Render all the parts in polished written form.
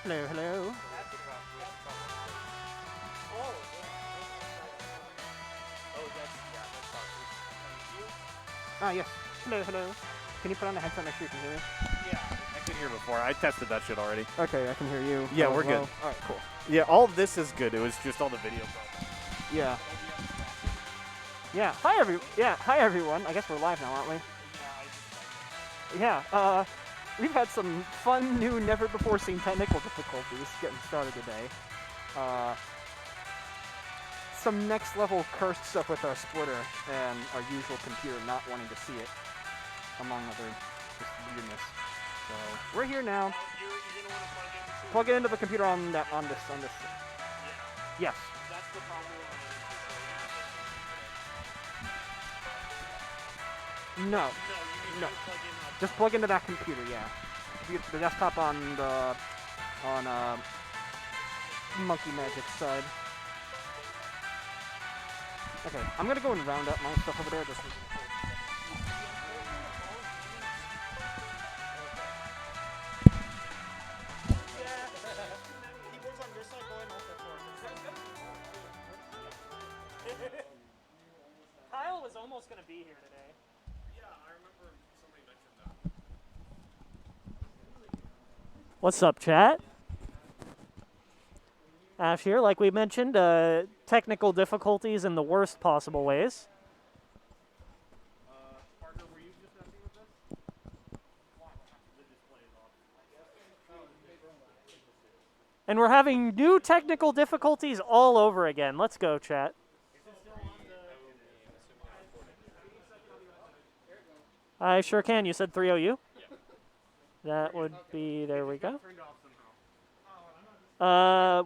Hello, hello. Ah, yes. Hello, hello. Can you put on the headset next to you? Can you hear me? Yeah, I could hear before. I tested that shit already. Okay, I can hear you. Yeah, we're good. All right, cool. Yeah, all of this is good. It was just all the video problems. Yeah. Yeah. Hi everyone. I guess we're live now, aren't we? Yeah. We've had some fun, new, never before seen technical difficulties getting started today. Some next level cursed stuff with our splitter and our usual computer not wanting to see it, among other just weirdness. So we're here now. You're gonna want to Plug it into the computer on this. Yes. That's the problem. No. You No. need to plug in. Just plug into that computer. Yeah. The desktop on Monkey Magic side. Okay, I'm gonna go and round up my stuff over there. Just. Keyboards on your side going off the floor. Kyle was almost gonna be here today. Yeah, I remember somebody mentioned that. What's up, chat? Ash here, like we mentioned, technical difficulties in the worst possible ways. Parker, were you just messing with this? The display is off. And we're having new technical difficulties all over again. Let's go, chat. I sure can. You said 3OU? That would be, there we go.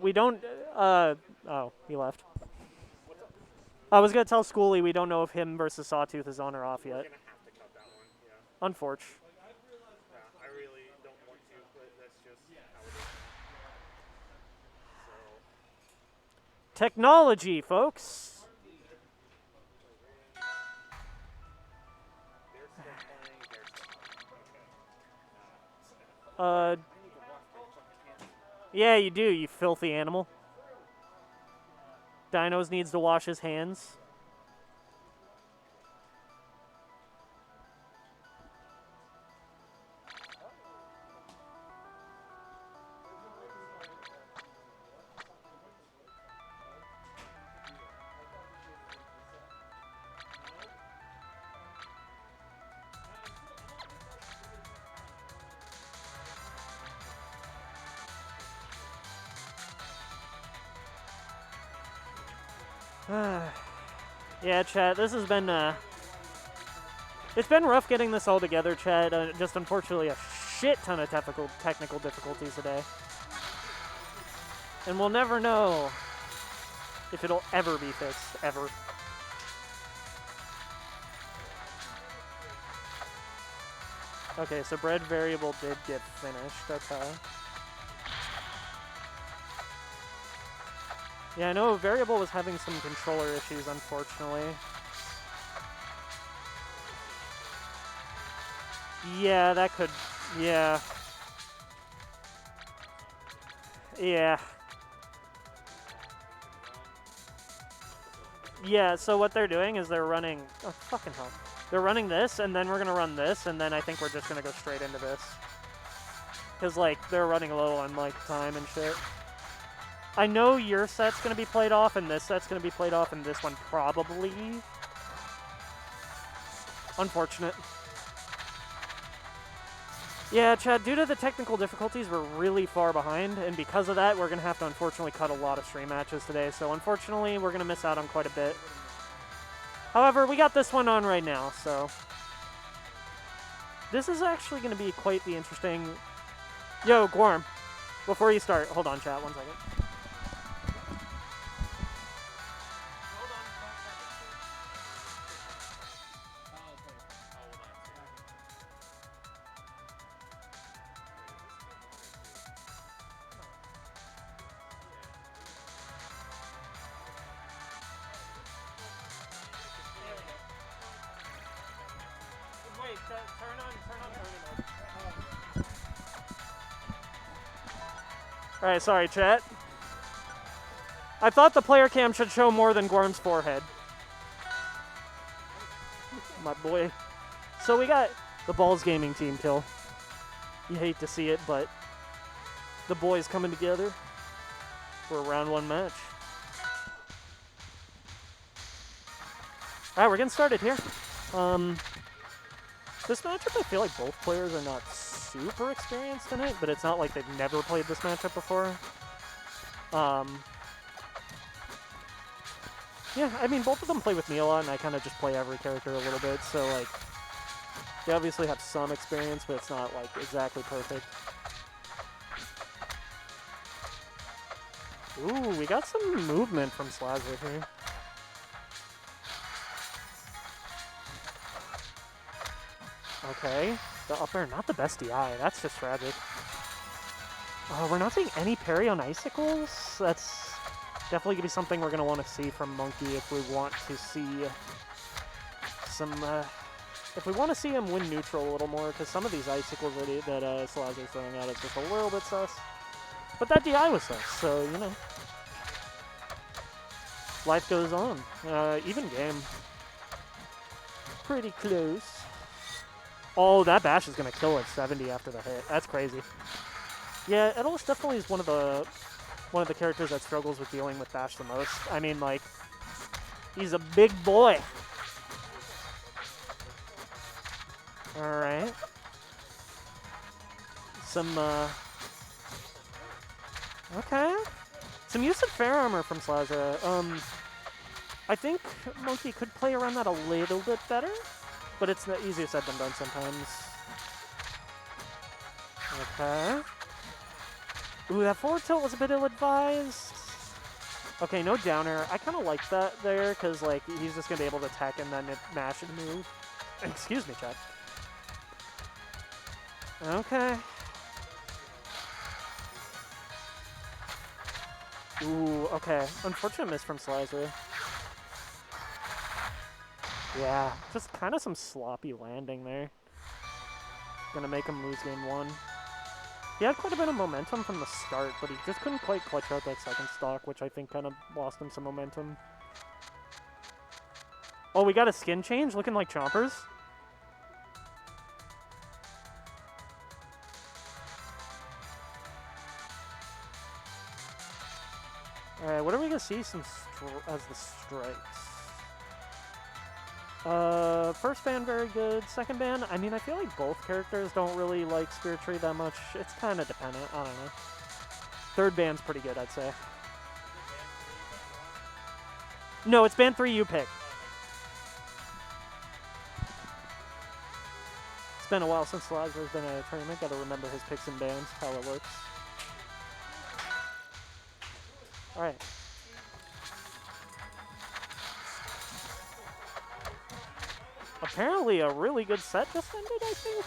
We don't, oh, he left. I was going to tell Schoolie we don't know if him versus Sawtooth is on or off yet. We're gonna have to cut that one, yeah. Unfortunate. Yeah, I really don't want to, but that's just how it is. Technology, folks. They're still playing, Yeah, you do, you filthy animal. Dinos needs to wash his hands. Yeah, chat, this has been, it's been rough getting this all together, chat. Just unfortunately a shit ton of technical difficulties today. And we'll never know if it'll ever be fixed, ever. Okay, so bread variable did get finished, okay. Yeah, I know variable was having some controller issues, unfortunately. Yeah, that could, yeah. Yeah. Yeah, so what they're doing is they're running, oh, fucking hell. They're running this, and then we're gonna run this, and then I think we're just gonna go straight into this. Because, like, they're running low on, like, time and shit. I know your set's going to be played off, and this set's going to be played off, and this one probably. Unfortunate. Yeah, Chad, due to the technical difficulties, we're really far behind, and because of that, we're going to have to unfortunately cut a lot of stream matches today, so unfortunately, we're going to miss out on quite a bit. However, we got this one on right now, so. This is actually going to be quite the interesting. Yo, Gorm, before you start, hold on, chat, 1 second. Wait, turn on tournament mode. Alright, sorry, chat. I thought the player cam should show more than Gorm's forehead. My boy. So we got the Balls Gaming team kill. You hate to see it, but the boys coming together for a round 1 match. Alright, we're getting started here. This matchup, I feel like both players are not super experienced in it, but it's not like they've never played this matchup before. Yeah, I mean, both of them play with me a lot, and I kind of just play every character a little bit, so, like, they obviously have some experience, but it's not, like, exactly perfect. Ooh, we got some movement from Slazzer here. Okay, the up air, not the best DI. That's just tragic. Oh, we're not seeing any parry on icicles. That's definitely gonna be something we're gonna want to see from Monkey if we want to see some. If we want to see him win neutral a little more, because some of these icicles that Slazzer's throwing out is just a little bit sus. But that DI was sus, so you know. Life goes on. Even game. Pretty close. Oh, that bash is gonna kill at 70 after the hit. That's crazy. Yeah, Edelus definitely is one of the characters that struggles with dealing with bash the most. I mean, like, he's a big boy. All right. Some okay. Some use of fair armor from Slazza. I think Monkey could play around that a little bit better, but it's easier said than done sometimes. Okay. Ooh, that forward tilt was a bit ill-advised. Okay, no downer. I kind of like that there, because, like, he's just going to be able to attack and then mash and move. Excuse me, chat. Okay. Ooh, okay. Unfortunate miss from Slazzer. Yeah, just kind of some sloppy landing there. Gonna make him lose game 1. He had quite a bit of momentum from the start, but he just couldn't quite clutch out that second stock, which I think kind of lost him some momentum. Oh, we got a skin change looking like Chompers. Alright, what are we gonna see some as the strikes? First ban, very good. Second ban, I mean, I feel like both characters don't really like Spirit Tree that much. It's kind of dependent, I don't know. Third ban's pretty good, I'd say. No, it's ban 3 you pick. It's been a while since Lazar's been at a tournament. Gotta remember his picks and bans, how it works. Alright. Apparently a really good set just ended, I think.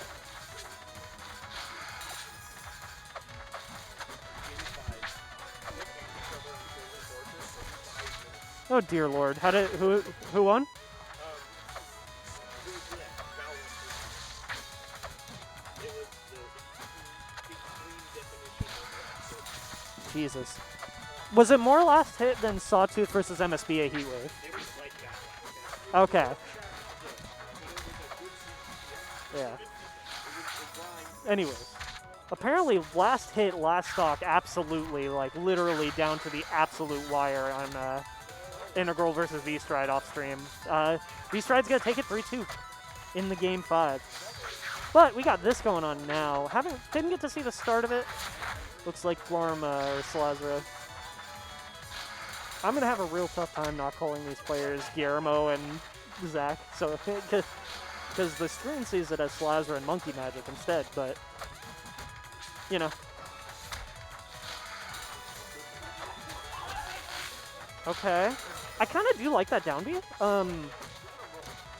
Oh dear lord. How did who won? Jesus. Was it more last hit than Sawtooth versus MSB a Heatwave? It was like that. Okay. Yeah. Anyways, apparently last hit, last stock, absolutely, like literally down to the absolute wire on Integral versus V-Stride off stream. V-Stride's gonna take it 3-2 in the game 5. But we got this going on now. Didn't get to see the start of it. Looks like Florm or Slazra. I'm gonna have a real tough time not calling these players Guillermo and Zach. So because the screen sees it as Slazra and Monkey Magic instead, but, you know. Okay. I kind of do like that down B.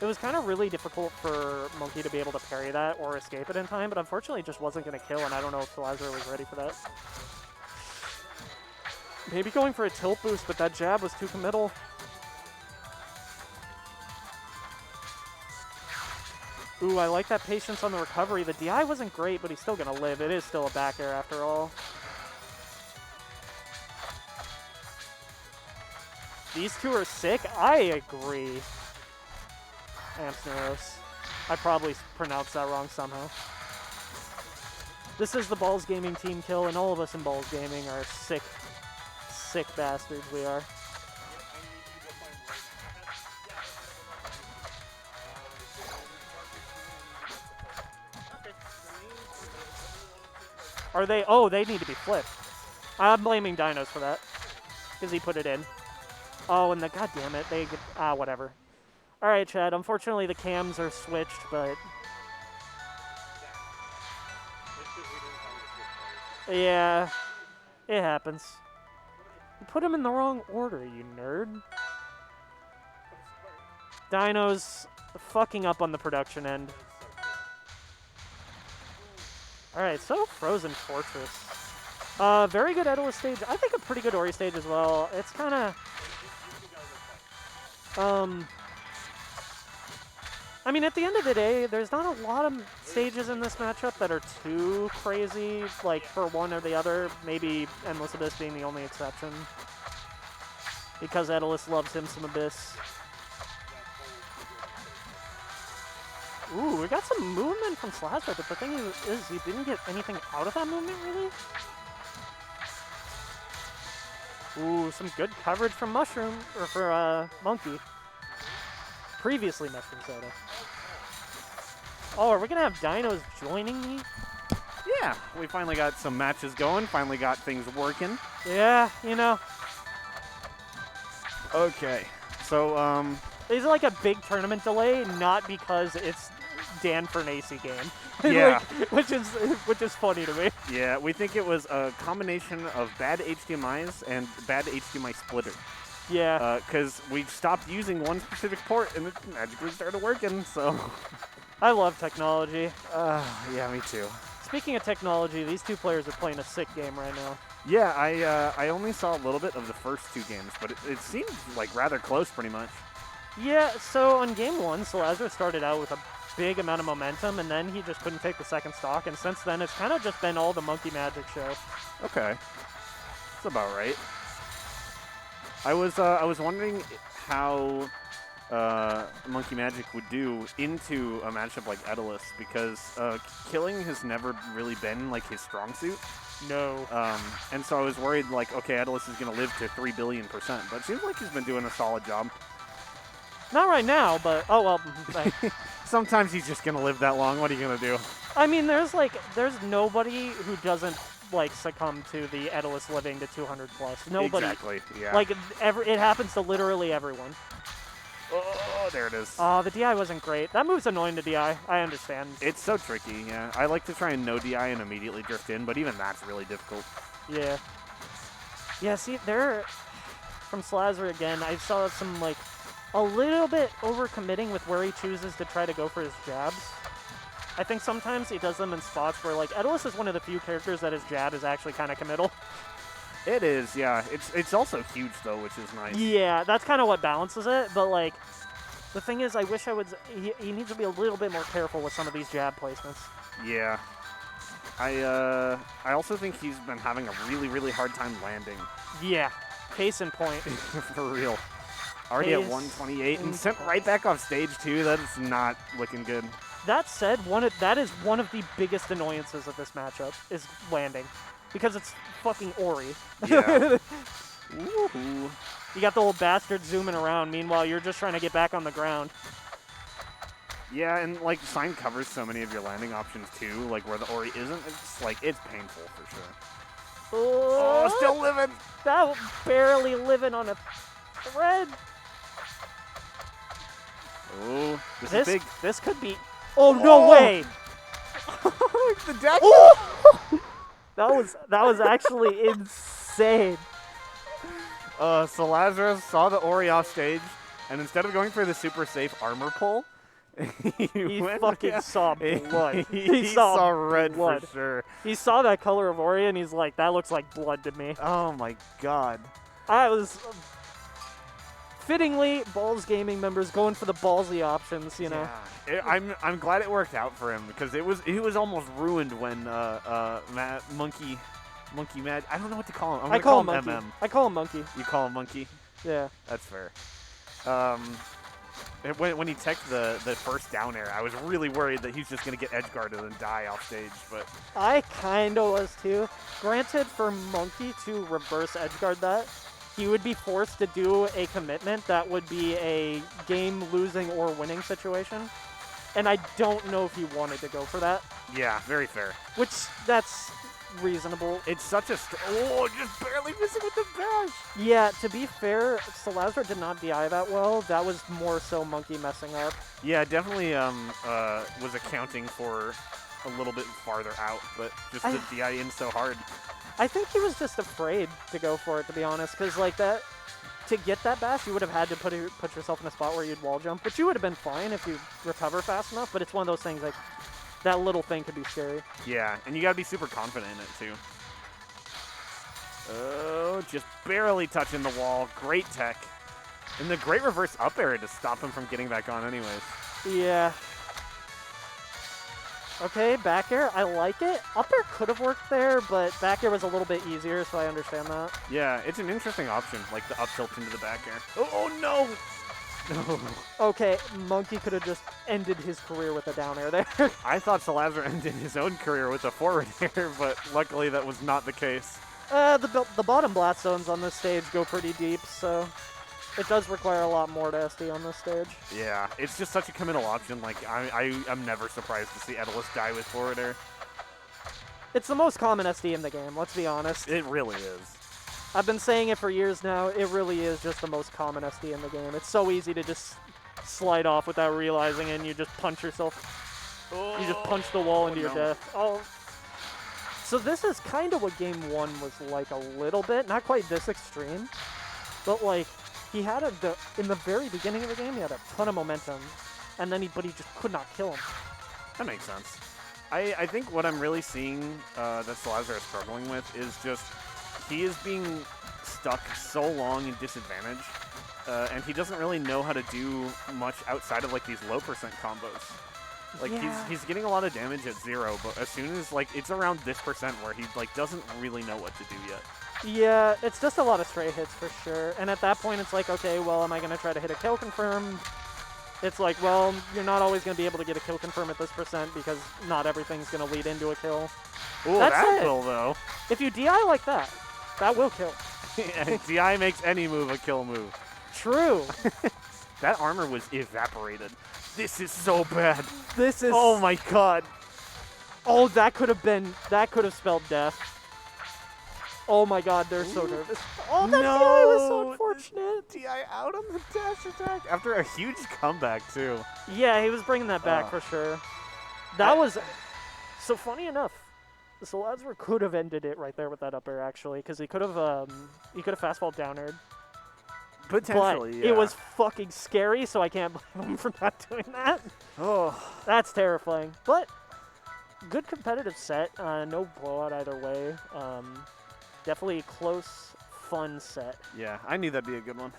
It was kind of really difficult for Monkey to be able to parry that or escape it in time, but unfortunately it just wasn't going to kill, and I don't know if Slazra was ready for that. Maybe going for a tilt boost, but that jab was too committal. Ooh, I like that patience on the recovery. The DI wasn't great, but he's still going to live. It is still a back air after all. These two are sick. I agree. Amps. I probably pronounced that wrong somehow. This is the Balls Gaming team kill, and all of us in Balls Gaming are sick bastards we are. Are they? Oh, they need to be flipped. I'm blaming Dinos for that, because he put it in. Oh, and god damn it, they get, whatever. All right, Chad. Unfortunately, the cams are switched, but yeah, it happens. You put them in the wrong order, you nerd. Dinos fucking up on the production end. Alright, so Frozen Fortress. Very good Edalus stage. I think a pretty good Ori stage as well. It's kind of... I mean, at the end of the day, there's not a lot of stages in this matchup that are too crazy, like, for one or the other. Maybe Endless Abyss being the only exception. Because Edalus loves him some Abyss. Ooh, we got some movement from Slazra, but the thing is he didn't get anything out of that movement, really? Ooh, some good coverage from Mushroom, or for, Monkey. Previously Mushroom Soda. Oh, are we gonna have Dinos joining me? Yeah, we finally got some matches going, finally got things working. Yeah, you know. Okay, so, It's like a big tournament delay, not because it's Dan Fernacey game. Yeah. Like, which is funny to me. yeah, we think it was a combination of bad HDMIs and bad HDMI splitter. Yeah. Because we stopped using one specific port and it magically started working, so... I love technology. Yeah, me too. Speaking of technology, these two players are playing a sick game right now. Yeah, I only saw a little bit of the first two games, but it seemed like rather close pretty much. Yeah, so on game one, Salazar started out with a big amount of momentum, and then he just couldn't take the second stock, and since then it's kind of just been all the Monkey Magic show. Okay. That's about right. I was wondering how Monkey Magic would do into a matchup like Edalus, because killing has never really been like his strong suit. No. And so I was worried, like, okay, Edalus is going to live to 3 billion%, but it seems like he's been doing a solid job. Not right now, but, oh well. Sometimes he's just going to live that long. What are you going to do? I mean, there's nobody who doesn't, like, succumb to the Edalus living to 200 plus. Nobody. Exactly, yeah. Like, it happens to literally everyone. Oh, there it is. Oh, the DI wasn't great. That move's annoying to DI. I understand. It's so tricky, yeah. I like to try and no DI and immediately drift in, but even that's really difficult. Yeah. Yeah, see, they're... From Slazar again, I saw some, like, a little bit overcommitting with where he chooses to try to go for his jabs. I think sometimes he does them in spots where, like, Edalus is one of the few characters that his jab is actually kind of committal. It is, yeah. It's also huge, though, which is nice. Yeah, that's kind of what balances it, but, like, the thing is, I wish I would... He needs to be a little bit more careful with some of these jab placements. Yeah. I also think he's been having a really, really hard time landing. Yeah. Case in point. For real. Already at 128 and sent right back off stage, too. That is not looking good. That said, that is one of the biggest annoyances of this matchup, is landing. Because it's fucking Ori. Yeah. Woohoo. You got the old bastard zooming around, meanwhile you're just trying to get back on the ground. Yeah, and, like, Sign covers so many of your landing options, too. Like, where the Ori isn't, it's, like, it's painful, for sure. Oh, still living! That barely living on a thread. Oh, this is big. This could be... Oh, no way! The deck! That was actually insane. Salazar saw the Ori off stage, and instead of going for the super safe armor pull, he fucking saw blood. He saw red blood. for sure. He saw that color of Ori, and he's like, that looks like blood to me. Oh my god. I was... Fittingly, Balls Gaming members going for the ballsy options, you know. Yeah. I'm glad it worked out for him, because he was almost ruined when Monkey Mad. I don't know what to call him. I'm gonna call him Monkey. MM. I call him Monkey. You call him Monkey. Yeah. That's fair. When he teched the first down air, I was really worried that he's just going to get edge guarded and die off stage, but I kind of was too. Granted, for Monkey to reverse edge guard that, he would be forced to do a commitment that would be a game losing or winning situation. And I don't know if he wanted to go for that, yeah, very fair. which that's reasonable. It's such a just barely missing with the bash. Yeah, to be fair, Salazar did not DI that well. That was more so Monkey messing up. Yeah, definitely was accounting for a little bit farther out, but just the DI in so hard. I think he was just afraid to go for it, to be honest, because like that, to get that bash, you would have had to put yourself in a spot where you'd wall jump, which you would have been fine if you recover fast enough. But it's one of those things like that little thing could be scary. Yeah, and you gotta be super confident in it too. Oh, just barely touching the wall. Great tech. And the great reverse up air to stop him from getting back on anyways. Yeah. Okay, back air, I like it. Up air could have worked there, but back air was a little bit easier, so I understand that. Yeah, it's an interesting option, like the up tilt into the back air. Oh no! No. Okay, Monkey could have just ended his career with a down air there. I thought Salazar ended his own career with a forward air, but luckily that was not the case. The bottom blast zones on this stage go pretty deep, so it does require a lot more to SD on this stage. Yeah, it's just such a committal option. Like, I'm never surprised to see Edalus die with forward air. It's the most common SD in the game, let's be honest. It really is. I've been saying it for years now, it really is just the most common SD in the game. It's so easy to just slide off without realizing it, and you just punch yourself. Oh, You just punch the wall into your no. death. Oh. So this is kind of what game one was like a little bit. Not quite this extreme, but like, he had in the very beginning of the game, he had a ton of momentum, and then but he just could not kill him. That makes sense. I think what I'm really seeing that Salazar is struggling with is just he is being stuck so long in disadvantage, and he doesn't really know how to do much outside of like these low percent combos. Like Yeah. he's getting a lot of damage at 0, but as soon as like it's around this percent where he like doesn't really know what to do yet. Yeah, it's just a lot of stray hits for sure. And at that point, it's like, okay, well, am I going to try to hit a kill confirm? It's like, well, you're not always going to be able to get a kill confirm at this percent because not everything's going to lead into a kill. Ooh, That's that it. will though. If you DI like that, that will kill. And DI makes any move a kill move. True. That armor was evaporated. This is so bad. This is... Oh my god. Oh, that could have spelled death. Oh my god, they're so nervous. Oh, that DI was so unfortunate. DI out on the dash attack after a huge comeback too. Yeah, he was bringing that back for sure. That was... So funny enough, Salazar could have ended it right there with that up air, actually, because he could have fastball down aired. Potentially, But yeah. it was fucking scary, so I can't blame him for not doing that. Oh, That's terrifying. But good competitive set. No blowout either way. Definitely a close, fun set. yeah. I knew that'd be a good one.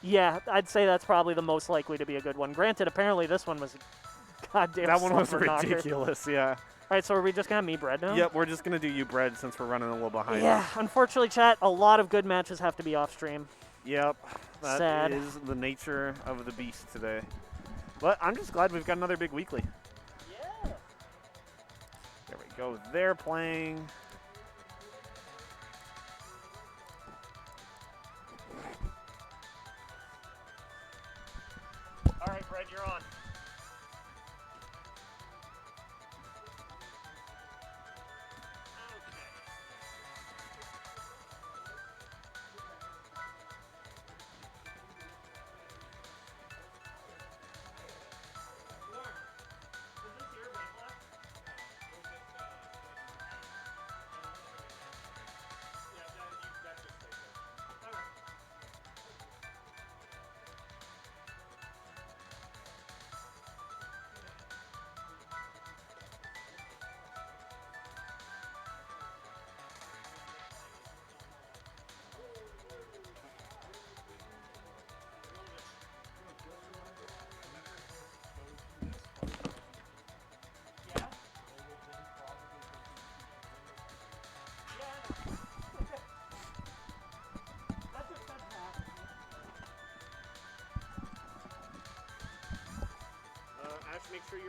Yeah, I'd say that's probably the most likely to be a good one. Granted, apparently this one was a goddamn That one was slumber knocker. ridiculous. Yeah. All right, so are we just gonna have me bread now? Yep. We're just gonna do you bread since we're running a little behind. Yeah, unfortunately, chat, a lot of good matches have to be off stream. Yep. That Sad. is the nature of the beast today. But I'm just glad we've got another big weekly. Yeah. There we go. They're playing. All right, Brett, you're on.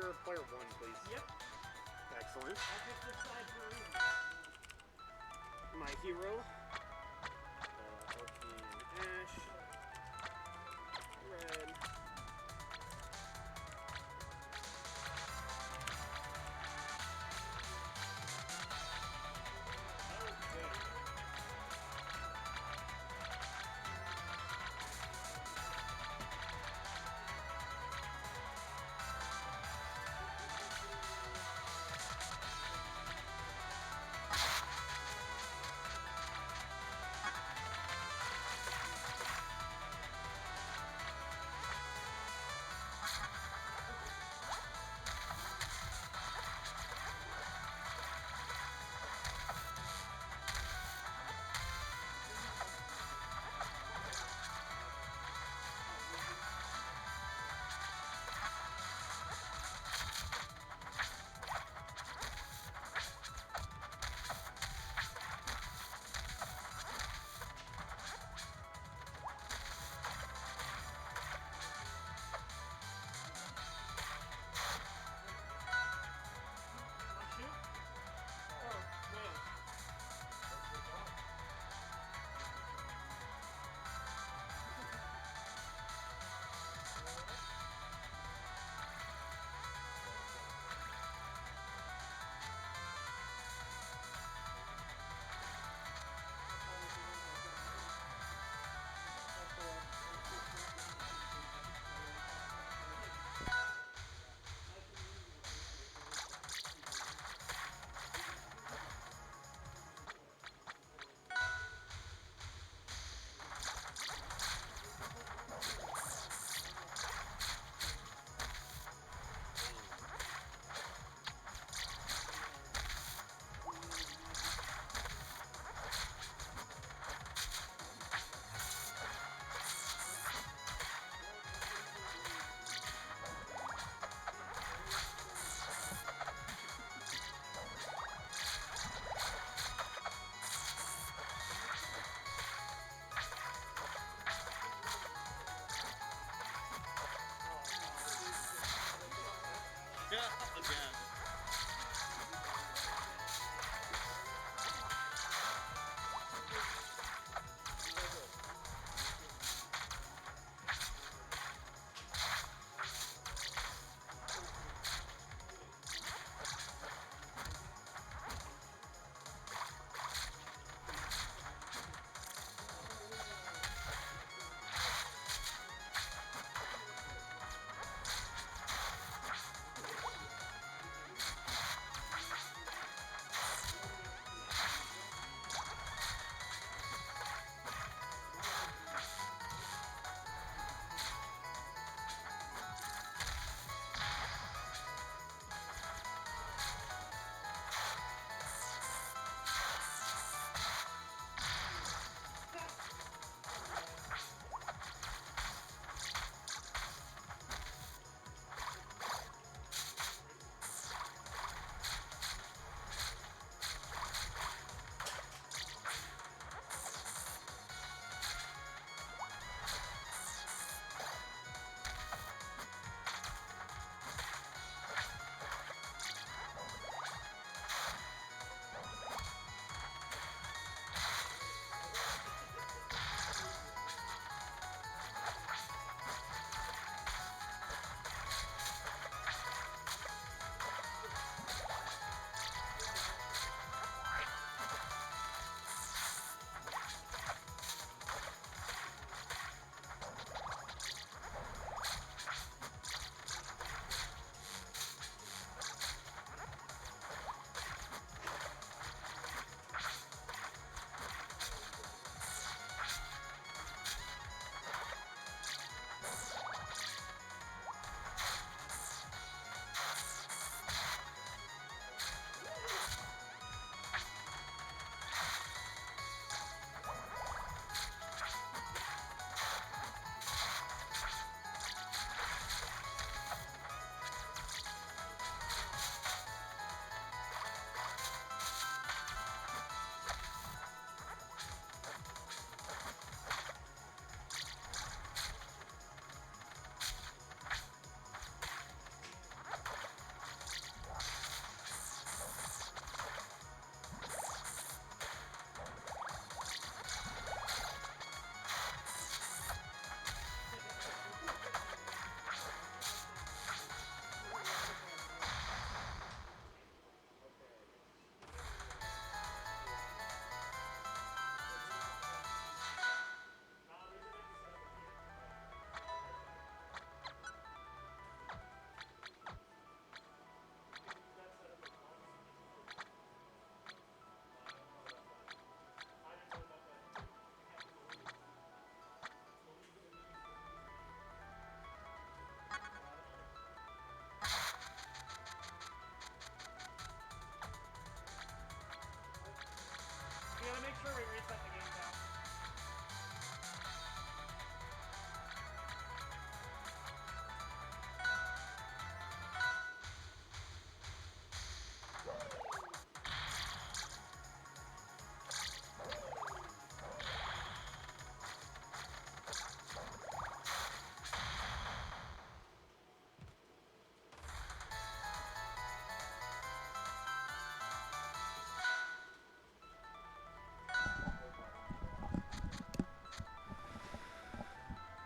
You're player 1, please. Yep. Excellent. I picked this side for a reason. My hero. Arcane Ash. Red. Okay.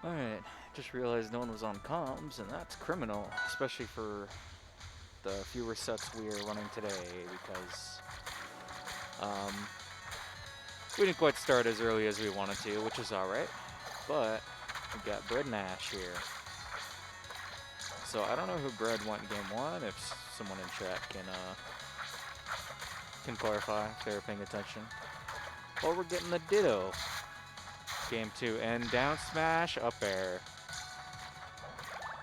Alright, just realized no one was on comms, and that's criminal, especially for the fewer sets we are running today, because we didn't quite start as early as we wanted to, which is alright, but we got Bread and Ash here. So I don't know who Bread went in game 1, if someone in chat can clarify if they were paying attention. But we're getting the Ditto. Game 2, and down smash, up air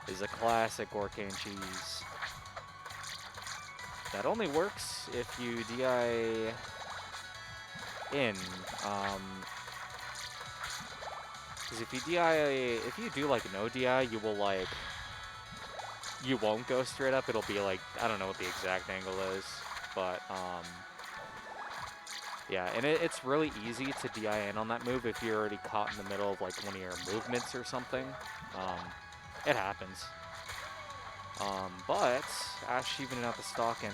is a classic Orcane cheese. That only works if you DI in. Because if you do like no DI, you will like, you won't go straight up. It'll be like, I don't know what the exact angle is, but yeah, and it's really easy to DI in on that move if you're already caught in the middle of like one of your movements or something. It happens. But Ash evening out the stock, and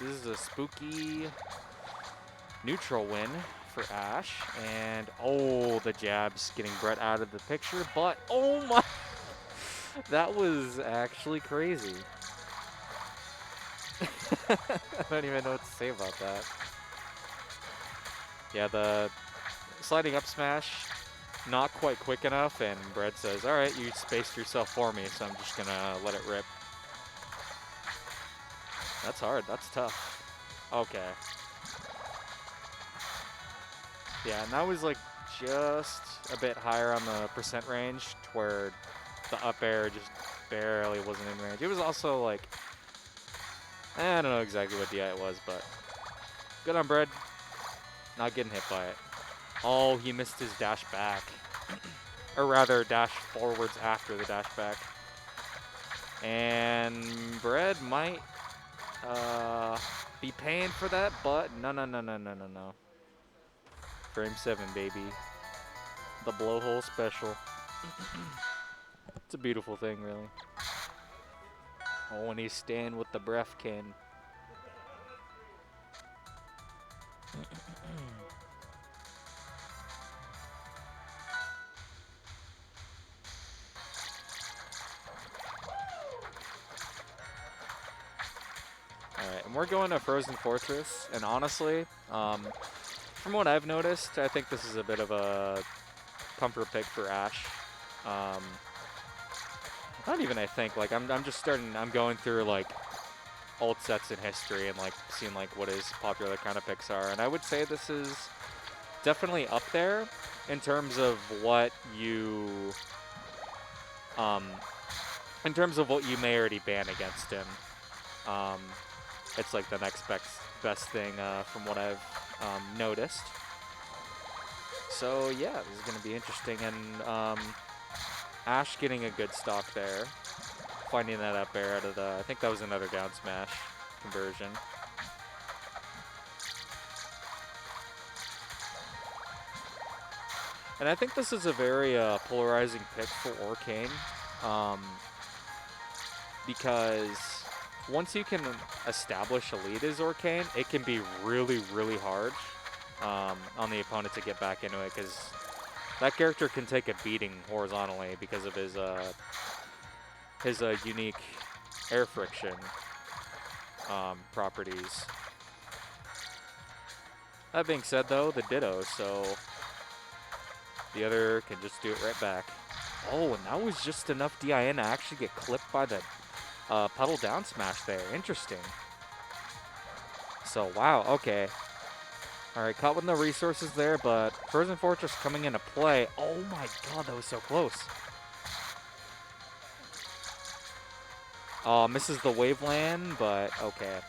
this is a spooky neutral win for Ash. And oh, the jabs getting Brett out of the picture, but oh my, that was actually crazy. I don't even know what to say about that. Yeah, the sliding up smash, not quite quick enough, and Brett says, alright, you spaced yourself for me, so I'm just gonna let it rip. That's hard, that's tough. Okay. Yeah, and that was like just a bit higher on the percent range, to where the up air just barely wasn't in range. It was also like, I don't know exactly what DI it was, but good on Bread. Not getting hit by it. Oh, he missed his dash back. Or rather, dash forwards after the dash back. And Bread might be paying for that, but no. Frame 7, baby. The blowhole special. It's a beautiful thing, really. Oh, and he's staying with the breath can. Alright, and we're going to Frozen Fortress, and honestly, from what I've noticed, I think this is a bit of a comfort pick for Ash. Not even I think, like, I'm going through, like, old sets in history and, like, seeing, like, what his popular kind of picks are, and I would say this is definitely up there in terms of what you, may already ban against him. It's like the next best thing from what I've noticed. So yeah, this is going to be interesting. And Ash getting a good stock there. Finding that up air out of the, I think that was another down smash conversion. And I think this is a very polarizing pick for Orcane. Because once you can establish a lead as Orcane, it can be really, really hard on the opponent to get back into it, because that character can take a beating horizontally because of his unique air friction properties. That being said, though, the Ditto, so the other can just do it right back. Oh, and that was just enough DIN to actually get clipped by the puddle down smash there. Interesting. So, wow, okay. Alright, caught with no resources there, but Frozen Fortress coming into play. Oh my god, that was so close. Misses the Waveland, but okay.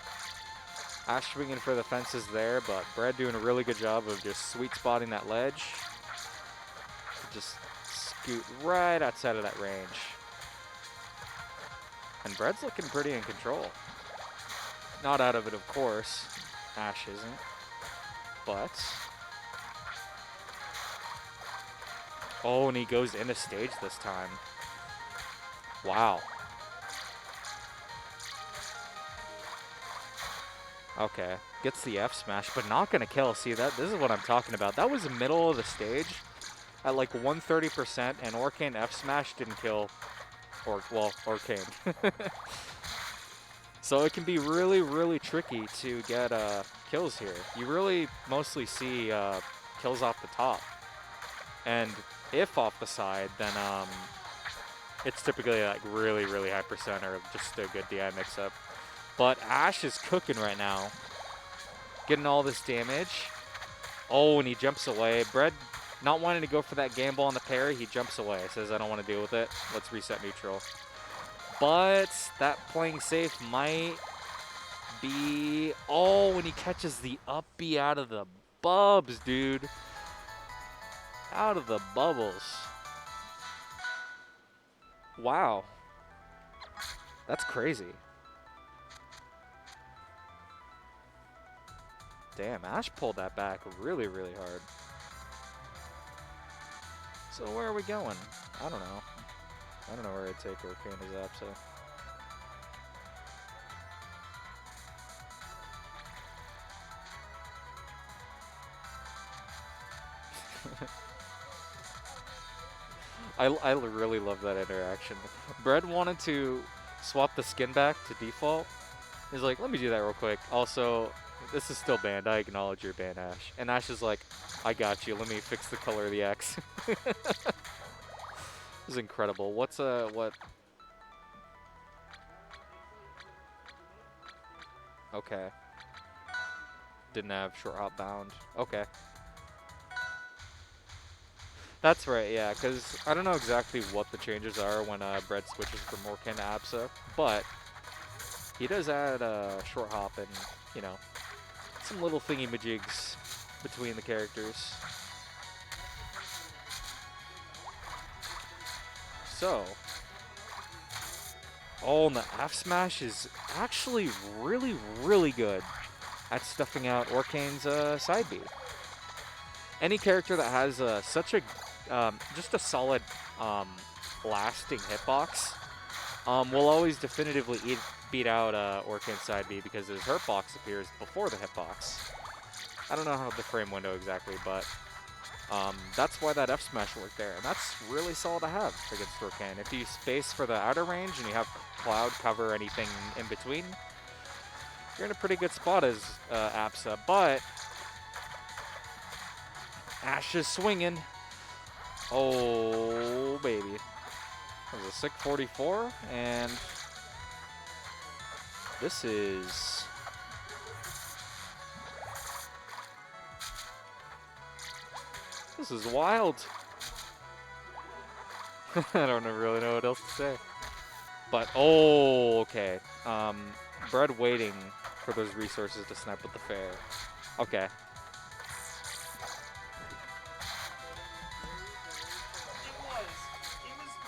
Ash swinging for the fences there, but Brad doing a really good job of just sweet spotting that ledge. Just scoot right outside of that range. And Brad's looking pretty in control. Not out of it, of course. Ash isn't. But... oh, and he goes into stage this time. Wow. Okay. Gets the F smash, but not going to kill. See, this is what I'm talking about. That was the middle of the stage. at like 130%, and Orcane F Smash didn't kill Orcane. So it can be really, really tricky to get kills here. You really mostly see kills off the top. And if off the side, then it's typically like really, really high percent or just a good DI mix-up. But Ash is cooking right now. Getting all this damage. Oh, and he jumps away. Bread not wanting to go for that gamble on the parry, he jumps away. Says, I don't want to deal with it. Let's reset neutral. But that playing safe might be... Oh, and he catches the up B out of the bubs, dude. Out of the bubbles. Wow. That's crazy. Damn, Ash pulled that back really, really hard. So where are we going? I don't know. I don't know where I'd take Orcane's up, so. I really love that interaction. Bread wanted to swap the skin back to default. He's like, let me do that real quick. Also, this is still banned. I acknowledge your ban, Ash. And Ash is like, I got you. Let me fix the color of the X. This is incredible. What's what? Okay. Didn't have short hop bound. Okay. That's right, yeah, because I don't know exactly what the changes are when Bread switches from Orcan to Absa, but he does add short hop and, you know, some little thingy-majigs between the characters. So, oh, and the F Smash is actually really, really good at stuffing out Orcane's side B. Any character that has such a just a solid lasting hitbox will always definitively beat out Orcane's side B because his hurtbox appears before the hitbox. I don't know how the frame window exactly, but that's why that F Smash worked there, and that's really solid to have against Orcane. If you space for the outer range and you have Cloud cover anything in between, you're in a pretty good spot as Absa, but Ash is swinging. Oh, baby. That was a sick 44, and this is... This is wild. I don't really know what else to say. But, oh, okay. Bread waiting for those resources to snipe with the fair. Okay.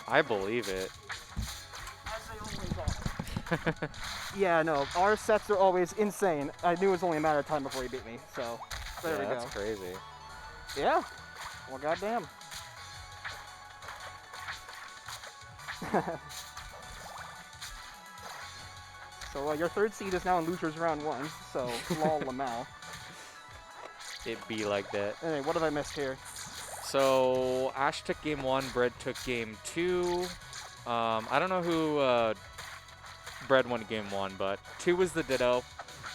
I believe it. As they always are. Yeah, no, our sets are always insane. I knew it was only a matter of time before he beat me, so there we go. That's crazy. Yeah. Well, goddamn. So your third seed is now in losers round 1. So lol Lamau. It be like that. Hey, what have I missed here? So Ash took game 1, Bread took game 2. I don't know who Bread won game 1, but 2 was the Ditto.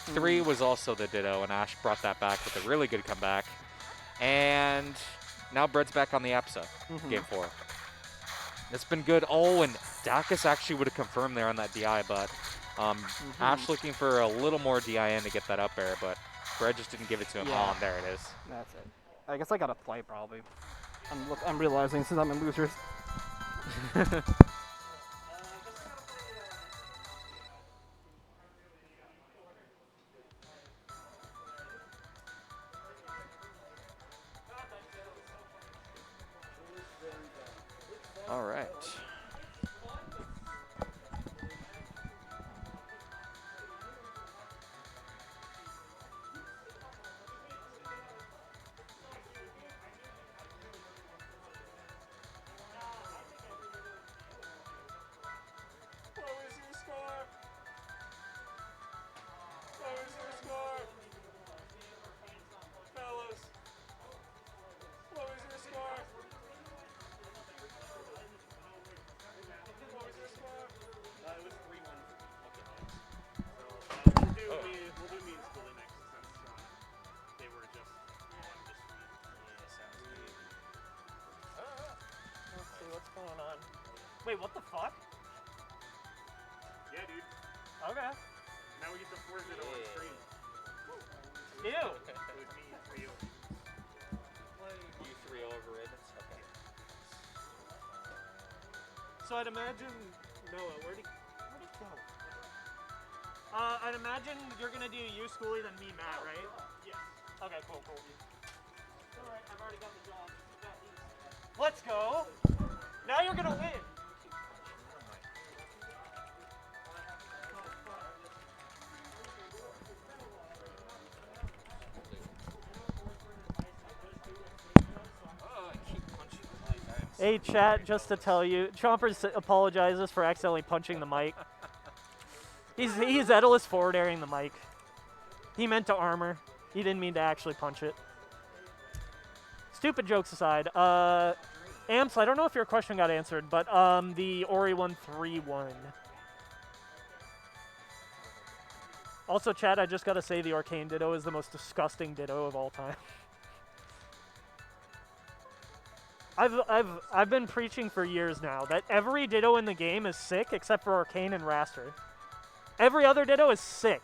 3 was also the Ditto, and Ash brought that back with a really good comeback. And now Bread's back on the Absa, game 4. It's been good. Oh, and Dacus actually would have confirmed there on that DI, but Ash looking for a little more DI in to get that up air, but Bread just didn't give it to him. Yeah. Oh, and there it is. That's it. I guess I gotta play probably. I'm realizing since I'm in losers. All right. Wait, what the fuck? Yeah, dude. Okay. Now we get the 4 Ditto on stream. Ew. It was me, 3 over. You 3 over it. Okay. So I'd imagine Noah, where'd he go? I'd imagine you're gonna do you, Schoolie, then me, Matt, right? Yes. Okay, cool. Alright, I've already got the job. Let's go. Now you're gonna win. Oh, I keep punching the mic. I am so Hey, chat, just to tell you, Chompers apologizes for accidentally punching the mic. He's Edalus forward airing the mic. He meant to armor. He didn't mean to actually punch it. Stupid jokes aside, Amps, I don't know if your question got answered, but the Ori 131. Also, chat, I just gotta say the Arcane Ditto is the most disgusting Ditto of all time. I've been preaching for years now that every Ditto in the game is sick except for Arcane and Raster. Every other Ditto is sick.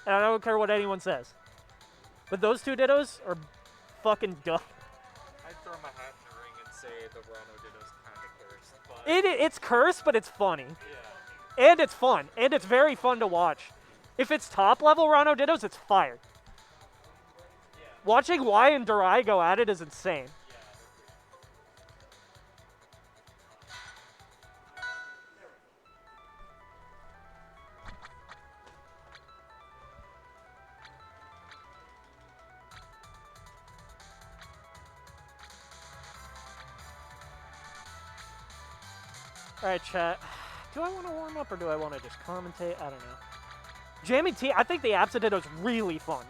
And I don't care what anyone says. But those two Dittos are fucking dumb. I'd throw my hat in the ring and say the Rano Ditto's kind of cursed, but It's cursed, but it's funny. yeah. And it's fun. And it's very fun to watch. If it's top level Rano Dittos, it's fire. Watching Y and Durai go at it is insane. Alright, chat. Do I want to warm up or do I want to just commentate? I don't know. Jammy T, I think the Apsa Ditto is really fun.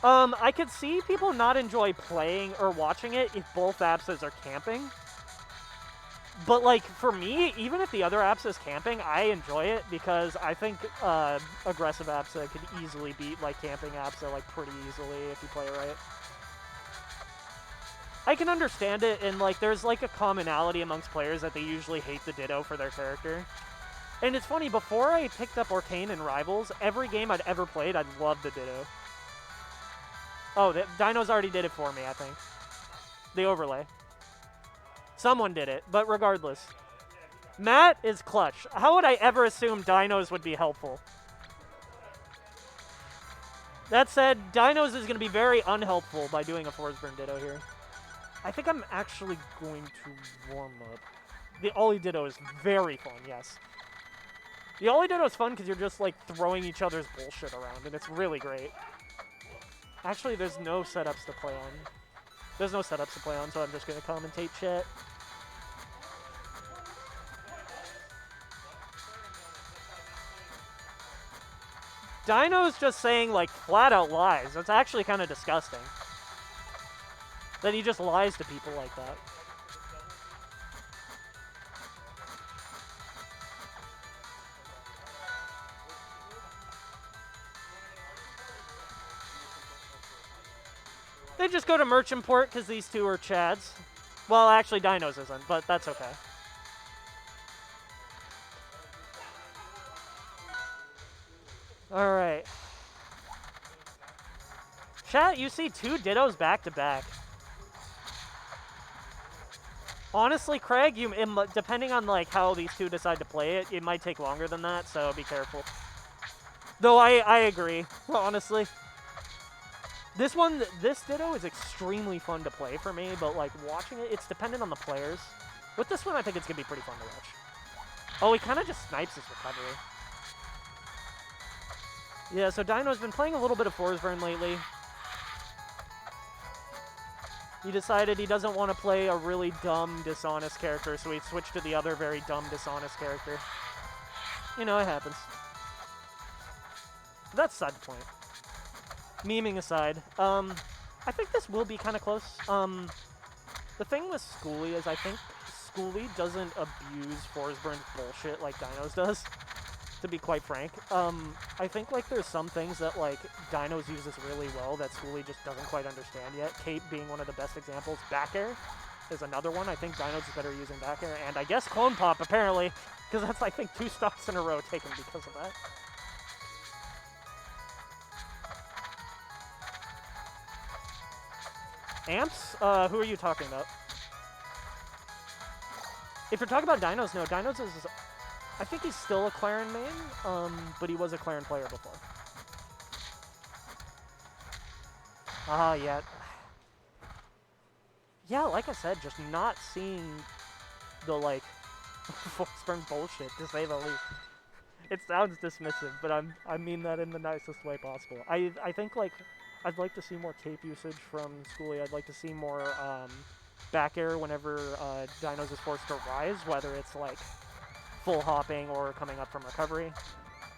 I could see people not enjoy playing or watching it if both Apsas are camping. But, like, for me, even if the other Apsa is camping, I enjoy it because I think aggressive Apsa could easily beat, like, camping Apsa, like, pretty easily if you play it right. I can understand it, and, like, there's, like, a commonality amongst players that they usually hate the Ditto for their character. And it's funny, before I picked up Arcane and Rivals, every game I'd ever played, I'd loved the Ditto. Oh, Dinos already did it for me, I think. The overlay. Someone did it, but regardless. Matt is clutch. How would I ever assume Dinos would be helpful? That said, Dinos is going to be very unhelpful by doing a Forsburn Ditto here. I think I'm actually going to warm up. The Ollie Ditto is very fun, yes. The Ollie Ditto is fun because you're just, like, throwing each other's bullshit around, and it's really great. Actually, there's no setups to play on. There's no setups to play on, so I'm just going to commentate chat. Dino's just saying, like, flat-out lies. That's actually kind of disgusting. That he just lies to people like that. They just go to Merchant Port because these two are Chads. Well, actually, Dinos isn't, but that's okay. Alright. Chat, you see 2 Dittos back to back. Honestly, Craig, depending on like how these two decide to play it, it might take longer than that, so be careful. Though I agree, honestly. This Ditto is extremely fun to play for me, but like watching it, it's dependent on the players. With this one, I think it's gonna be pretty fun to watch. Oh, he kind of just snipes his recovery. Yeah, so Dino's been playing a little bit of Forsburn lately. He decided he doesn't want to play a really dumb, dishonest character, so he switched to the other very dumb, dishonest character. You know, it happens. That's side point. Memeing aside, I think this will be kind of close. The thing with Schoolie is I think Schoolie doesn't abuse Forsburn's bullshit like Dinos does, to be quite frank. I think like there's some things that like Dinos uses really well that Schoolie just doesn't quite understand yet. Cape being one of the best examples. Back air. is another one. I think Dinos is better using back air, and I guess Clone Pop, apparently, because that's, I think, 2 stocks in a row taken because of that. Amps? Who are you talking about? If you're talking about Dinos, no, Dinos is... I think he's still a Clarin main, but he was a Clarin player before. Yeah. Yeah, like I said, just not seeing the, like, full-sprung bullshit, to say the least. It sounds dismissive, but I mean that in the nicest way possible. I think, like, I'd like to see more cape usage from Schoolie. I'd like to see more, back air whenever, Dinos is forced to rise, whether it's, like, full hopping or coming up from recovery.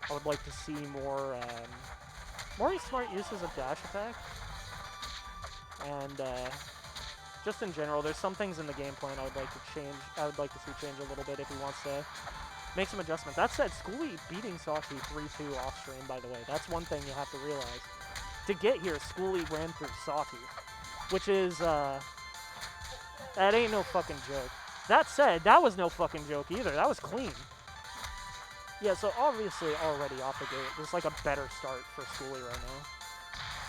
I would like to see more smart uses of dash attack. And, just in general, there's some things in the game plan I would like to change. I would like to see change a little bit if he wants to make some adjustments. That said, Schoolie beating Sawtooth 3-2 off stream, by the way. That's one thing you have to realize. To get here, Schoolie ran through Sawtooth, which is, that ain't no fucking joke. That said, that was no fucking joke either. That was clean. Yeah, so obviously already off the gate, there's like a better start for Schoolie right now.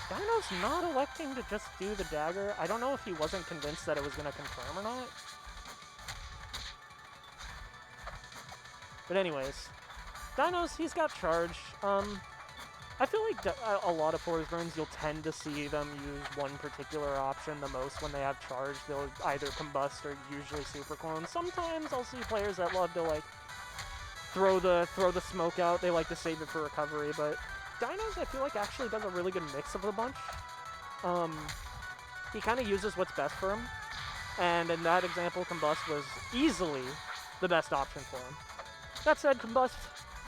Dino's not electing to just do the dagger. I don't know if he wasn't convinced that it was going to confirm or not. But anyways, Dinos, he's got charge. I feel like a lot of force burns, you'll tend to see them use one particular option the most when they have charge. They'll either combust or usually super clone. Sometimes I'll see players that love to like throw the smoke out. They like to save it for recovery, but Dinos, I feel like, actually does a really good mix of the bunch. He kind of uses what's best for him, and in that example, Combust was easily the best option for him. That said, Combust,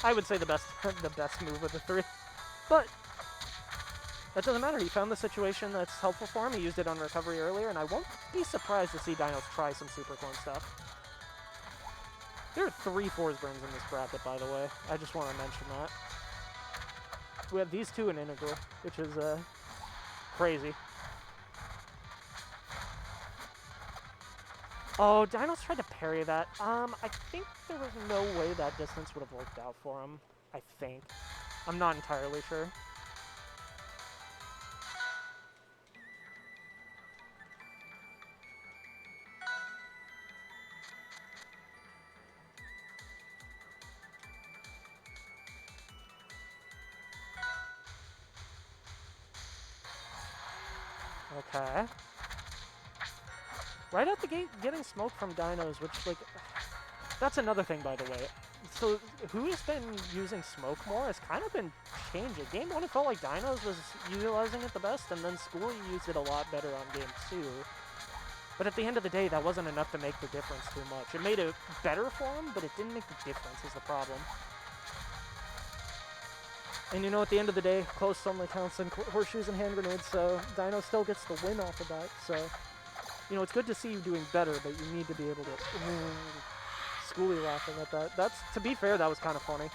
I would say the best move of the 3, but that doesn't matter. He found the situation that's helpful for him. He used it on recovery earlier, and I won't be surprised to see Dinos try some super clone stuff. There are 3 force burns in this bracket, by the way. I just want to mention that. We have these 2 in Integral, which is, crazy. Oh, Dinos tried to parry that. I think there was no way that distance would have worked out for him. I think. I'm not entirely sure. Okay. Right out the gate, getting smoke from Dinos, which, like, that's another thing, by the way. So, who's been using smoke more has kind of been changing. Game 1, it felt like Dinos was utilizing it the best, and then Schoolie used it a lot better on Game 2. But at the end of the day, that wasn't enough to make the difference too much. It made it better for him, but it didn't make the difference, is the problem. And you know, at the end of the day, close only counts in horseshoes and hand grenades, so Dino still gets the win off of that, so... You know, it's good to see you doing better, but you need to be able to... Schoolie laughing at that. That's, to be fair, that was kind of funny.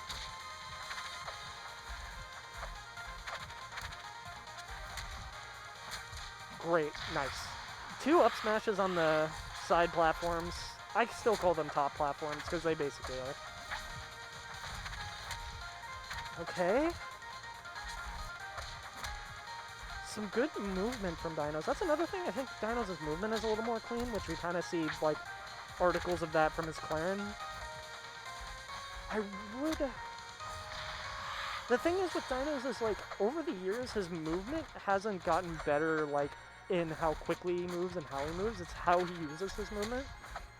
Great, nice. 2 up smashes on the side platforms. I still call them top platforms, because they basically are. Okay. Some good movement from Dinos. That's another thing. I think Dinos' movement is a little more clean, which we kind of see, like, articles of that from his Clarin. I would... The thing is with Dinos is, like, over the years, his movement hasn't gotten better, like, in how quickly he moves and how he moves. It's how he uses his movement.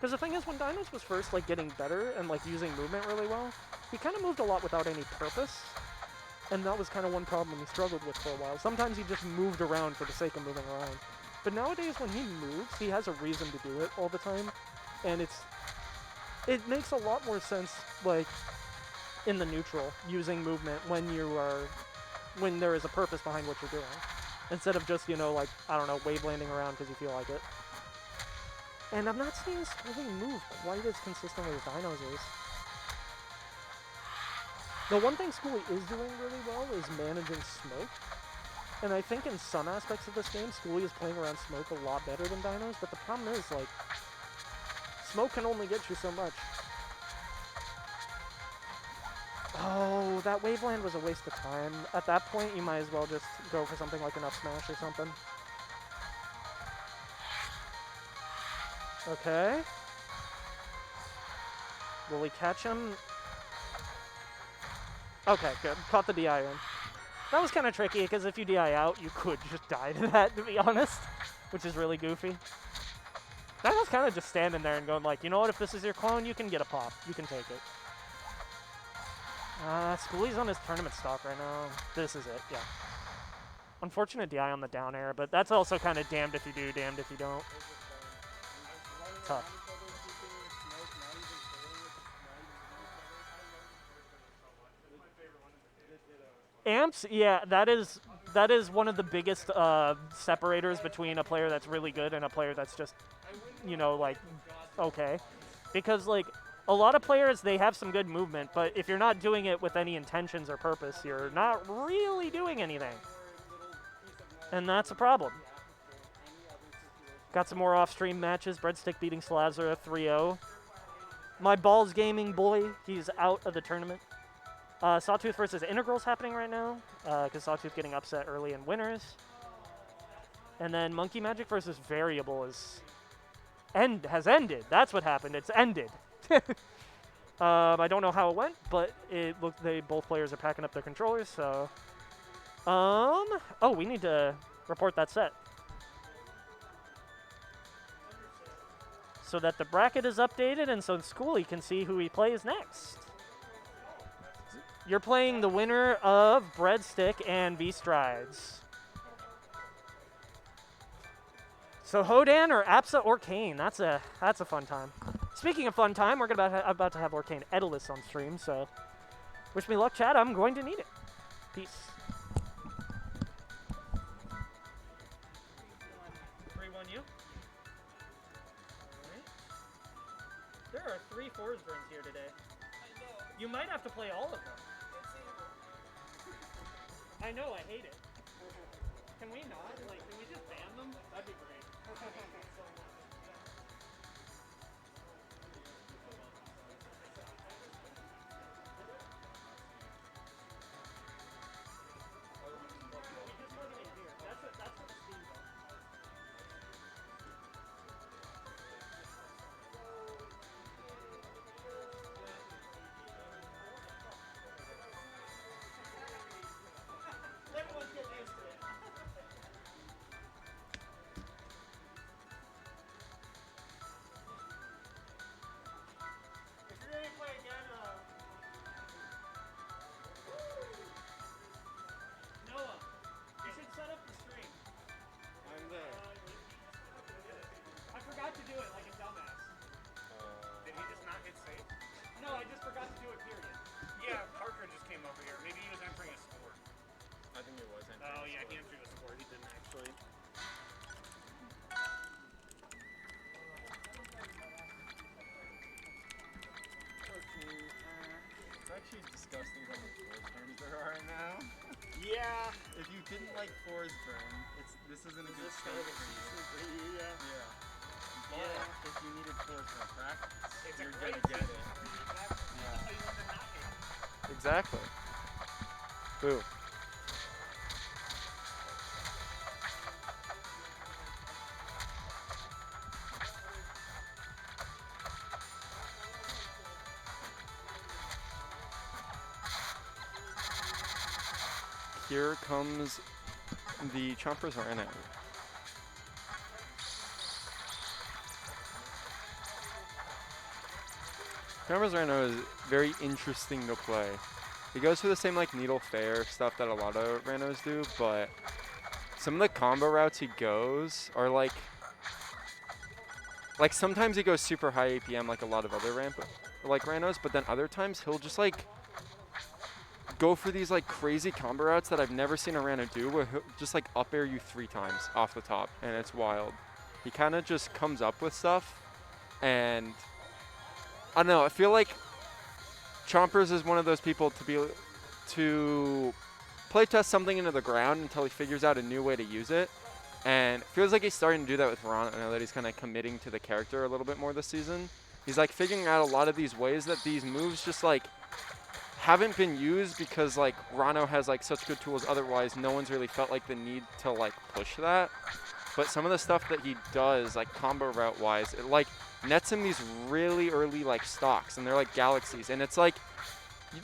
Because the thing is, when Dinos was first, like, getting better and, like, using movement really well, he kind of moved a lot without any purpose. And that was kind of one problem he struggled with for a while. Sometimes he just moved around for the sake of moving around. But nowadays, when he moves, he has a reason to do it all the time. And it makes a lot more sense, like, in the neutral, using movement when there is a purpose behind what you're doing. Instead of just, you know, like, I don't know, wave landing around because you feel like it. And I'm not seeing Schoolie move quite as consistently as Dinos is. The one thing Schoolie is doing really well is managing smoke. And I think in some aspects of this game, Schoolie is playing around smoke a lot better than Dinos, but the problem is, like, smoke can only get you so much. Oh, that Waveland was a waste of time. At that point, you might as well just go for something like an up smash or something. Okay. Will we catch him? Okay, good. Caught the DI in. That was kind of tricky, because if you DI out, you could just die to that, to be honest, which is really goofy. That was kind of just standing there and going like, you know what, if this is your clone, you can get a pop. You can take it. Schoolie's on his tournament stock right now. This is it, yeah. Unfortunate DI on the down air, but that's also kind of damned if you do, damned if you don't. Tough. Amps, yeah, that is one of the biggest separators between a player that's really good and a player that's just, you know, like, okay. Because, like, a lot of players, they have some good movement, but if you're not doing it with any intentions or purpose, you're not really doing anything. And that's a problem. Got some more off-stream matches. Breadstick beating Slazera 3-0. My Balls Gaming boy, he's out of the tournament. Sawtooth versus Integral's happening right now, because Sawtooth getting upset early in winners. And then Monkey Magic versus Variable has ended. That's what happened. It's ended. I don't know how it went, but it looked both players are packing up their controllers. So, oh, we need to report that set so that the bracket is updated, and so Schoolie can see who he plays next. You're playing the winner of Breadstick and V-Strides. So Hodan or Apsa or Kane, that's a fun time. Speaking of fun time, we're about to have Orcane Edalus on stream, so wish me luck, chat. I'm going to need it. Peace. 3-1 you. Alright. There are 3 Forsburns here today. You might have to play all of them. I know, I hate it. Can we not? Like, can we just ban them? That'd be great. Oh yeah, he entered a score. He didn't actually. It's actually disgusting how many force burns there are right now. Yeah. If you didn't like force burn, this isn't a good start for you. Yeah. Yeah. But if you needed force burn practice, you're great gonna get it. Yeah. Exactly. Boo. Here comes the Chompers are in it. Chompers Rhino is very interesting to play. He goes for the same like needle fair stuff that a lot of Ranos do, but some of the combo routes he goes are like sometimes he goes super high APM like a lot of other Ranos, but then other times he'll just like go for these like crazy combo routes that I've never seen a Rano do, where he'll just like up air you 3 times off the top, and it's wild. He kind of just comes up with stuff, and I don't know, I feel like Chompers is one of those people to playtest something into the ground until he figures out a new way to use it. And it feels like he's starting to do that with Rano, now that he's kind of committing to the character a little bit more this season. He's like figuring out a lot of these ways that these moves just like haven't been used because like Rano has like such good tools otherwise. No one's really felt like the need to like push that. But some of the stuff that he does, like combo route wise, it like nets him these really early like stocks, and they're like galaxies. And it's like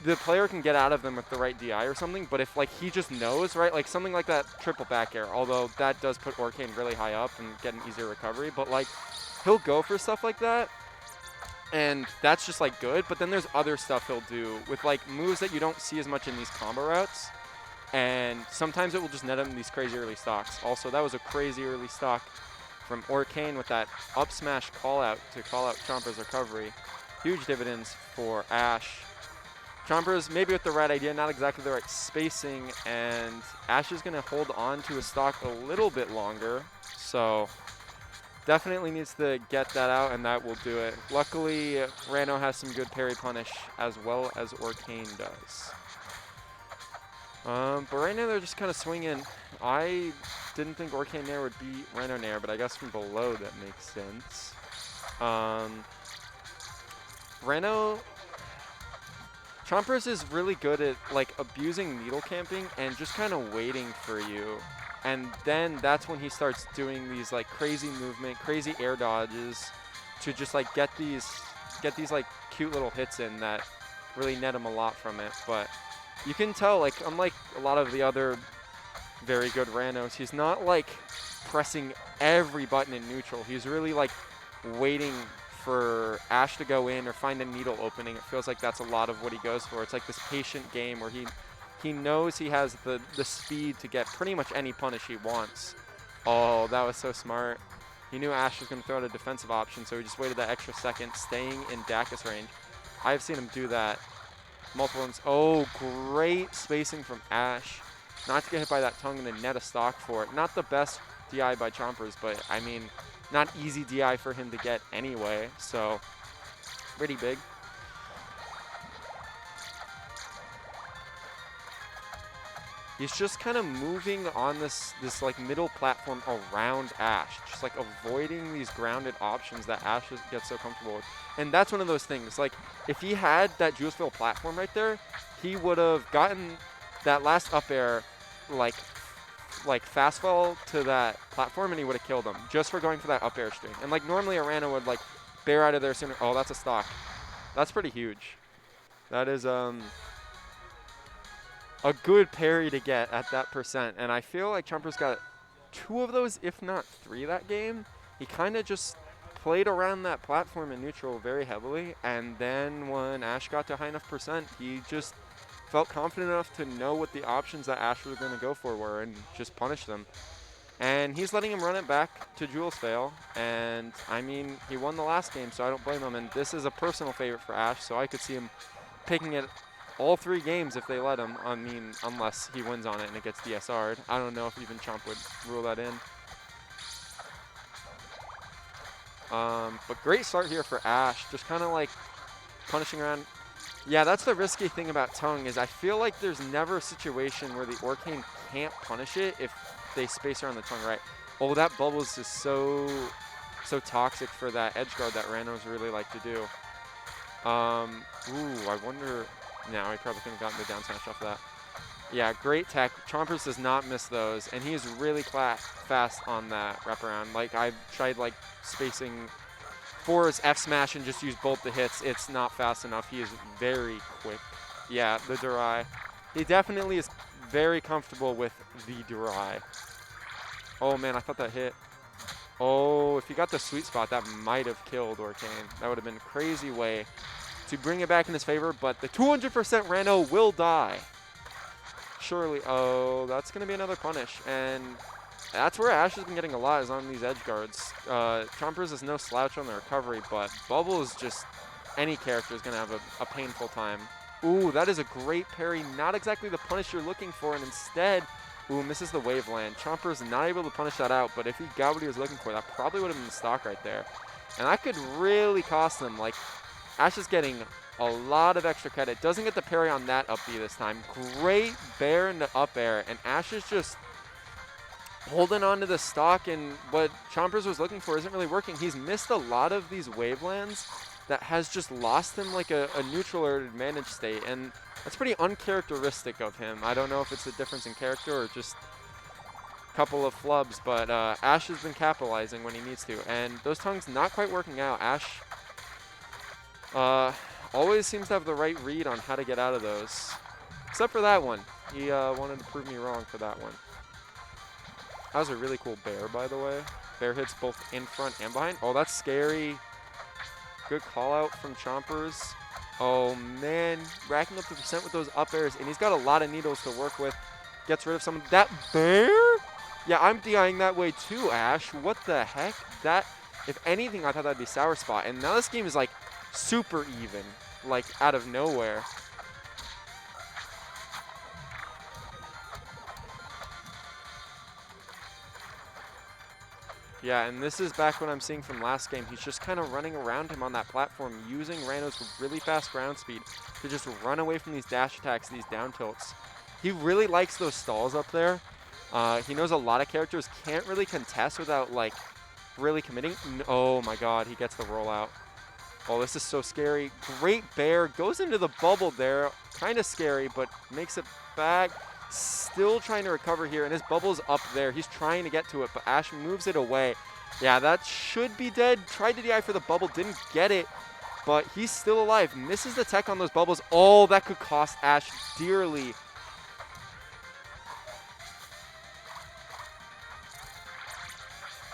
the player can get out of them with the right DI or something, but if like he just knows, right, like something like that triple back air, although that does put Orcane really high up and get an easier recovery, but like he'll go for stuff like that, and that's just like good. But then there's other stuff he'll do with like moves that you don't see as much in these combo routes, and sometimes it will just net him these crazy early stocks. Also, that was a crazy early stock from Orcane with that up smash call out to call out Chompers' recovery. Huge dividends for Ash. Chompers maybe with the right idea, not exactly the right spacing, and Ash is going to hold on to his stock a little bit longer, so definitely needs to get that out, and that will do it. Luckily, Rano has some good parry punish as well as Orcane does. But right now they're just kind of swinging. I didn't think Orcane Nair would beat Rano Nair, but I guess from below that makes sense. Chompers is really good at like abusing needle camping and just kind of waiting for you. And then that's when he starts doing these like crazy movement, crazy air dodges to just like get these like cute little hits in that really net him a lot from it. But you can tell, like, unlike a lot of the other very good Ranos, he's not like pressing every button in neutral. He's really like waiting for Ash to go in or find a needle opening. It feels like that's a lot of what he goes for. It's like this patient game where he knows he has the speed to get pretty much any punish he wants. Oh, that was so smart. He knew Ash was going to throw out a defensive option, so he just waited that extra second, staying in Dacus range. I've seen him do that multiple times. Oh, great spacing from Ash. Not to get hit by that tongue and then net a stock for it. Not the best DI by Chompers, but I mean, not easy DI for him to get anyway, so pretty big. He's just kind of moving on this like middle platform around Ash, just like avoiding these grounded options that Ash gets so comfortable with. And that's one of those things, like if he had that Juiceville platform right there, he would have gotten that last up air like fast fall to that platform, and he would have killed him just for going for that up air string. And like normally Arana would like bear out of there sooner. Oh, that's a stock. That's pretty huge. That is a good parry to get at that percent. And I feel like Chompers got 2 of those, if not 3 that game. He kind of just played around that platform in neutral very heavily, and then when Ash got to high enough percent, he just felt confident enough to know what the options that Ash was going to go for were and just punish them. And he's letting him run it back to Jules fail. And I mean, he won the last game, so I don't blame him. And this is a personal favorite for Ash, so I could see him picking it all 3 games if they let him. I mean, unless he wins on it and it gets DSR'd. I don't know if even Chomp would rule that in. But great start here for Ash, just kind of like punishing around. Yeah, that's the risky thing about tongue, is I feel like there's never a situation where the Orcane can't punish it if they space around the tongue right. Oh, that bubbles is so toxic for that edge guard that Ranos really like to do. Ooh, I wonder. No, he probably couldn't have gotten the down smash off that. Yeah, great tech. Chompers does not miss those, and he's really fast on that wraparound. Like, I've tried like spacing for his F smash and just use both the hits. It's not fast enough. He is very quick. Yeah, the Durai. He definitely is very comfortable with the Durai. Oh man, I thought that hit. Oh, if he got the sweet spot, that might have killed Orcane. That would have been a crazy way to bring it back in his favor, but the 200% Rano will die. Surely. Oh, that's going to be another punish. And that's where Ash has been getting a lot, is on these edge guards. Chompers is no slouch on the recovery, but Bubble is just, any character is going to have a painful time. Ooh, that is a great parry. Not exactly the punish you're looking for, and instead, ooh, misses the wave land. Chompers not able to punish that out, but if he got what he was looking for, that probably would have been the stock right there. And that could really cost them. Like, Ash is getting a lot of extra credit. Doesn't get the parry on that up B this time. Great bair into up air, and Ash is just holding on to the stock, and what Chompers was looking for isn't really working. He's missed a lot of these wavelands that has just lost him like a neutral or advantage state, and that's pretty uncharacteristic of him. I don't know if it's a difference in character or just a couple of flubs, but Ash has been capitalizing when he needs to, and those tongues not quite working out. Ash always seems to have the right read on how to get out of those, except for that one. He wanted to prove me wrong for that one. That was a really cool bair, by the way. Bair hits both in front and behind. Oh, that's scary. Good call out from Chompers. Oh man, racking up the percent with those up airs, and he's got a lot of needles to work with. Gets rid of some. That bair? Yeah, I'm DIing that way too, Ash. What the heck? That, if anything, I thought that'd be sour spot. And now this game is like super even, like out of nowhere. Yeah, and this is back what I'm seeing from last game. He's just kind of running around him on that platform, using Rano's really fast ground speed to just run away from these dash attacks, these down tilts. He really likes those stalls up there. He knows a lot of characters can't really contest without like really committing. Oh my god, he gets the rollout. Oh, this is so scary. Great bair, goes into the bubble there. Kind of scary, but makes it back. Still trying to recover here, and his bubble's up there. He's trying to get to it, but Ash moves it away. Yeah, that should be dead. Tried to DI for the bubble, didn't get it, but he's still alive. Misses the tech on those bubbles. Oh, that could cost Ash dearly.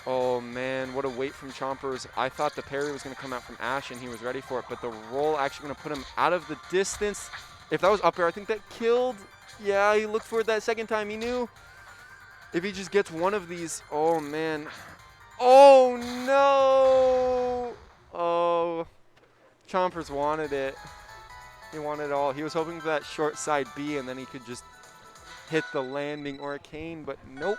Oh man, what a wait from Chompers. I thought the parry was going to come out from Ash and he was ready for it, but the roll actually going to put him out of the distance. If that was up air, I think that killed. Yeah, he looked for it that second time. He knew if he just gets one of these. Oh man. Oh no. Oh, Chompers wanted it. He wanted it all. He was hoping for that short side B and then he could just hit the landing arcane, but nope.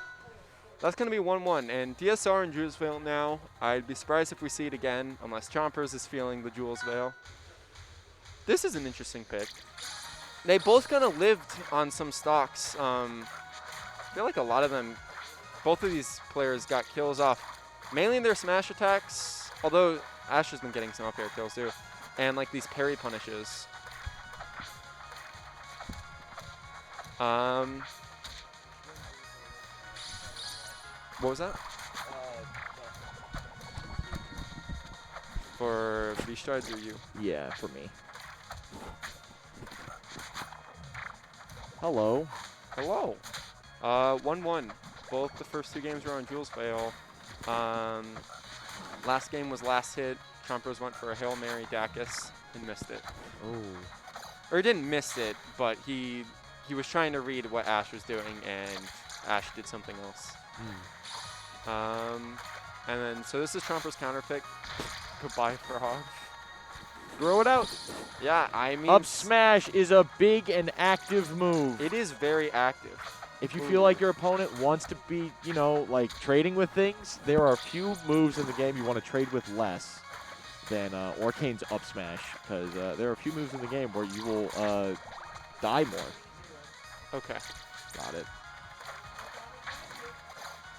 That's going to be 1-1, and DSR and Jules Veil now. I'd be surprised if we see it again, unless Chompers is feeling the Jules Veil. This is an interesting pick. They both kind of lived on some stocks. I feel like a lot of them, both of these players got kills off, mainly their smash attacks, although Ash has been getting some up air kills too, and like these parry punishes. What was that? For V-Strides or you? Yeah, for me. Hello. Hello. 1-1. Both the first two games were on Jules Veil. Last game was last hit. Chompers went for a Hail Mary Dacus and missed it. Oh. Or he didn't miss it, but he was trying to read what Ash was doing, and Ash did something else. And then, so this is Chompers' counter pick. Goodbye, Frog. Throw it out. Yeah, I mean, Up smash is a big and active move. it is very active. If you feel like your opponent wants to be, you know, like trading with things, there are a few moves in the game you want to trade with less than Orcane's up smash, because there are a few moves in the game where you will die more. Okay. Got it.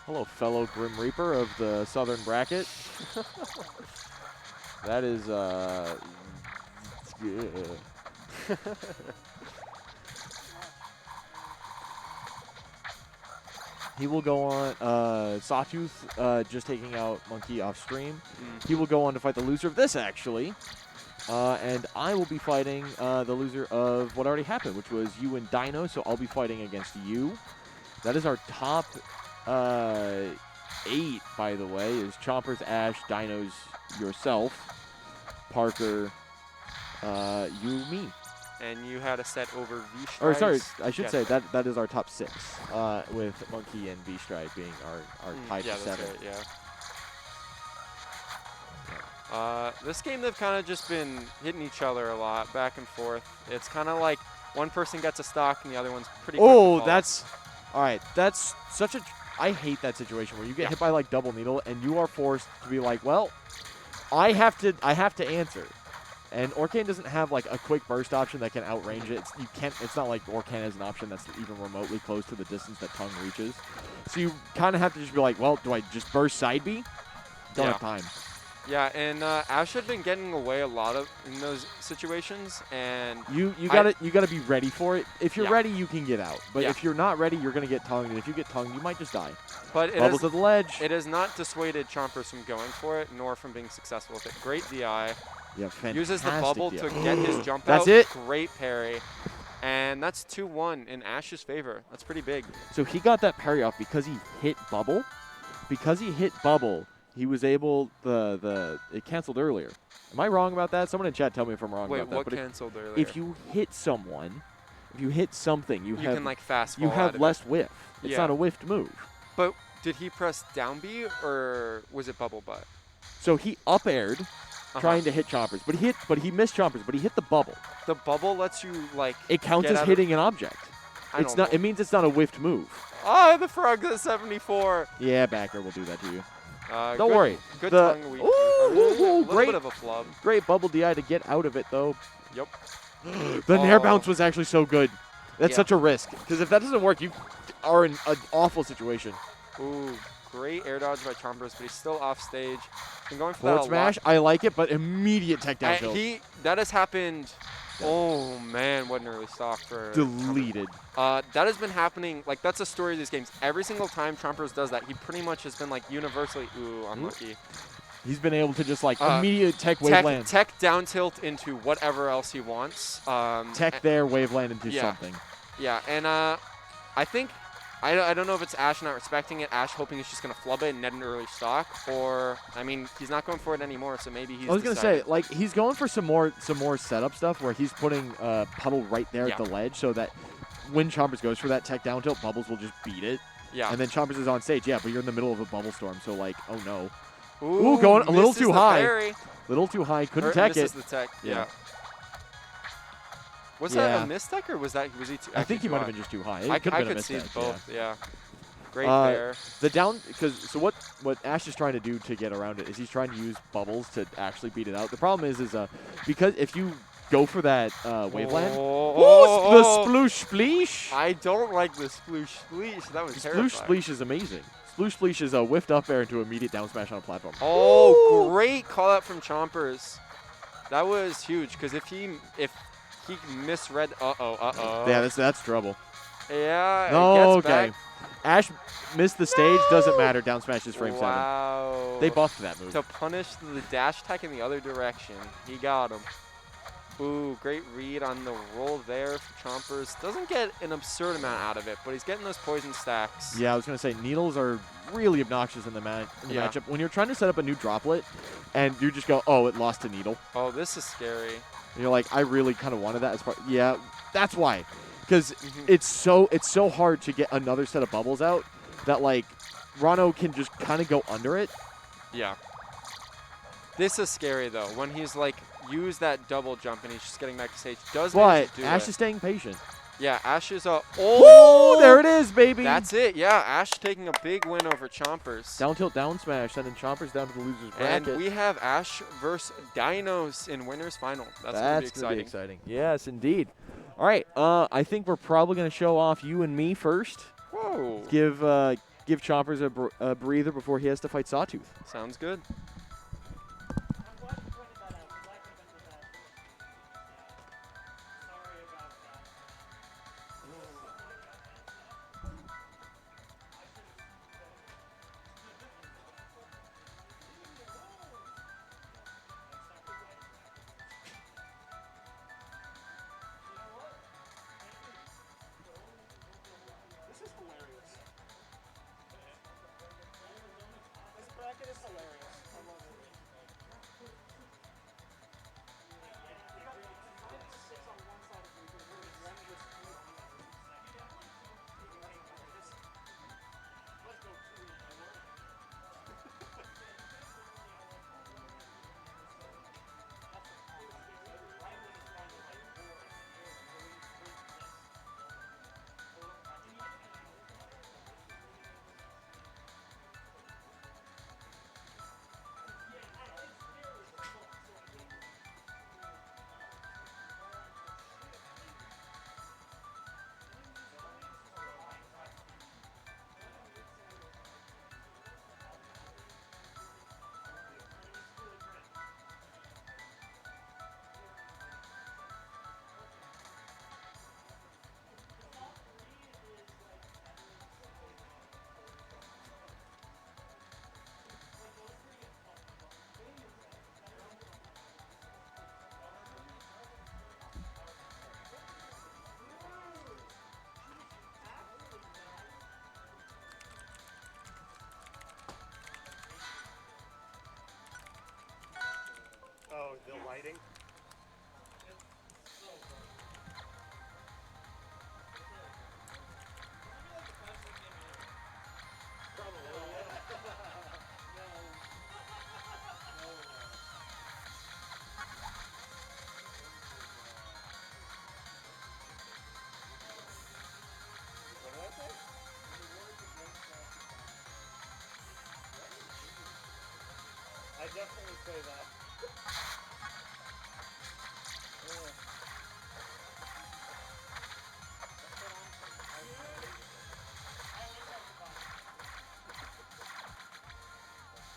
Hello, fellow Grim Reaper of the Southern Bracket. That is, He will go on, Sawtooth, just taking out Monkey off stream. He will go on to fight the loser of this, actually. And I will be fighting the loser of what already happened, which was you and Dino, so I'll be fighting against you. That is our top 8, by the way, is Chompers, Ash, Dinos, yourself, Parker, you, me. And you had a set over V-Strides. Or sorry, I should Yes. say that is our top 6, with Monkey and V-Stride being our tied yeah, for that's 7. right, yeah. This game, they've kind of just been hitting each other a lot, back and forth. It's kind of like one person gets a stock and the other one's pretty quick to Oh, fall. that's all right. That's such a. I hate that situation where you get hit by like double needle and you are forced to be like, well, I have to answer. And Orcan doesn't have like a quick burst option that can outrange it. It's not like Orcan has an option that's even remotely close to the distance that Tongue reaches. So you kind of have to just be like, well, do I just burst side B? Don't have time. Yeah, and Ash had been getting away a lot in those situations, and you gotta be ready for it. If you're ready, you can get out. But if you're not ready, you're gonna get tongued, and if you get tongued, you might just die. But Bubbles to the ledge. It has not dissuaded Chompers from going for it, nor from being successful with it. Great DI. Yeah, fantastic. Uses the bubble to get his jump That's out. it. Great parry. And that's 2-1 in Ash's favor. That's pretty big. So he got that parry off because he hit bubble. Because he hit bubble, he was able it canceled earlier. Am I wrong about that? Someone in chat tell me if I'm wrong about that. Wait, what But canceled earlier? if you hit someone, if you hit something, you have can like fast. You have less whiff. It's not a whiffed move. But did he press down B or was it bubble butt? So he up aired, trying to hit Chompers, but he missed Chompers, but he hit the bubble. The bubble lets you like. It counts as hitting an object. It's not. It means it's not a whiffed move. Oh, the frog's at 74. Yeah, backer will do that to you. Don't worry. Good tongue weak. A Great. bit of a flub. Great bubble DI to get out of it though. Yep. The nair bounce was actually so good. That's Yeah. such a risk because if that doesn't work, you are in an awful situation. Ooh, great air dodge by Chompers, but he's still off stage. Been going for Forward that a smash, lot. I like it, but immediate tech down tilt. That has happened. Oh man, what an early stock for Deleted. That has been happening. Like that's a story of these games. Every single time Chompers does that, he pretty much has been like universally unlucky. He's been able to just like immediate tech wave land. Tech down tilt into whatever else he wants. Tech there, wave land into yeah. something. Yeah, and I think I don't know if it's Ash not respecting it, Ash hoping he's just gonna flub it and net an early stock, or I mean he's not going for it anymore, so maybe he's. I was gonna say like he's going for some more setup stuff where he's putting Puddle right there at the ledge so that when Chompers goes for that tech down tilt, Bubbles will just beat it. Yeah. And then Chompers is on stage, but you're in the middle of a bubble storm, so like, oh no. Ooh, going a little too high. Parry. Little too high, couldn't tech it. Misses the tech. Yeah. Was that a mistech or was he too? I think he might have been just too high. I could see both. Yeah. Great there. The down so what Ash is trying to do to get around it is he's trying to use bubbles to actually beat it out. The problem is because if you go for that waveland, the sploosh spleesh. I don't like the sploosh spleesh. That was terrifying. Sploosh spleesh is amazing. Sploosh spleesh is a whiffed up air into immediate down smash on a platform. Oh, great call out from Chompers. That was huge because if he misread, Yeah, that's trouble. Yeah. No, it gets back. Ash missed the stage. Doesn't matter. Down smash is frame 7. They buffed that move. To punish the dash attack in the other direction. He got him. Ooh, great read on the roll there for Chompers. Doesn't get an absurd amount out of it, but he's getting those poison stacks. Yeah, I was going to say, needles are really obnoxious in the matchup. When you're trying to set up a new droplet, and you just go, oh, it lost to needle. Oh, this is scary. And you're like, I really kind of wanted that as part. Yeah, that's why. Because it's so hard to get another set of bubbles out that, like, Rano can just kind of go under it. Yeah. This is scary, though, when he's, like, use that double jump and he's just getting back to stage. But Ash is staying patient. Yeah, Ash is Oh, there it is, baby. That's it. Yeah, Ash taking a big win over Chompers. Down tilt, down smash, sending Chompers down to the loser's bracket. And we have Ash versus Dinos in winners final. That's gonna be exciting. Yes, indeed. All right, I think we're probably gonna show off you and me first. Whoa. Give Chompers a breather before he has to fight Sawtooth. Sounds good. This bracket is hilarious. I'm lighting. I definitely say that.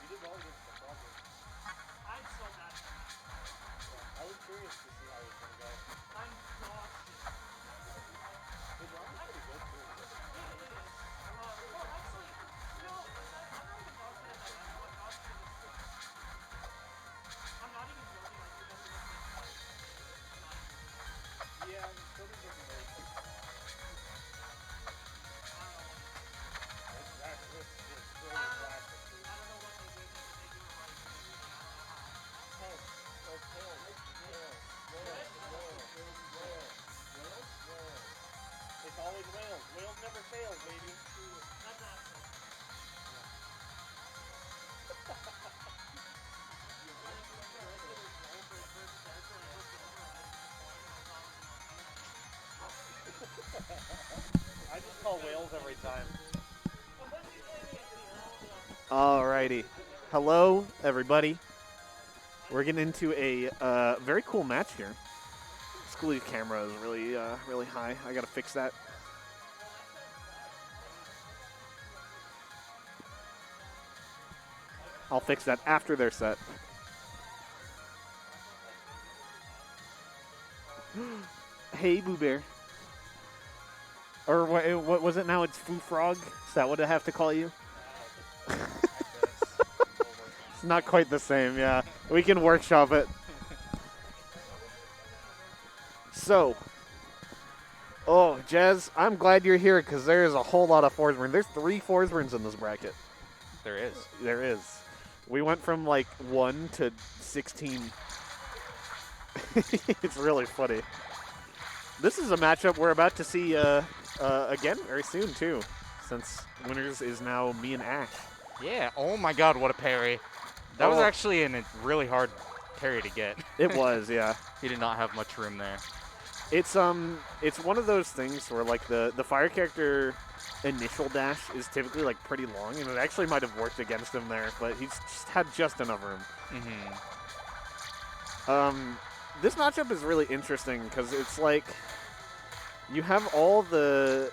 You did well against the problem. I'm so mad. I was curious to see how it was going to go. I'm exhausted. His run was pretty good too. It is. Well, actually, no, I'm not even exhausted at that. I'm exhausted at this. I'm not even joking. Like, it doesn't look like I'm not even. Yeah, the story doesn't really take long. This is really classic. I don't know what they did, but they do it right. I don't know It's always whales. Whales never fail, baby. how. That's awesome. I just call whales every time. Alrighty. Hello, everybody. We're getting into a very cool match here. Schooly's camera is really high. I gotta fix that. I'll fix that after they're set. Hey, Boo Bear. Or what was it now? It's Foo Frog? Is that what I have to call you? It's not quite the same, yeah. We can workshop it. So, Jazz, I'm glad you're here because there is a whole lot of Forsburn. There's 3 Forsburns in this bracket. There is. There is. We went from like 1 to 16. It's really funny. This is a matchup we're about to see again very soon too, since winners is now me and Ash. Yeah. Oh my God, what a parry! That was Oh. actually a really hard parry to get. It was, yeah. He did not have much room there. It's one of those things where like the fire character initial dash is typically like pretty long, and it actually might have worked against him there, but he's just had just enough room. Mm-hmm. This matchup is really interesting because it's like you have all the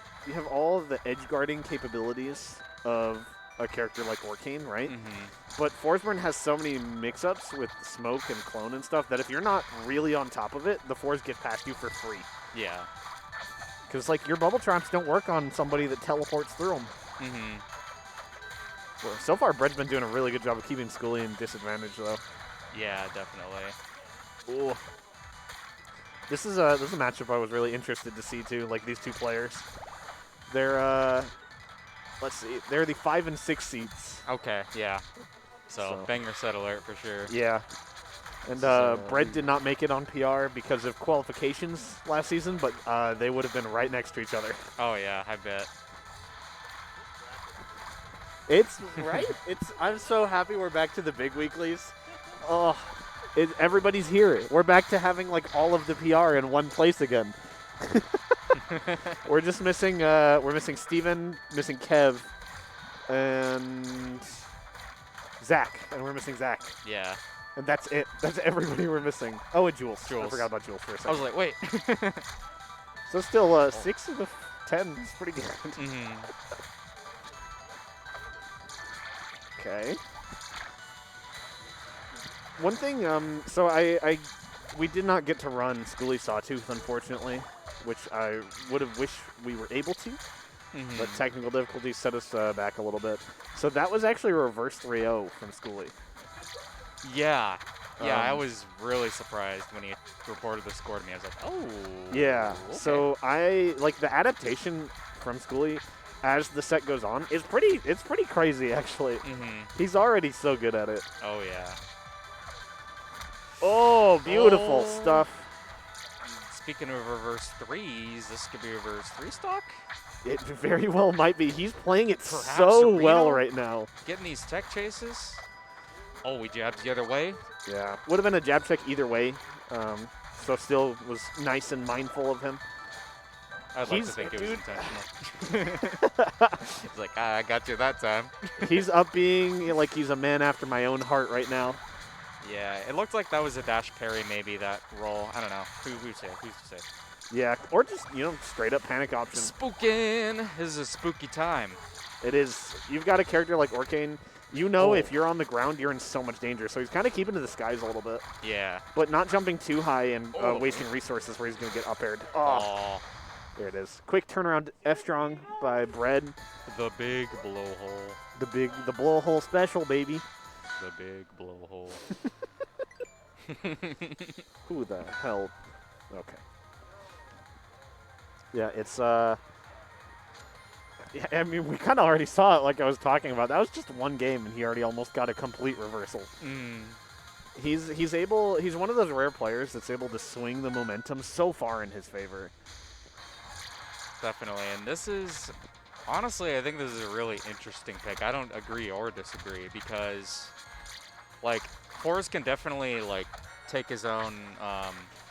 edge guarding capabilities of a character like Orcane, right? Mm-hmm. But Forsburn has so many mix-ups with smoke and clone and stuff that if you're not really on top of it, the fours get past you for free. Yeah. Because like your bubble traps don't work on somebody that teleports through them. Mm-hmm. Well, so far, Bread's been doing a really good job of keeping Schooly in disadvantage, though. Yeah, definitely. Ooh. This is a matchup I was really interested to see too. Like these two players, they're let's see, they're the 5 and 6 seeds. Okay. Yeah. So So- banger set alert for sure. Yeah. And So- Bread did not make it on PR because of qualifications last season, but they would have been right next to each other. Oh yeah, I bet. It's right. I'm so happy we're back to the big weeklies. Oh, everybody's here. We're back to having like all of the PR in one place again. We're just missing. We're missing Steven, missing Kev, and Zach, and we're missing Zach, Yeah. and that's it. That's everybody we're missing. Oh, and Jules. I Jules. forgot about Jules for a I second. was like, wait. So still 6 of the 10 is pretty good. Mm-hmm. Okay. One thing, so we did not get to run Schooly Sawtooth, unfortunately, which I would have wished we were able to, Mm-hmm. but technical difficulties set us back a little bit. So that was actually a reverse 3-0 from Schooly. Yeah. Yeah, I Um, was really surprised when he reported the score to me. I was like, oh. Yeah, okay. so I, like, the adaptation from Schooly as the set goes on is pretty crazy, actually. Mm-hmm. He's already so good at it. Oh, yeah. Oh, beautiful Oh. stuff. Speaking of reverse threes, this could be reverse three stock. It very well might be. He's playing it Perhaps so a well Reno? right now. Getting these tech chases. Oh, we jabbed the other way. Yeah. Would have been a jab check either way. So still was nice and mindful of him. I'd like to He's- think it was dude. intentional. He's like, I got you that time. He's up being like he's a man after my own heart right now. Yeah, it looked like that was a dash parry, maybe that roll. I don't know. Who's to say? Yeah, or just, straight up panic option. Spookin'. This is a spooky time. It is. You've got a character like Orkane. You know Oh. if you're on the ground, you're in so much danger. So he's kind of keeping to the skies a little bit. Yeah. But not jumping too high and Oh. wasting resources where he's going to get up aired. Oh, There it is. Quick turnaround F strong by Bread. the big blowhole. The blowhole special, baby. The big blowhole. Who the hell? Okay. Yeah, it's yeah, I mean, we kind of already saw it like I was talking about. That was just one game and he already almost got a complete reversal. He's one of those rare players that's able to swing the momentum so far in his favor. Definitely, and this is, honestly, I think this is a really interesting pick. I don't agree or disagree because, like, Forrest can definitely, like, take his own,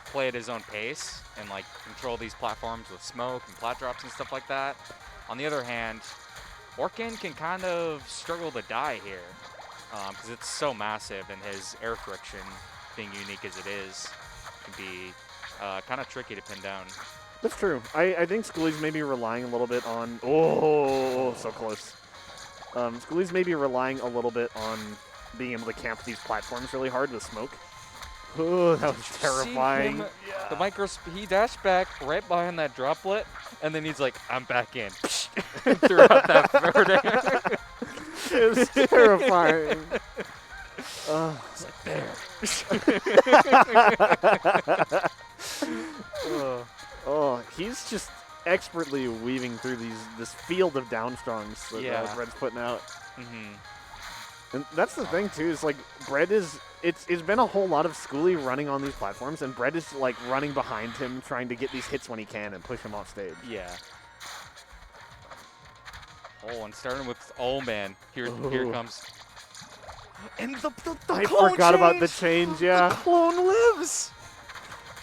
play at his own pace and, like, control these platforms with smoke and plat drops and stuff like that. On the other hand, Orkane can kind of struggle to die here because it's so massive and his air friction, being unique as it is, can be kind of tricky to pin down. That's true. I think Schooley's maybe relying a little bit on... Oh, so close. Schooley's maybe relying a little bit on being able to camp these platforms really hard with smoke. Oh, that was terrifying. See him, the micro, he dashed back right behind that droplet, and then he's like, I'm back in. And threw out that forward air. It was terrifying. It's like, Oh, he's just expertly weaving through this field of downstrongs that Yeah. Bread's putting out. Mm-hmm. And that's the thing too, is like Bread is it's been a whole lot of Schooley running on these platforms, and Bread is like running behind him trying to get these hits when he can and push him off stage. Yeah. Oh, and starting with, oh man, here it comes. And the I clone forgot about the change. change, yeah. The clone lives.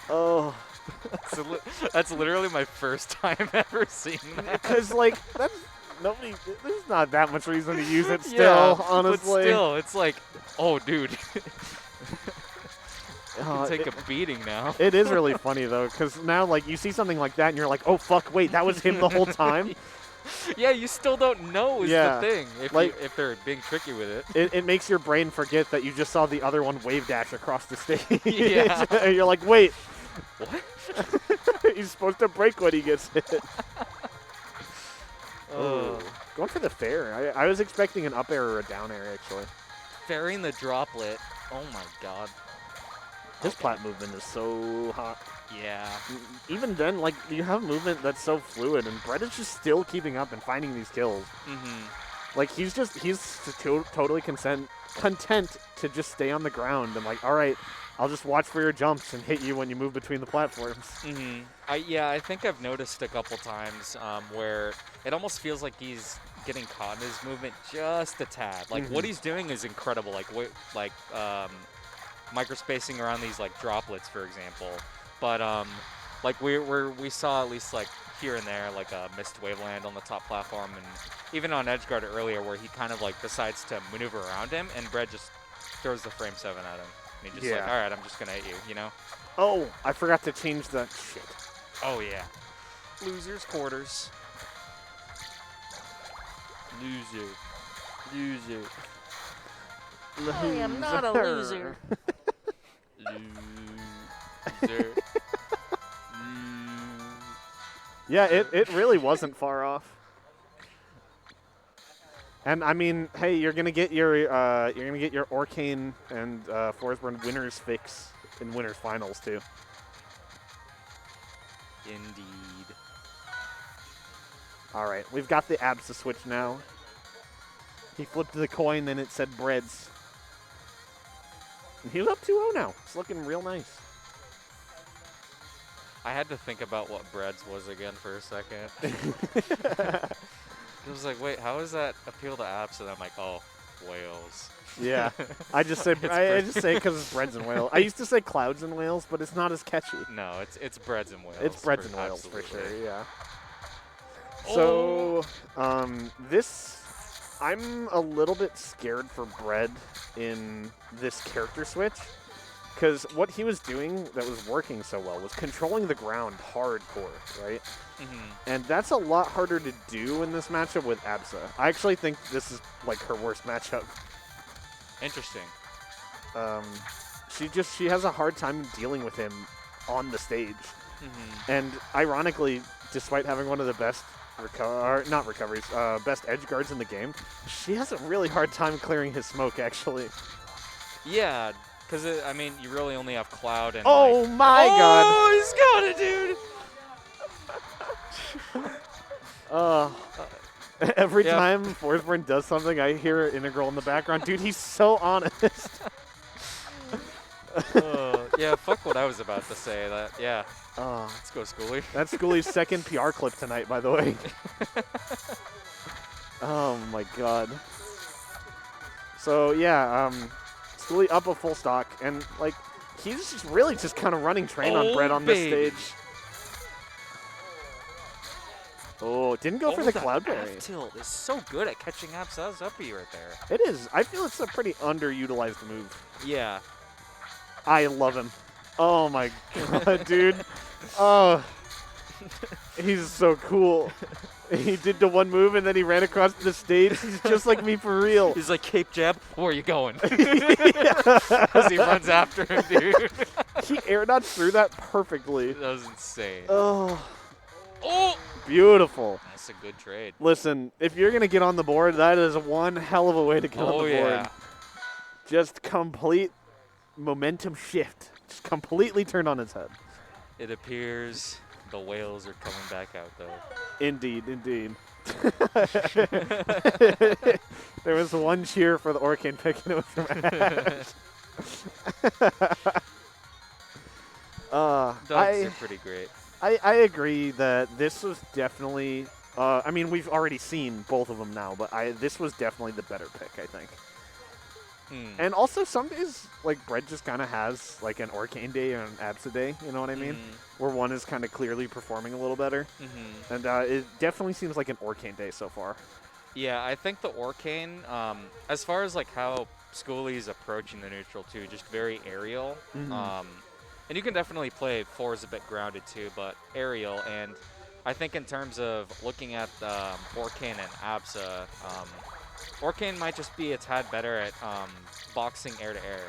Oh, That's literally my first time ever seeing that. because like that's nobody. There's not that much reason to use it still, Yeah, honestly. But still, it's like, oh, dude. Uh, Take a beating now. It is really funny though, because now like you see something like that and you're like, oh fuck, wait, that was him the whole time. Yeah, you still don't know is Yeah, the thing. If they're being tricky with it. It makes your brain forget that you just saw the other one wave dash across the stage. Yeah. And you're like, wait, What? he's supposed to break when he gets hit. Oh. Going for the fair. I was expecting an up air or a down air actually. Ferrying the droplet. Oh my god. His plat movement is so hot. Yeah. Even then, like, you have movement that's so fluid, and Brett is just still keeping up and finding these kills. Mm-hmm. Like, he's totally content to just stay on the ground and like, all right, I'll just watch for your jumps and hit you when you move between the platforms. Mm-hmm. I think I've noticed a couple times where it almost feels like he's getting caught in his movement just a tad. Like what he's doing is incredible. Like microspacing around these like droplets, for example. But like we saw at least like here and there like a missed waveland on the top platform, and even on Edgeguard earlier where he kind of like decides to maneuver around him, and Brett just throws the frame 7 at him. And he's just like, all right, I'm just gonna hit you, you know? Oh, I forgot to change the shit. Oh yeah. Losers quarters. Loser. Loser. I am not a loser. Loser. Yeah, it really wasn't far off. And I mean, hey, you're gonna get your Orkane and Forsburn winners fix in winners finals too. Indeed. All right, we've got the abs to switch now. He flipped the coin, and it said breads. He's up 2-0 now. It's looking real nice. I had to think about what breads was again for a second. I was like, wait, how does that appeal to apps? And I'm like, oh, whales. Yeah. I just say I just say because it's breads and whales. I used to say clouds and whales, but it's not as catchy. No, it's breads and whales. It's breads and whales for absolutely. sure. Yeah. Oh. So, this I'm a little bit scared for Bread in this character switch. Because what he was doing that was working so well was controlling the ground hardcore, right? And that's a lot harder to do in this matchup with Absa. I actually think this is like her worst matchup. Interesting. She has a hard time dealing with him on the stage. And ironically, despite having one of the best best edge guards in the game, she has a really hard time clearing his smoke actually. Yeah. Because, I mean, you really only have Cloud and, Oh like, my god! Oh, he's got it, dude! Every Yeah. time Forsburn does something, I hear Integral in the background. Dude, he's so honest. Yeah, fuck what I was about to say. Yeah. Let's go, Schoolie. That's Schoolie's second PR clip tonight, by the way. Oh my god. So, yeah, Schoolie up a full stock, and, like, he's just really just kind of running train on Bread on this baby. stage. Oh, didn't go for the cloud berry. F-tilt is so good at catching Absa's uppy right there. It is. I feel it's a pretty underutilized move. Yeah. I love him. Oh my god, dude. Oh, he's so cool. He did the one move and then he ran across the stage. He's just like me for real. He's like, cape jab, where are you going? As he runs after him, dude. He air dodged through that perfectly. That was insane. Oh, Oh! beautiful. That's a good trade. Listen, if you're going to get on the board, that is one hell of a way to get on the board. Yeah. Just complete momentum shift. Just completely turned on its head. It appears the whales are coming back out, though. Indeed, indeed. There was one cheer for the Orcane pick, and it was from Ash. Dogs are pretty great. I agree that this was definitely... I mean, we've already seen both of them now, but this was definitely the better pick, I think. And also, some days, like, Bread just kind of has, like, an Orcane day and an Absa day, you know what I mean? Where one is kind of clearly performing a little better. And it definitely seems like an Orcane day so far. Yeah, I think the Orcane, as far as, like, how Schoolie's approaching the neutral, too, just very aerial. And you can definitely play 4s a bit grounded, too, but aerial. And I think in terms of looking at Orcane and Absa, Orcane might just be a tad better at boxing air-to-air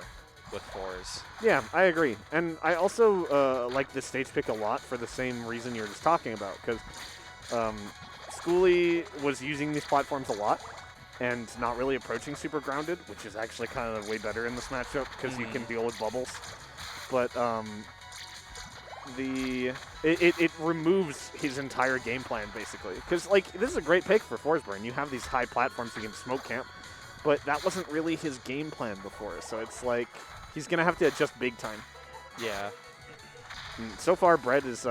with 4s. Yeah, I agree. And I also like this stage pick a lot for the same reason you were just talking about, because Schoolie was using these platforms a lot and not really approaching super grounded, which is actually kind of way better in this matchup because you can deal with bubbles. But it removes his entire game plan, basically. Because, like, this is a great pick for Forsburn. You have these high platforms you can smoke camp, but that wasn't really his game plan before. So it's like he's going to have to adjust big time. Yeah. And so far, Bread is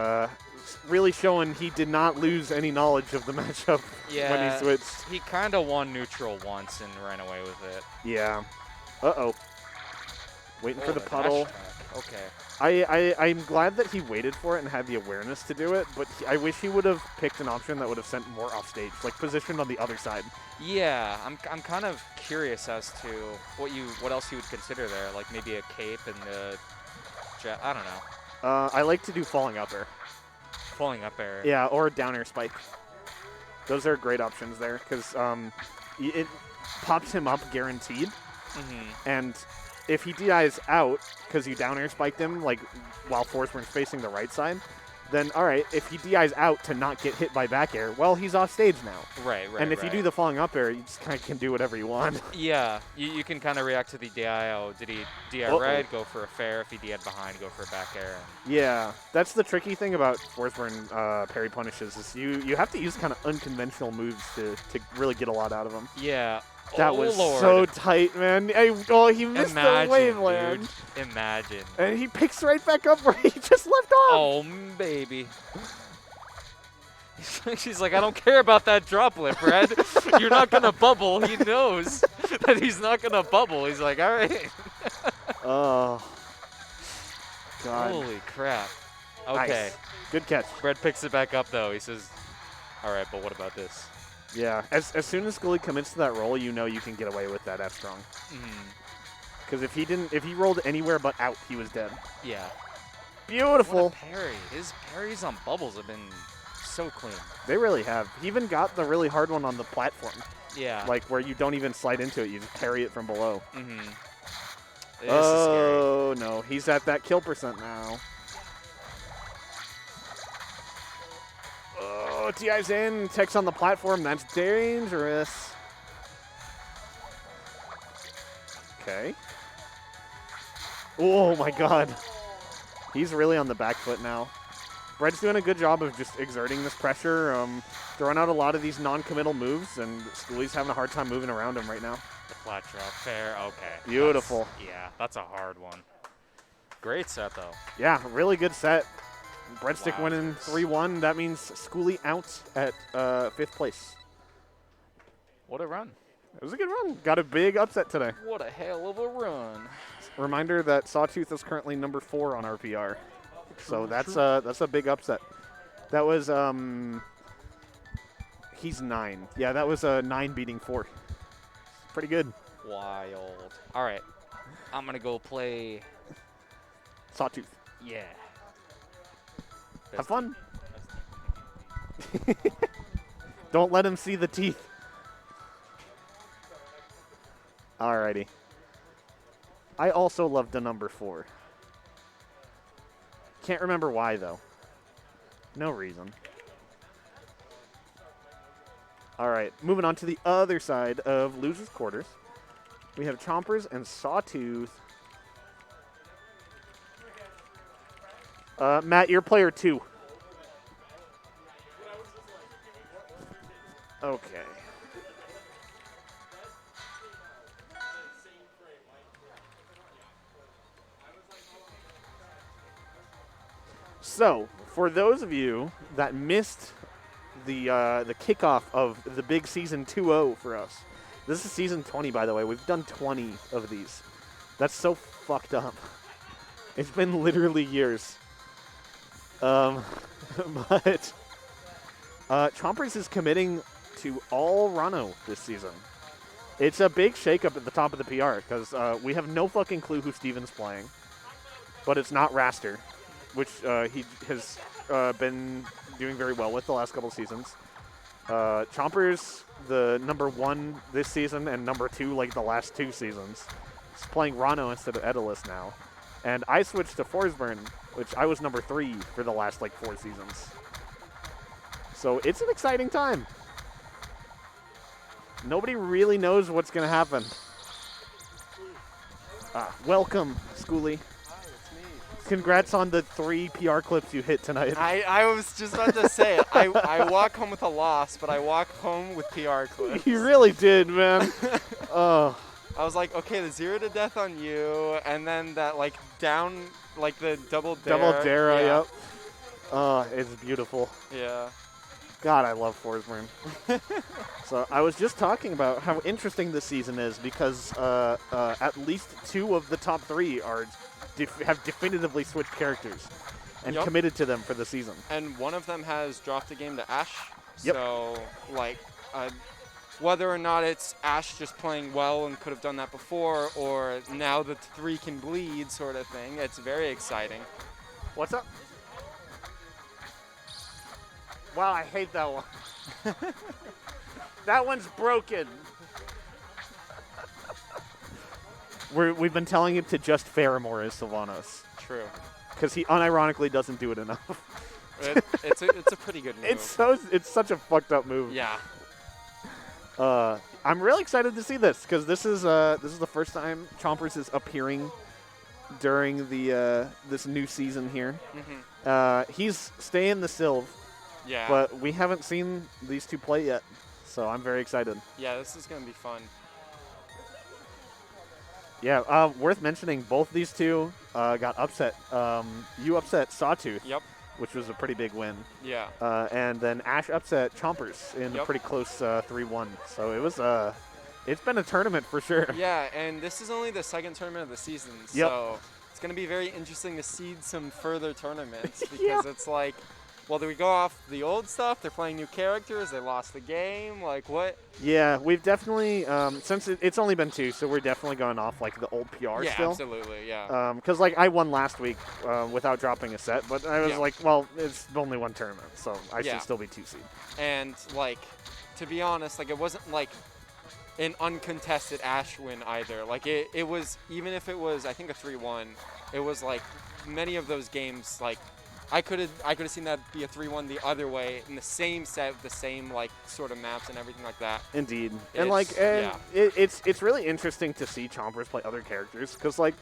really showing he did not lose any knowledge of the matchup when he switched. He kind of won neutral once and ran away with it. Yeah. Uh-oh. Waiting for the dash puddle. attack. Okay. I'm glad that he waited for it and had the awareness to do it, but I wish he would have picked an option that would have sent more off stage, like positioned on the other side. Yeah, I'm kind of curious as to what else you would consider there, like maybe a cape and the I don't know. I like to do falling up air. Falling up air. Yeah, or down air spike. Those are great options there because it pops him up guaranteed, and if he DIs out because you down air spiked him, like while Forsburn's facing the right side, then all right. If he DIs out to not get hit by back air, well, he's off stage now. Right. And if you do the falling up air, you just kind of can do whatever you want. Yeah, you can kind of react to the DI. Oh, did he DI right? Go for a fair. If he DI'd behind, go for a back air. Yeah, that's the tricky thing about Forsburn parry punishes is you have to use kind of unconventional moves to really get a lot out of them. Yeah. That Oh, was Lord. so tight, man. Oh, he missed the Imagine, waveland. dude. Imagine. And he picks right back up where he just left off. Oh, baby. She's like, I don't care about that droplet, Brad. You're not going to bubble. He knows that he's not going to bubble. He's like, all right. Oh. God. Holy crap. Okay. Nice. Good catch. Brad picks it back up, though. He says, all right, but what about this? Yeah. As soon as Scully commits to that roll, you know you can get away with that F strong. Because if he rolled anywhere but out, he was dead. Yeah. Beautiful. What a parry. His parries on bubbles have been so clean. They really have. He even got the really hard one on the platform. Yeah. Like where you don't even slide into it, you just parry it from below. This Oh, no. He's at that kill percent now. Oh, TI's in. Tech's on the platform. That's dangerous. Okay. Oh, my God. He's really on the back foot now. Brett's doing a good job of just exerting this pressure, throwing out a lot of these non-committal moves, and Schooly's having a hard time moving around him right now. The flat drop. Fair. Okay. Beautiful. That's a hard one. Great set, though. Yeah, really good set. Breadstick Wow. winning 3-1. That means Schooly out at 5th place. What a run. It was a good run. Got a big upset today. What a hell of a run. Reminder that Sawtooth is currently number 4 on RPR. So that's a big upset. That was he's 9. Yeah, that was 9 beating 4. Pretty good. Wild. All right. I'm going to go play. Sawtooth. Yeah. Have fun. Don't let him see the teeth. Alrighty. I also love the number 4. Can't remember why, though. No reason. All right, moving on to the other side of Losers Quarters. We have Chompers and Sawtooth. Matt, you're player 2. Okay. So, for those of you that missed the kickoff of the big season 2-0 for us, this is season 20, by the way. We've done 20 of these. That's so fucked up. It's been literally years. But Chompers is committing to all Rano this season. It's a big shakeup at the top of the PR because we have no fucking clue who Steven's playing. But it's not Raster, which he has been doing very well with the last couple of seasons. Chompers, the number 1 this season and number 2 like the last 2 seasons, is playing Rano instead of Edalus now. And I switched to Forsburn, which I was number 3 for the last like 4 seasons. So it's an exciting time. Nobody really knows what's going to happen. Welcome, Schooly. Congrats on the 3 PR clips you hit tonight. I was just about to say it. I walk home with a loss, but I walk home with PR clips. You really did, man. Oh. I was like, okay, the 0 to death on you, and then that like down, like the double dare. Double dare, yeah. yep. Oh, it's beautiful. Yeah. God, I love Forsburn. So I was just talking about how interesting this season is because at least 2 of the top 3 are have definitively switched characters and Yep. committed to them for the season. And one of them has dropped a game to Ash. Yep. So, like, whether or not it's Ash just playing well and could have done that before, or now the 3 can bleed sort of thing, it's very exciting. What's up? Wow, I hate that one. That one's broken. We've been telling him to just Faramore as Sylvanos True. because he unironically doesn't do it enough. It's a pretty good move. It's such a fucked up move. Yeah. I'm really excited to see this because this is the first time Chompers is appearing during the this new season here. Mm-hmm. He's staying the Sylve, Yeah. but we haven't seen these 2 play yet, so I'm very excited. Yeah, this is going to be fun. Yeah, worth mentioning, both these two got upset. You upset Sawtooth, Yep. which was a pretty big win. Yeah. And then Ash upset Chompers in a Yep. pretty close 3-1. So it was it's been a tournament for sure. Yeah, and this is only the second tournament of the season, Yep. so it's going to be very interesting to seed some further tournaments because Yeah. it's like, well, do we go off the old stuff? They're playing new characters. They lost the game. Like, what? Yeah, we've definitely, since it's only been 2, so we're definitely going off like the old PR Yeah, still. absolutely, yeah. Because like I won last week without dropping a set, but I was Yeah. like, well, it's only one tournament, so I Yeah. should still be 2 seed. And, like, to be honest, like, it wasn't, like, an uncontested Ash win either. Like, it was, even if it was, I think, a 3-1, it was, like, many of those games, like, I could have seen that be a 3-1 the other way in the same set with the same, like, sort of maps and everything like that. Indeed, and like, and yeah. it's really interesting to see Chompers play other characters because like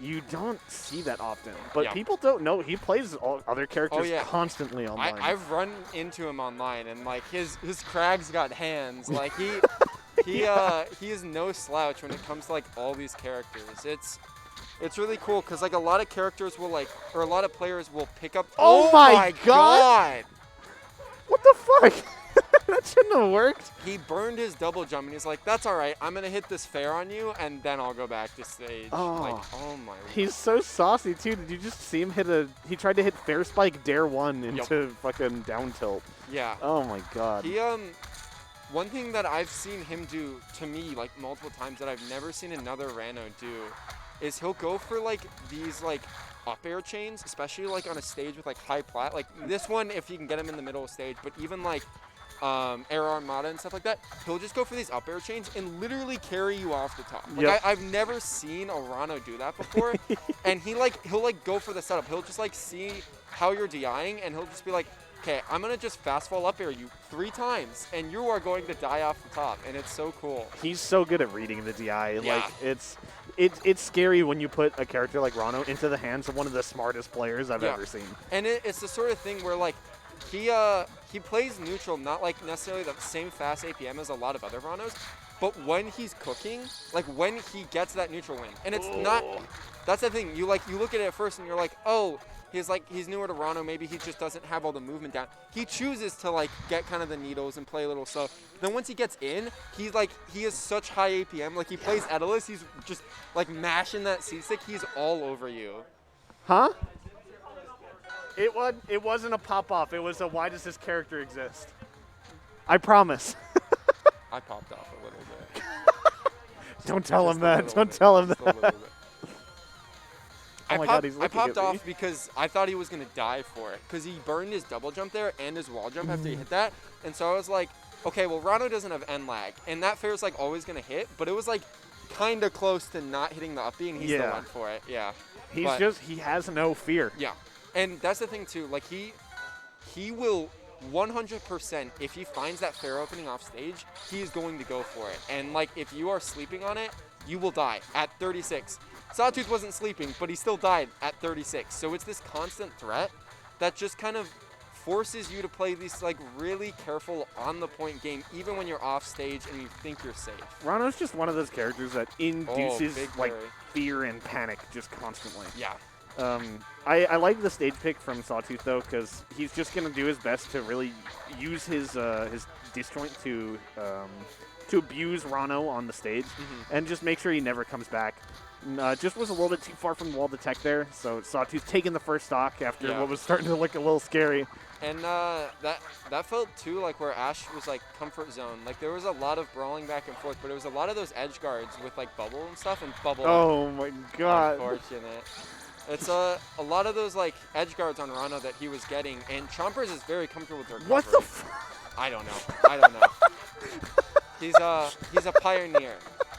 you don't see that often, but Yeah. people don't know he plays other characters Oh, yeah. constantly online. I've run into him online, and like his Crag's got hands. Like he is no slouch when it comes to like all these characters. It's really cool because like a lot of characters will like, or a lot of players will pick up. Oh my God! What the fuck? That shouldn't have worked. He burned his double jump, and he's like, "That's all right. I'm gonna hit this fair on you, and then I'll go back to stage." Oh. Like, oh my. He's so saucy too. Did you just see him hit he tried to hit fair spike dare 1 into fucking down tilt. Yeah. Oh my God. He one thing that I've seen him do to me like multiple times that I've never seen another Rano do is he'll go for like these like up air chains, especially like on a stage with like high plat. Like this one, if you can get him in the middle of stage, but even like Air Armada and stuff like that, he'll just go for these up air chains and literally carry you off the top. Like Yep. I've never seen a Rano do that before. And he'll like go for the setup. He'll just like see how you're DIing and he'll just be like, okay, I'm gonna just fast fall up air you 3 times and you are going to die off the top, and it's so cool. He's so good at reading the DI. Yeah. Like it's scary when you put a character like Rano into the hands of one of the smartest players I've Yeah. ever seen. And it's the sort of thing where like he plays neutral, not like necessarily the same fast APM as a lot of other Ranos, but when he's cooking, like when he gets that neutral win, and it's not. That's the thing. You look at it at first and you're like, oh, he's newer to Rano. Maybe he just doesn't have all the movement down. He chooses to like get kind of the needles and play a little slow. Then once he gets in, he has such high APM. Like he plays Edalus, he's just like mashing that C-stick. He's all over you. Huh? It wasn't a pop-off. It was a why does this character exist? I promise. I popped off a little bit. Don't tell him Just a that. little Don't bit, tell him just a that. little bit. Oh my God, he's I looking popped at me. off because I thought he was going to die for it because he burned his double jump there and his wall jump after he hit that. And so I was like, okay, well, Rano doesn't have end lag. And that fair's like always going to hit, but it was like kind of close to not hitting the up B, and he still Yeah. went for it. Yeah. He has no fear. Yeah. And that's the thing, too. Like, he will 100%, if he finds that fair opening off stage, he is going to go for it. And, like, if you are sleeping on it, you will die at 36. Sawtooth wasn't sleeping, but he still died at 36. So it's this constant threat that just kind of forces you to play these, like, really careful on-the-point game, even when you're off stage and you think you're safe. Rano's just one of those characters that induces big like Larry. fear and panic just constantly. Yeah. I like the stage pick from Sawtooth though, because he's just gonna do his best to really use his disjoint to abuse Rano on the stage, and just make sure he never comes back. Just was a little bit too far from the wall to tech there, so Sawtooth taking the first stock after Yeah. what was starting to look a little scary. And that felt too like where Ash was like comfort zone. Like there was a lot of brawling back and forth, but it was a lot of those edge guards with like bubble and stuff, and bubble. Oh my God! Unfortunate. It's a lot of those like edge guards on Rano that he was getting, and Chompers is very comfortable with their recovery. What the? I don't know. He's a pioneer.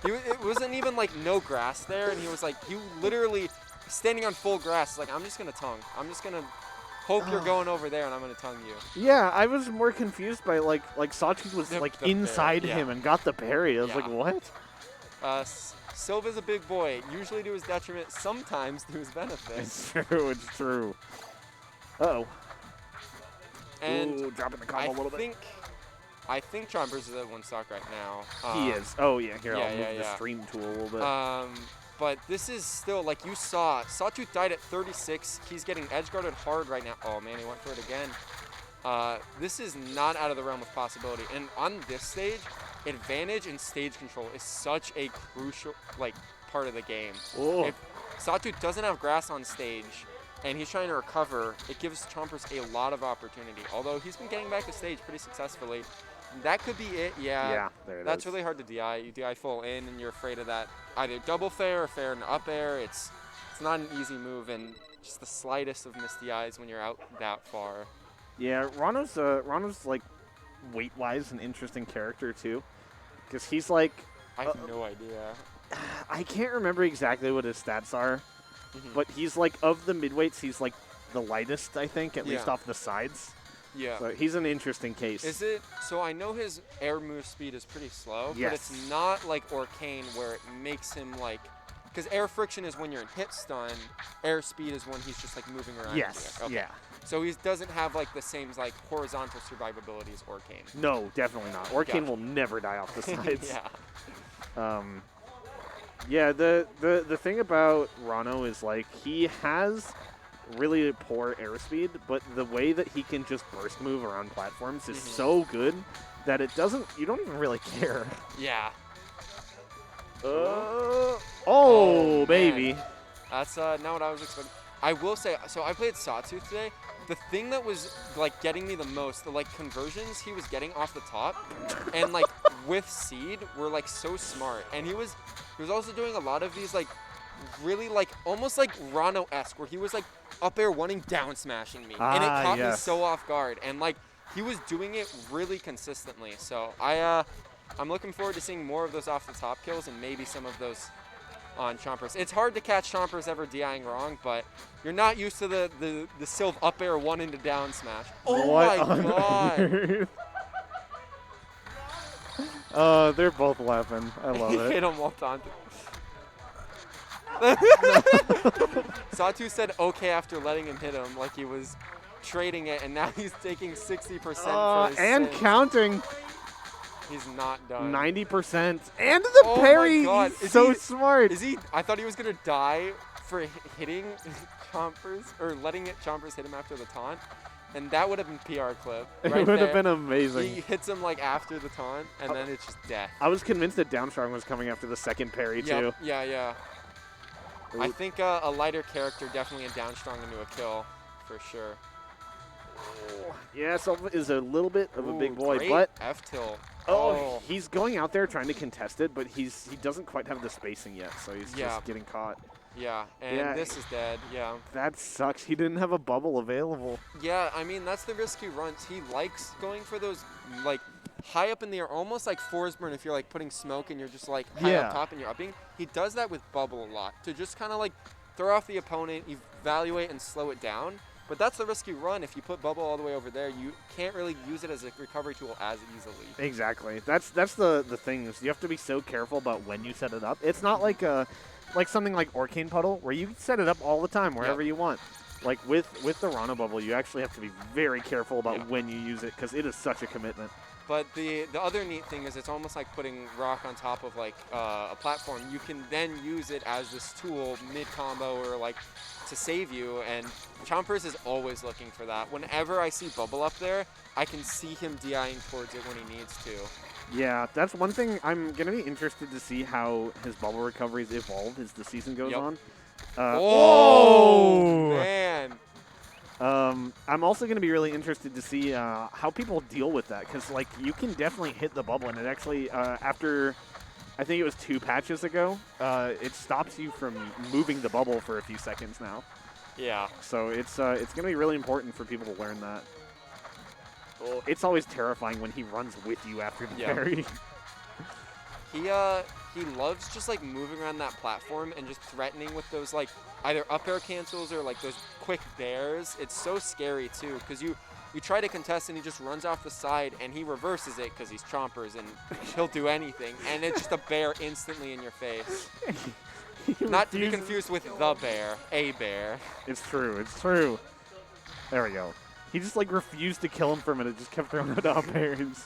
It wasn't even like no grass there, and he was like, he literally standing on full grass. Like I'm just gonna tongue. I'm just gonna hope you're going over there, and I'm gonna tongue you. Yeah, I was more confused by like Sawtooth was like the inside parry, yeah. him and got the parry. I was like, Yeah. what? Silva's a big boy, usually to his detriment, sometimes to his benefit. It's true. It's true. Uh-oh. And Ooh, dropping the combo a little bit. I think Chompers is at 1 stock right now. He is. Oh yeah. Here, yeah, I'll move yeah, the yeah. stream tool a little bit. but this is still, like you saw, Sawtooth died at 36. He's getting edge guarded hard right now. Oh man, he went for it again. This is not out of the realm of possibility. And on this stage, advantage and stage control is such a crucial part of the game. Oh. If Sawtooth doesn't have grass on stage and he's trying to recover, it gives Chompers a lot of opportunity. Although he's been getting back to stage pretty successfully. That could be it, yeah. Yeah, there it That's is. really hard to DI. You DI full in and you're afraid of that either double fair or fair and up air. It's not an easy move, and just the slightest of missed DIs when you're out that far. Yeah, Rano's like weight-wise an interesting character too, because he's like I have no idea. I can't remember exactly what his stats are, but he's like of the midweights, he's like the lightest, I think, at least Yeah. off the sides. Yeah. So he's an interesting case. Is it, so I know his air move speed is pretty slow, Yes. but it's not like Arcane where it makes him like, because air friction is when you're in hit stun, air speed is when he's just like moving around. in the Yes. air. Okay. Yeah. So he doesn't have like the same like horizontal survivability as Arcane. No, definitely not. Arcane Gotcha. will never die off the sides. Yeah. Yeah, the thing about Rano is like he has really poor airspeed, but the way that he can just burst move around platforms is so good that you don't even really care. Yeah. Oh, man. baby. That's not what I was expecting. I will say, so I played Sawtooth today. The thing that was like getting me the most, the like conversions he was getting off the top, and like with seed were like so smart. And he was also doing a lot of these like really like almost like Rano-esque, where he was like up air wanting down smashing me, and it caught me so off guard. And like he was doing it really consistently. So I'm looking forward to seeing more of those off the top kills and maybe some of those on Chompers. It's hard to catch Chompers ever DIing wrong, but you're not used to the Sylve up air one into down smash. Oh What my on god! earth? They're both laughing. I love He it. hit him while taunting. Sawtooth said okay after letting him hit him, like he was trading it, and now he's taking 60% for his And sins. counting He's not done. 90%. And the Oh my parry. God. He's Is so he- smart. Is he? I thought he was gonna die for hitting Chompers or letting Chompers hit him after the taunt, and that would have been PR clip. It Right would have there. been amazing. He hits him like after the taunt, and then it's just death. I was convinced that Downstrong was coming after the second parry, too. Yep. Yeah. I think a lighter character definitely a down strong into a kill, for sure. Yeah, Silva is a little bit of a big Ooh, boy, great but F-tilt. he's going out there trying to contest it, but he doesn't quite have the spacing yet, so he's Yeah. just getting caught. Yeah, and Yeah. this is dead. Yeah. That sucks. He didn't have a bubble available. Yeah, I mean, that's the risk he runs. He likes going for those, like, high up in the air, almost like Forsburn if you're, like, putting smoke and you're just, like, high Yeah. up top and you're upping. He does that with bubble a lot, to just kind of, like, throw off the opponent, evaluate, and slow it down. But that's the risk you run. If you put bubble all the way over there, you can't really use it as a recovery tool as easily. Exactly. That's the thing is you have to be so careful about when you set it up. It's not like something like Arcane Puddle where you can set it up all the time wherever you want. Like with the Rana bubble, you actually have to be very careful about when you use it because it is such a commitment. But the other neat thing is it's almost like putting rock on top of like a platform. You can then use it as this tool mid-combo or like to save you, and Chompers is always looking for that. Whenever I see Bubble up there, I can see him DIing towards it when he needs to. Yeah, that's one thing I'm going to be interested to see how his bubble recoveries evolve as the season goes on. Man. I'm also going to be really interested to see how people deal with that because, like, you can definitely hit the bubble, and it actually, after, I think it was 2 patches ago, it stops you from moving the bubble for a few seconds now. Yeah. So it's going to be really important for people to learn that. It's always terrifying when he runs with you after the parry. He loves just like moving around that platform and just threatening with those like either up air cancels or like those quick bears. It's so scary too because you try to contest and he just runs off the side and he reverses it because he's Chompers and he'll do anything and it's just a bear instantly in your face. Not to be confused with the bear, a bear. It's true. It's true. There we go. He just like refused to kill him for a minute. Just kept throwing out up airs.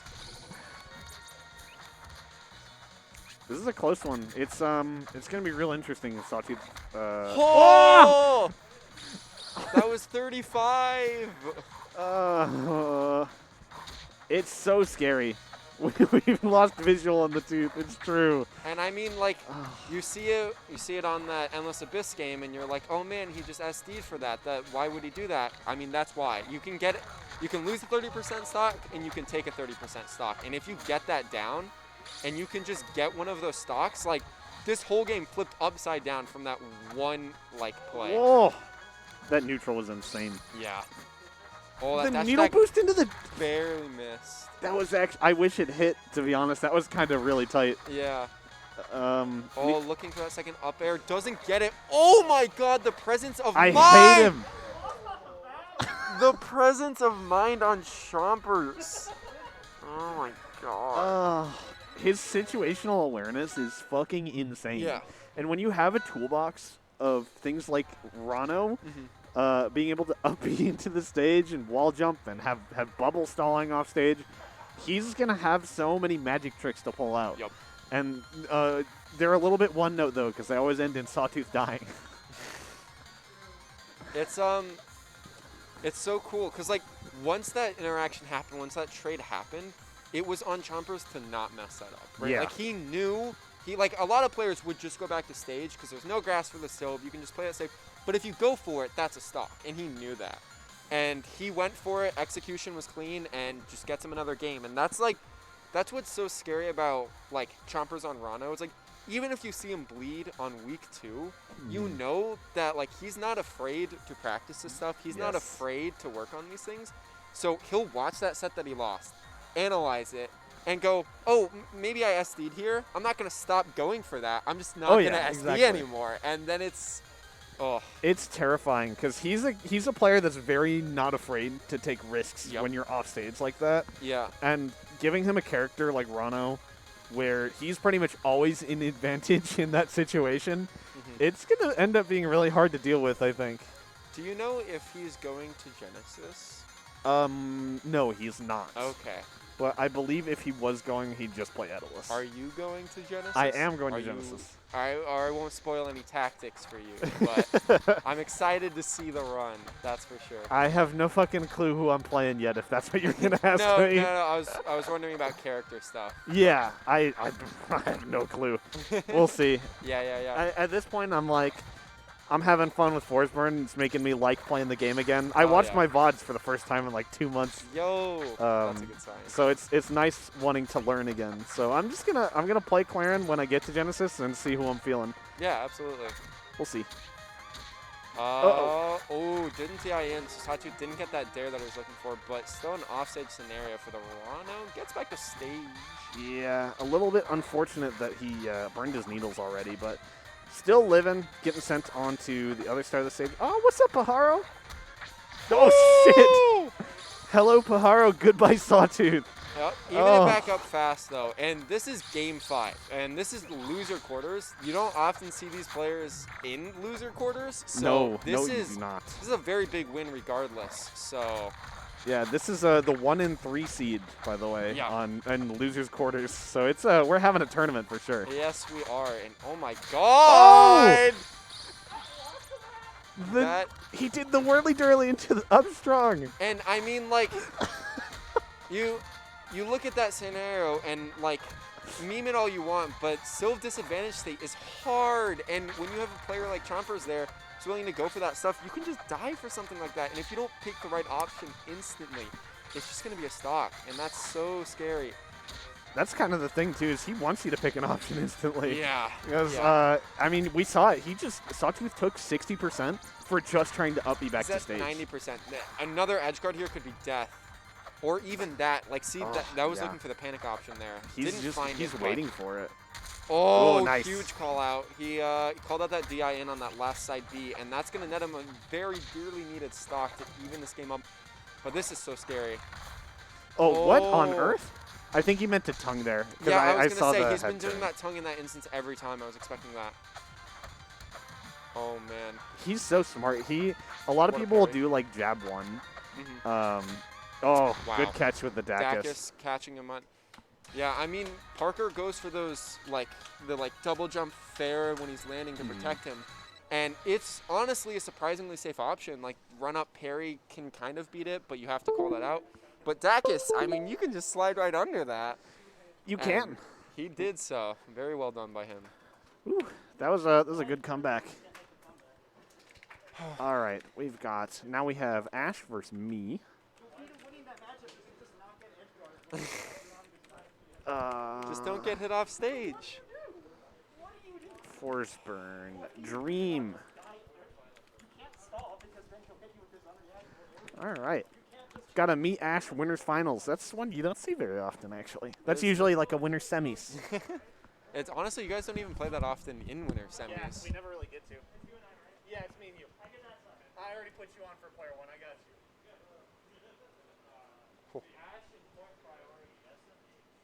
This is a close one. It's gonna be real interesting if Sawtooth. Oh! That was 35. It's so scary. We've lost visual on the tooth. It's true. And I mean, like, you see it on that Endless Abyss game, and you're like, oh man, he just SD'd for that. Why would he do that? I mean, that's why. You can lose a 30% stock, and you can take a 30% stock. And if you get that down, and you can just get one of those stocks, like, this whole game flipped upside down from that one, like, play. Whoa! That neutral was insane. Yeah. Oh, The that needle boost into the. barely missed. That was actually. I wish it hit. To be honest, that was kind of really tight. Yeah. Oh, Looking for that second up air, doesn't get it. Oh my God, the presence of I mind. hate him. The presence of mind on Chompers. Oh my God. His situational awareness is fucking insane. Yeah. And when you have a toolbox of things like Rano, being able to up B into the stage and wall jump and have bubble stalling off stage, he's going to have so many magic tricks to pull out. Yep. And they're a little bit one note, though, because they always end in Sawtooth dying. It's so cool because like once that interaction happened, once that trade happened, it was on Chompers to not mess that up. Right? Yeah. Like he knew like a lot of players would just go back to stage because there's no grass for the silv. You can just play that safe. But if you go for it, that's a stock, and he knew that. And he went for it. Execution was clean, and just gets him another game. And that's what's so scary about like Chompers on Rano. It's like even if you see him bleed on week 2, you know that like he's not afraid to practice this stuff. He's not afraid to work on these things. So he'll watch that set that he lost, analyze it, and go, oh, maybe I SD'd here. I'm not going to stop going for that. I'm just not going to SD anymore. And then it's terrifying because he's a player that's very not afraid to take risks when you're off stage like that. Yeah. And giving him a character like Rano, where he's pretty much always in advantage in that situation, it's going to end up being really hard to deal with, I think. Do you know if he's going to Genesis? No, he's not. Okay. But I believe if he was going, he'd just play Edalus. Are you going to Genesis? I am going to Genesis. I won't spoil any tactics for you, but I'm excited to see the run. That's for sure. I have no fucking clue who I'm playing yet. If that's what you're gonna ask me. No. I was wondering about character stuff. Yeah, I have no clue. We'll see. Yeah. At this point, I'm having fun with Forsburn. It's making me like playing the game again. I watched my VoDs for the first time in like 2 months. Yo, that's a good sign. So it's nice wanting to learn again. So I'm gonna play Clarin when I get to Genesis and see who I'm feeling. Yeah, absolutely. We'll see. Oh, didn't DI in. So Sawtooth didn't get that dare that he was looking for, but still an offstage scenario for the Rano. Gets back to stage. Yeah, a little bit unfortunate that he burned his needles already, but still living, getting sent on to the other side of the stage. Oh, what's up, Pajaro? Oh, shit! Hello, Pajaro. Goodbye, Sawtooth. Yep. Even it back up fast, though. And this is Game 5. And this is loser quarters. You don't often see these players in loser quarters. So you do not. This is a very big win regardless. So yeah, this is the 1 in 3 seed, by the way, on losers quarters. So it's we're having a tournament for sure. yes, we are. And oh my God! He did the whirly durly into the up strong. And I mean, like, you look at that scenario and like meme it all you want, but Silv disadvantage state is hard. And when you have a player like Chompers there who's willing to go for that stuff, you can just die for something like that. And if you don't pick the right option instantly, it's just going to be a stock. And that's so scary. That's kind of the thing, too, is he wants you to pick an option instantly. Yeah. Because, I mean, we saw it. Sawtooth took 60% for just trying to up me back to stage. 90%. Another edge guard here could be death. Or even that. Like, see, that was looking for the panic option there. He's waiting for it. Oh, nice. Huge call out. He called out that DI in on that last side B, and that's going to net him a very dearly needed stock to even this game up. But this is so scary. Oh, what on earth? I think he meant to tongue there. Yeah, I was going to say, he's been doing that tongue in that instance every time. I was expecting that. Oh, man. He's so smart. A lot of people will do, like, jab one. Wow. Good catch with the Dacus. Dacus catching him on. Yeah, I mean, Parker goes for those, like, the double jump fair when he's landing to protect him. And it's honestly a surprisingly safe option. Like, run-up parry can kind of beat it, but you have to call that out. But Dacus, I mean, you can just slide right under that. You And can. He did so. Very well done by him. Ooh, that was a good comeback. All right, now we have Ash versus me. Just don't get hit off stage. Force burn, dream. All right, got a meet Ash winners finals. That's one you don't see very often, actually. That's usually like a winner semis. It's honestly, you guys don't even play that often in winter semis. Yeah, we never really get to. Yeah, it's me and you. I already put you on for player 1. I got you.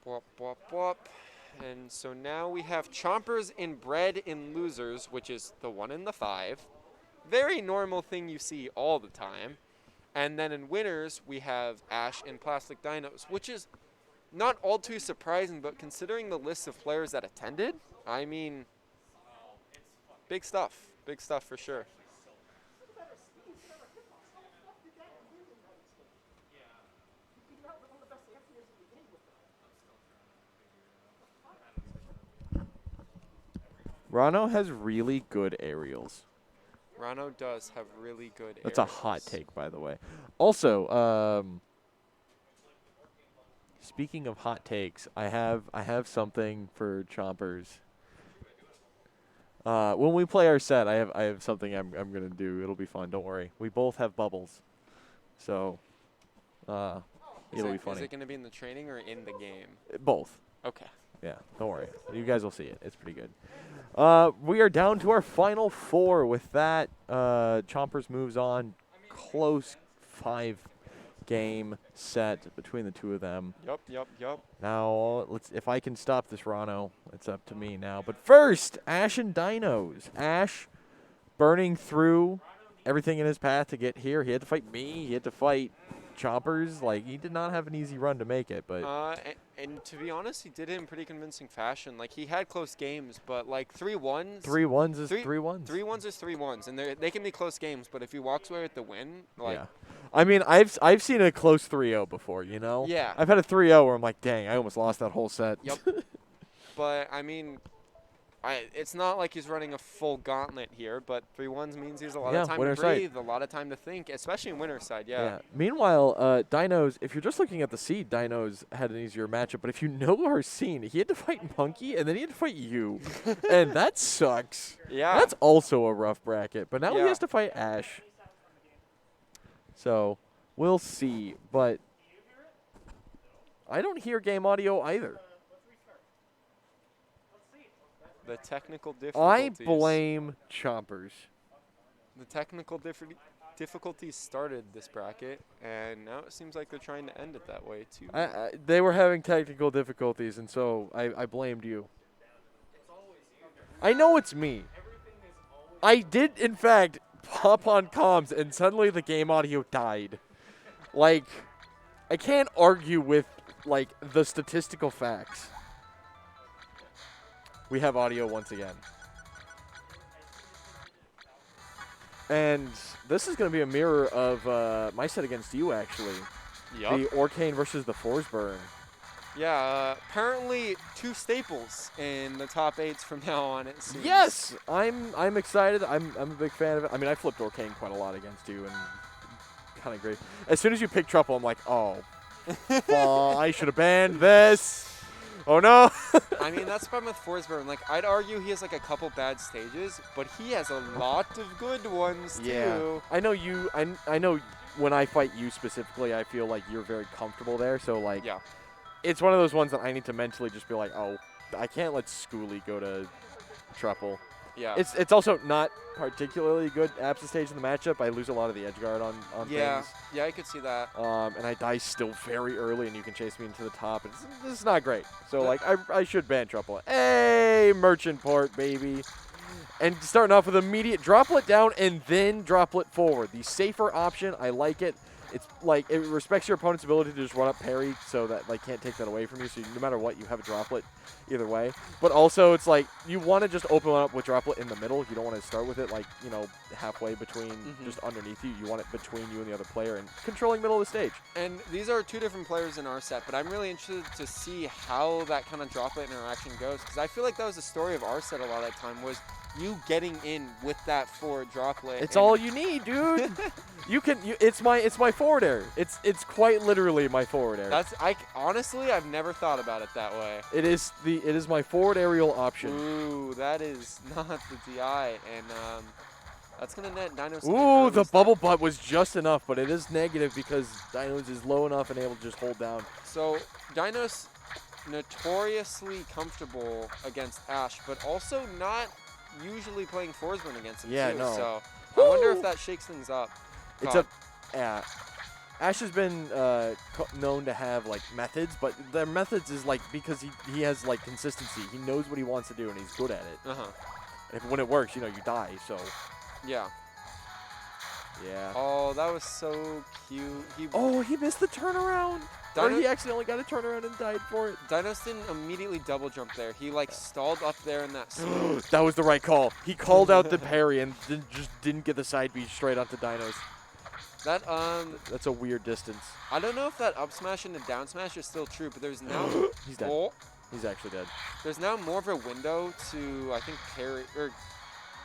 Wop, wop, wop. And so now we have Chompers in Bread in Losers, which is the 1 and the 5. Very normal thing you see all the time. And then in Winners, we have Ash in Plastic Dinos, which is not all too surprising, but considering the list of players that attended, I mean, big stuff. Big stuff for sure. Rano has really good aerials. Rano does have really good That's a hot take, by the way. Also, speaking of hot takes, I have something for Chompers. When we play our set, I have something I'm gonna do. It'll be fun. Don't worry. We both have bubbles, so it'll be funny. Is it going to be in the training or in the game? Both. Okay. Yeah, don't worry. You guys will see it. It's pretty good. We are down to our final 4. With that, Chompers moves on. Close 5-game set between the two of them. Yup. Now, if I can stop this Rano, it's up to me now. But first, Ash and Dinos. Ash burning through everything in his path to get here. He had to fight me. He had to fight Chompers. Like, he did not have an easy run to make it. But and to be honest, he did it in pretty convincing fashion. Like, he had close games, but like 3-1s. 3-1s is 3-1s. 3-1s is 3-1s, and they can be close games. But if he walks away with the win, like. Yeah. I mean, I've seen a close 3-0 before, you know? Yeah. I've had a 3-0 where I'm like, dang, I almost lost that whole set. Yep. But I mean, it's not like he's running a full gauntlet here, but 3-1s means he's a lot of time to breathe, a lot of time to think, especially in winner's side, yeah. Meanwhile, Dinos, if you're just looking at the seed, Dinos had an easier matchup. But if you know our scene, he had to fight Monkey, and then he had to fight you. And that sucks. Yeah. That's also a rough bracket. But now he Yeah. has to fight Ash. So we'll see. But I don't hear game audio either. The technical I difficulties. blame Chompers. The technical difficulties started this bracket, and now it seems like they're trying to end it that way too. They were having technical difficulties, and so I blamed you. I know it's me. I did, in fact, pop on comms, and suddenly the game audio died. Like, I can't argue with, like, the statistical facts. We have audio once again. And this is going to be a mirror of my set against you, actually. Yup. The Orcane versus the Force Burn. Yeah, apparently 2 staples in the top 8s from now on, it seems. Yes! I'm excited. I'm a big fan of it. I mean, I flipped Orcane quite a lot against you, and kind of great. As soon as you pick Truffle, I'm like, oh, I should have banned this. Oh, no. I mean, that's the problem with Forsberg. Like, I'd argue he has, like, a couple bad stages, but he has a lot of good ones, too. I know you. I know when I fight you specifically, I feel like you're very comfortable there. So, like, Yeah. it's one of those ones that I need to mentally just be like, oh, I can't let Schooly go to Truffle. Yeah. It's also not particularly good absent stage in the matchup. I lose a lot of the edge guard on Yeah. things. Yeah, I could see that. And I die still very early, and you can chase me into the top. This is not great. So, like, I should ban Truffle. Hey, Merchant Port, baby. And starting off with immediate droplet down and then droplet forward. The safer option, I like it. It's like it respects your opponent's ability to just run up parry, so that like can't take that away from you. So no matter what, you have a droplet either way. But also, it's like you want to just open up with droplet in the middle. You don't want to start with it like halfway between, just underneath you. You want it between you and the other player and controlling middle of the stage. And these are two different players in our set, but I'm really interested to see how that kind of droplet interaction goes, because I feel like that was the story of our set a lot of the time, was you getting in with that forward droplet. It's all you need, dude. It's my forward air. It's quite literally my forward air. Honestly, I've never thought about it that way. It is my forward aerial option. Ooh, that is not the DI, and that's gonna net Dinos. Ooh, the bubble butt was just enough, but it is negative because Dinos is low enough and able to just hold down. So Dinos notoriously comfortable against Ash, but also not usually playing Forsburn against him too. No. So I wonder if that shakes things up. Ash has been known to have like methods, but their methods is like because he has like consistency. He knows what he wants to do and he's good at it. When it works, you die. So yeah. Yeah. Oh, that was so cute. He missed the turnaround. Or he accidentally got a turnaround and died for it. Dinos didn't immediately double jump there. He like stalled up there in that smoke. That was the right call. He called out the parry and just didn't get the side B straight onto Dinos. That's a weird distance. I don't know if that up smash and the down smash is still true, but there's now He's dead. He's actually dead. There's now more of a window to, I think, parry or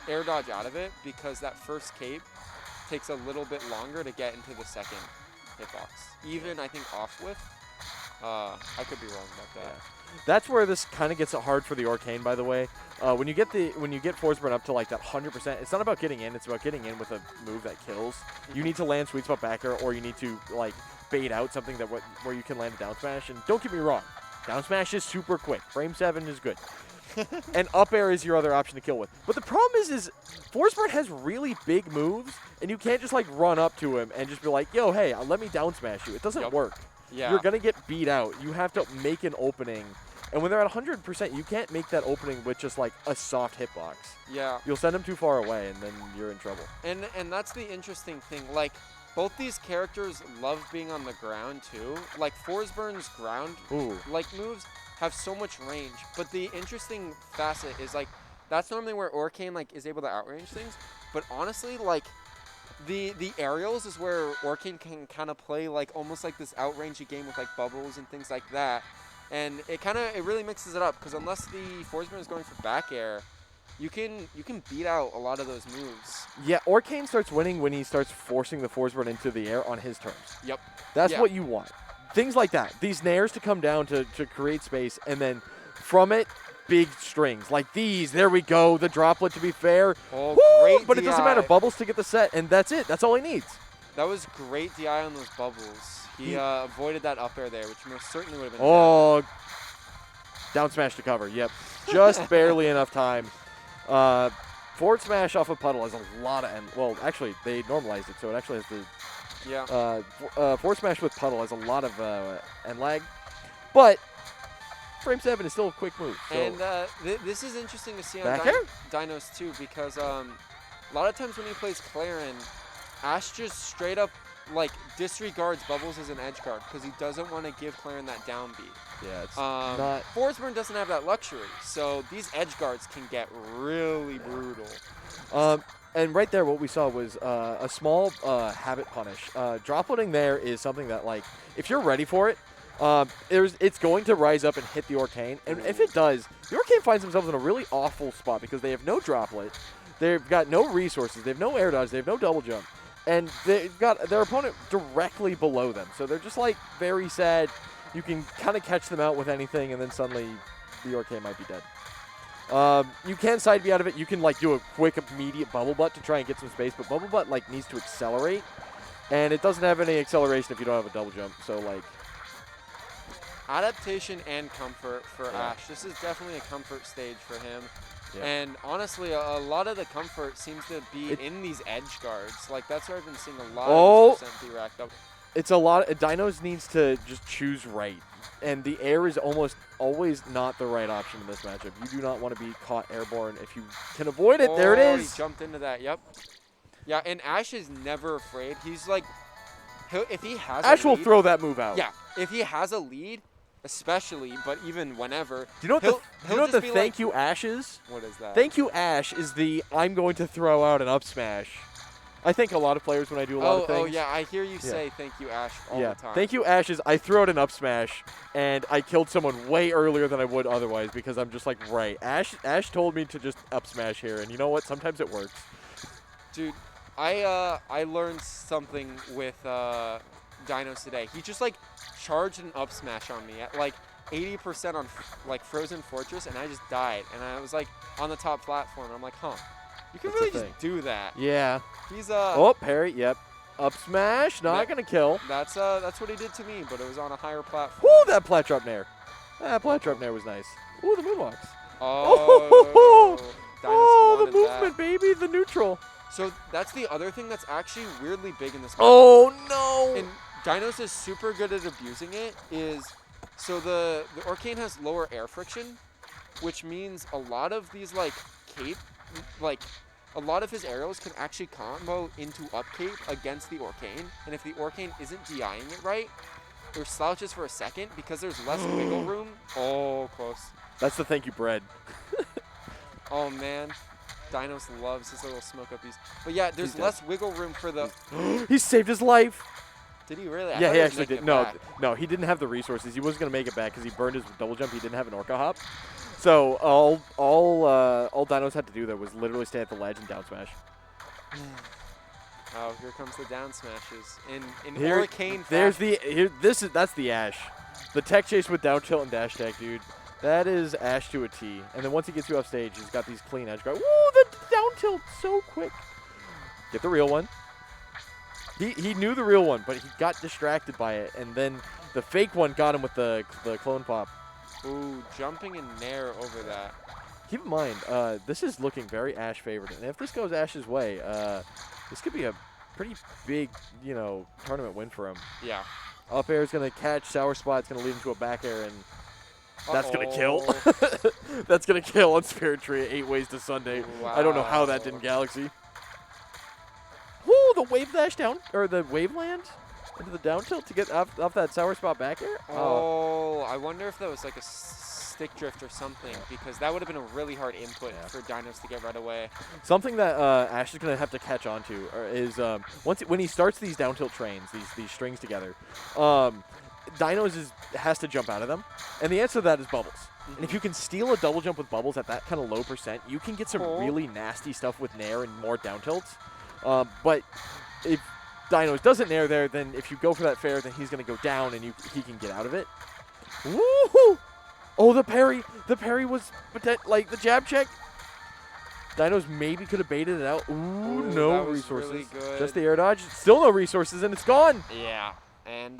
air dodge out of it, because that first cape takes a little bit longer to get into the second hitbox. Even, I think, off with. I could be wrong about that. Yeah. That's where this kind of gets hard for the Arcane, by the way. When you get Forsburn up to like that 100%, it's not about getting in. It's about getting in with a move that kills. You need to land sweet spot back air, or you need to like bait out something where you can land a down smash. And don't get me wrong, down smash is super quick. Frame 7 is good. And up air is your other option to kill with. But the problem is Forsburn has really big moves, and you can't just like run up to him and just be like, yo, hey, let me down smash you. It doesn't work. Yeah. You're going to get beat out. You have to make an opening. And when they're at 100%, you can't make that opening with just like a soft hitbox. Yeah. You'll send them too far away, and then you're in trouble. And that's the interesting thing. Like, both these characters love being on the ground too. Like, Forsburn's ground like moves have so much range. But the interesting facet is like that's normally where Orcane like is able to outrange things. But honestly, like the aerials is where Orcane can kind of play like almost like this outrangey game with like bubbles and things like that. And it really mixes it up, because unless the Forsburn is going for back air, you can beat out a lot of those moves. Yeah, Orcane starts winning when he starts forcing the Forsburn into the air on his terms. Yep. That's what you want. Things like that. These nairs to come down to create space, and then from it, big strings. Like these. There we go. The droplet, to be fair. Oh, woo! great But DI. it doesn't matter. Bubbles to get the set, and that's it. That's all he needs. That was great DI on those bubbles. He avoided that up air there, which most certainly would have been bad. Down smash to cover. Yep. Just barely enough time. Forward smash off of puddle has a lot of end. Well, actually, they normalized it, so it actually has the. Yeah. Forward smash with puddle has a lot of end lag, but frame 7 is still a quick move. So. And this is interesting to see on Back air? Dinos too, because a lot of times when he plays Clarin, Ash just straight up like disregards bubbles as an edge guard because he doesn't want to give Clarin that down beat. Yeah, it's not. Forsburn doesn't have that luxury, so these edge guards can get really brutal. And right there, what we saw was a small habit punish. Dropletting there is something that, like, if you're ready for it, it's going to rise up and hit the Orcane. And if it does, the Orcane finds themselves in a really awful spot because they have no droplet, they've got no resources, they have no air dodge, they have no double jump, and they've got their opponent directly below them. So they're just, like, very sad. You can kind of catch them out with anything, and then suddenly the Orcane might be dead. You can side B out of it. You can like do a quick immediate bubble butt to try and get some space, but bubble butt like needs to accelerate, and it doesn't have any acceleration if you don't have a double jump. So like adaptation and comfort for Ash. This is definitely a comfort stage for him. Yeah. And honestly, a lot of the comfort seems to be in these edge guards. Like that's where I've been seeing a lot of this percent be racked up. It's a lot. Dinos needs to just choose right. And the air is almost always not the right option in this matchup. You do not want to be caught airborne. If you can avoid it, there it is. He jumped into that, yep. Yeah, and Ash is never afraid. He's like, if he has Ash a will lead, throw that move out. Yeah, if he has a lead, especially, but even whenever. Do you know what he'll you know what just the be thank like, you Ash is? What is that? Thank you Ash is the I'm going to throw out an up smash. I think a lot of players when I do a lot of things. Oh yeah, I hear you say thank you Ash all the time. Thank you Ash is I throw out an up smash and I killed someone way earlier than I would otherwise because I'm just like, right, Ash told me to just up smash here, and you know what? Sometimes it works. Dude, I learned something with Dinos today. He just like charged an up smash on me at like 80% on like Frozen Fortress, and I just died. And I was like on the top platform. I'm like, huh, you can That's really the just thing. do that. Yeah. He's Oh, parry. Yep. Up smash. Not gonna kill. That's what he did to me, but it was on a higher platform. Woo! That plat drop nair. That plat drop nair was nice. Ooh, the moonwalks. Oh, Oh, the Dinos wanted movement, baby. The neutral. that. So that's the other thing that's actually weirdly big in this match. Oh no! And Dinos is super good at abusing it. So the Orcane has lower air friction, which means a lot of these like a lot of his arrows can actually combo into up cape against the Orcane, and if the Orcane isn't DIing it right, or slouches for a second because there's less wiggle room. Oh, close. That's the thank you bread. Oh man, Dinos loves his little smoke uppies. But yeah, there's He's less wiggle room for the. He saved his life. Did he really? I Yeah, thought he was actually making did. it No, back. no, he didn't have the resources. He wasn't gonna make it back because he burned his double jump. He didn't have an Orca hop. So all Dinos had to do there was literally stay at the ledge and down smash. Oh, here comes the down smashes in Here, Orcane. there's fashion. that's the Ash, the tech chase with down tilt and dash tech, dude. That is Ash to a T. And then once he gets you off stage, he's got these clean edge guards. Woo, the down tilt so quick. Get the real one. He knew the real one, but he got distracted by it, and then the fake one got him with the clone pop. Ooh, jumping in nair over that. Keep in mind, this is looking very Ash favored, and if this goes Ash's way, this could be a pretty big, tournament win for him. Yeah. Up air is going to catch, sour spot, it's going to lead him to a back air, and that's going to kill. That's going to kill on Spirit Tree 8 Ways to Sunday. Wow. I don't know how that didn't Galaxy. Woo, the wave dash down, or the wave land into the down tilt to get off that sour spot back air. Oh, I wonder if that was like a stick drift or something, because that would have been a really hard input for Dinos to get right away. Something that Ash is going to have to catch on to is when he starts these down tilt trains, these strings together, Dinos has to jump out of them, and the answer to that is bubbles. And if you can steal a double jump with bubbles at that kind of low percent, you can get some really nasty stuff with nair and more down tilts. But if Dinos doesn't nair there, then if you go for that fair, then he's going to go down and he can get out of it. Woohoo! Oh, the parry! The parry was like the jab check. Dinos maybe could have baited it out. Ooh, no that was resources. really good. Just the air dodge. Still no resources, and it's gone. Yeah, and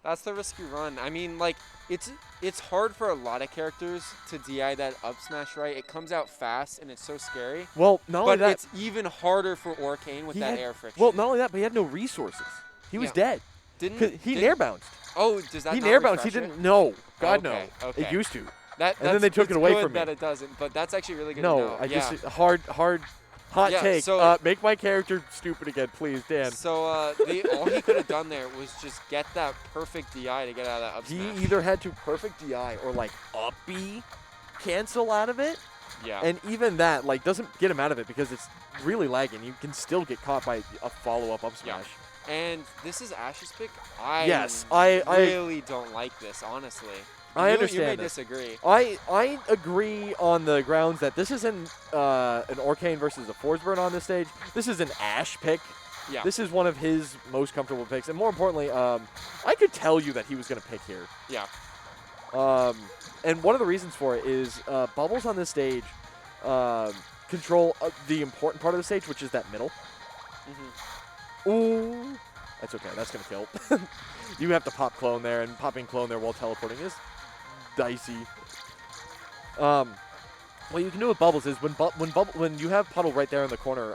that's the risky run. I mean, like, it's hard for a lot of characters to DI that up smash right. It comes out fast, and it's so scary. Well, not only But that, it's even harder for Orcane with that air friction. well, not only that, but he had no resources. He was dead. 'Cause he nair bounced. Oh, does that He not nair bounced. He refresh it? didn't. No, God Okay, no. okay. It used to. And then they took it away from me. that it doesn't, but that's actually really good No, to know. I yeah. just hard hot Yeah, take. so- Make my character stupid again, please, Dan. So all he could have done there was just get that perfect DI to get out of that up He smash. either had to perfect DI or like up B cancel out of it. Yeah. And even that like doesn't get him out of it because it's really lagging. You can still get caught by a follow-up up Yeah. smash. And this is Ash's pick. I really don't like this, honestly. I You understand may this. disagree. I agree on the grounds that this isn't an Orcane versus a Forsburn on this stage. This is an Ash pick. Yeah. This is one of his most comfortable picks. And more importantly, I could tell you that he was going to pick here. Yeah. And one of the reasons for it is bubbles on this stage control the important part of the stage, which is that middle. Ooh. That's okay. That's going to kill. You have to pop clone there, and popping clone there while teleporting is dicey. What you can do with bubbles is when you have puddle right there in the corner,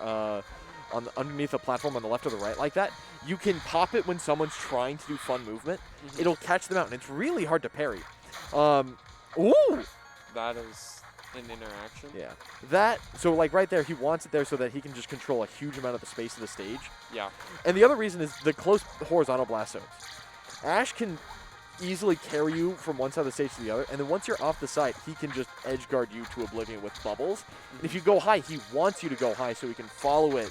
underneath a platform on the left or the right like that, you can pop it when someone's trying to do fun movement. It'll catch them out, and it's really hard to parry. Ooh! That is an interaction. Yeah. That, so like right there, he wants it there so that he can just control a huge amount of the space of the stage. Yeah. And the other reason is the close horizontal blast zones. Ash can easily carry you from one side of the stage to the other, and then once you're off the side, he can just edge guard you to oblivion with bubbles. And if you go high, he wants you to go high so he can follow it.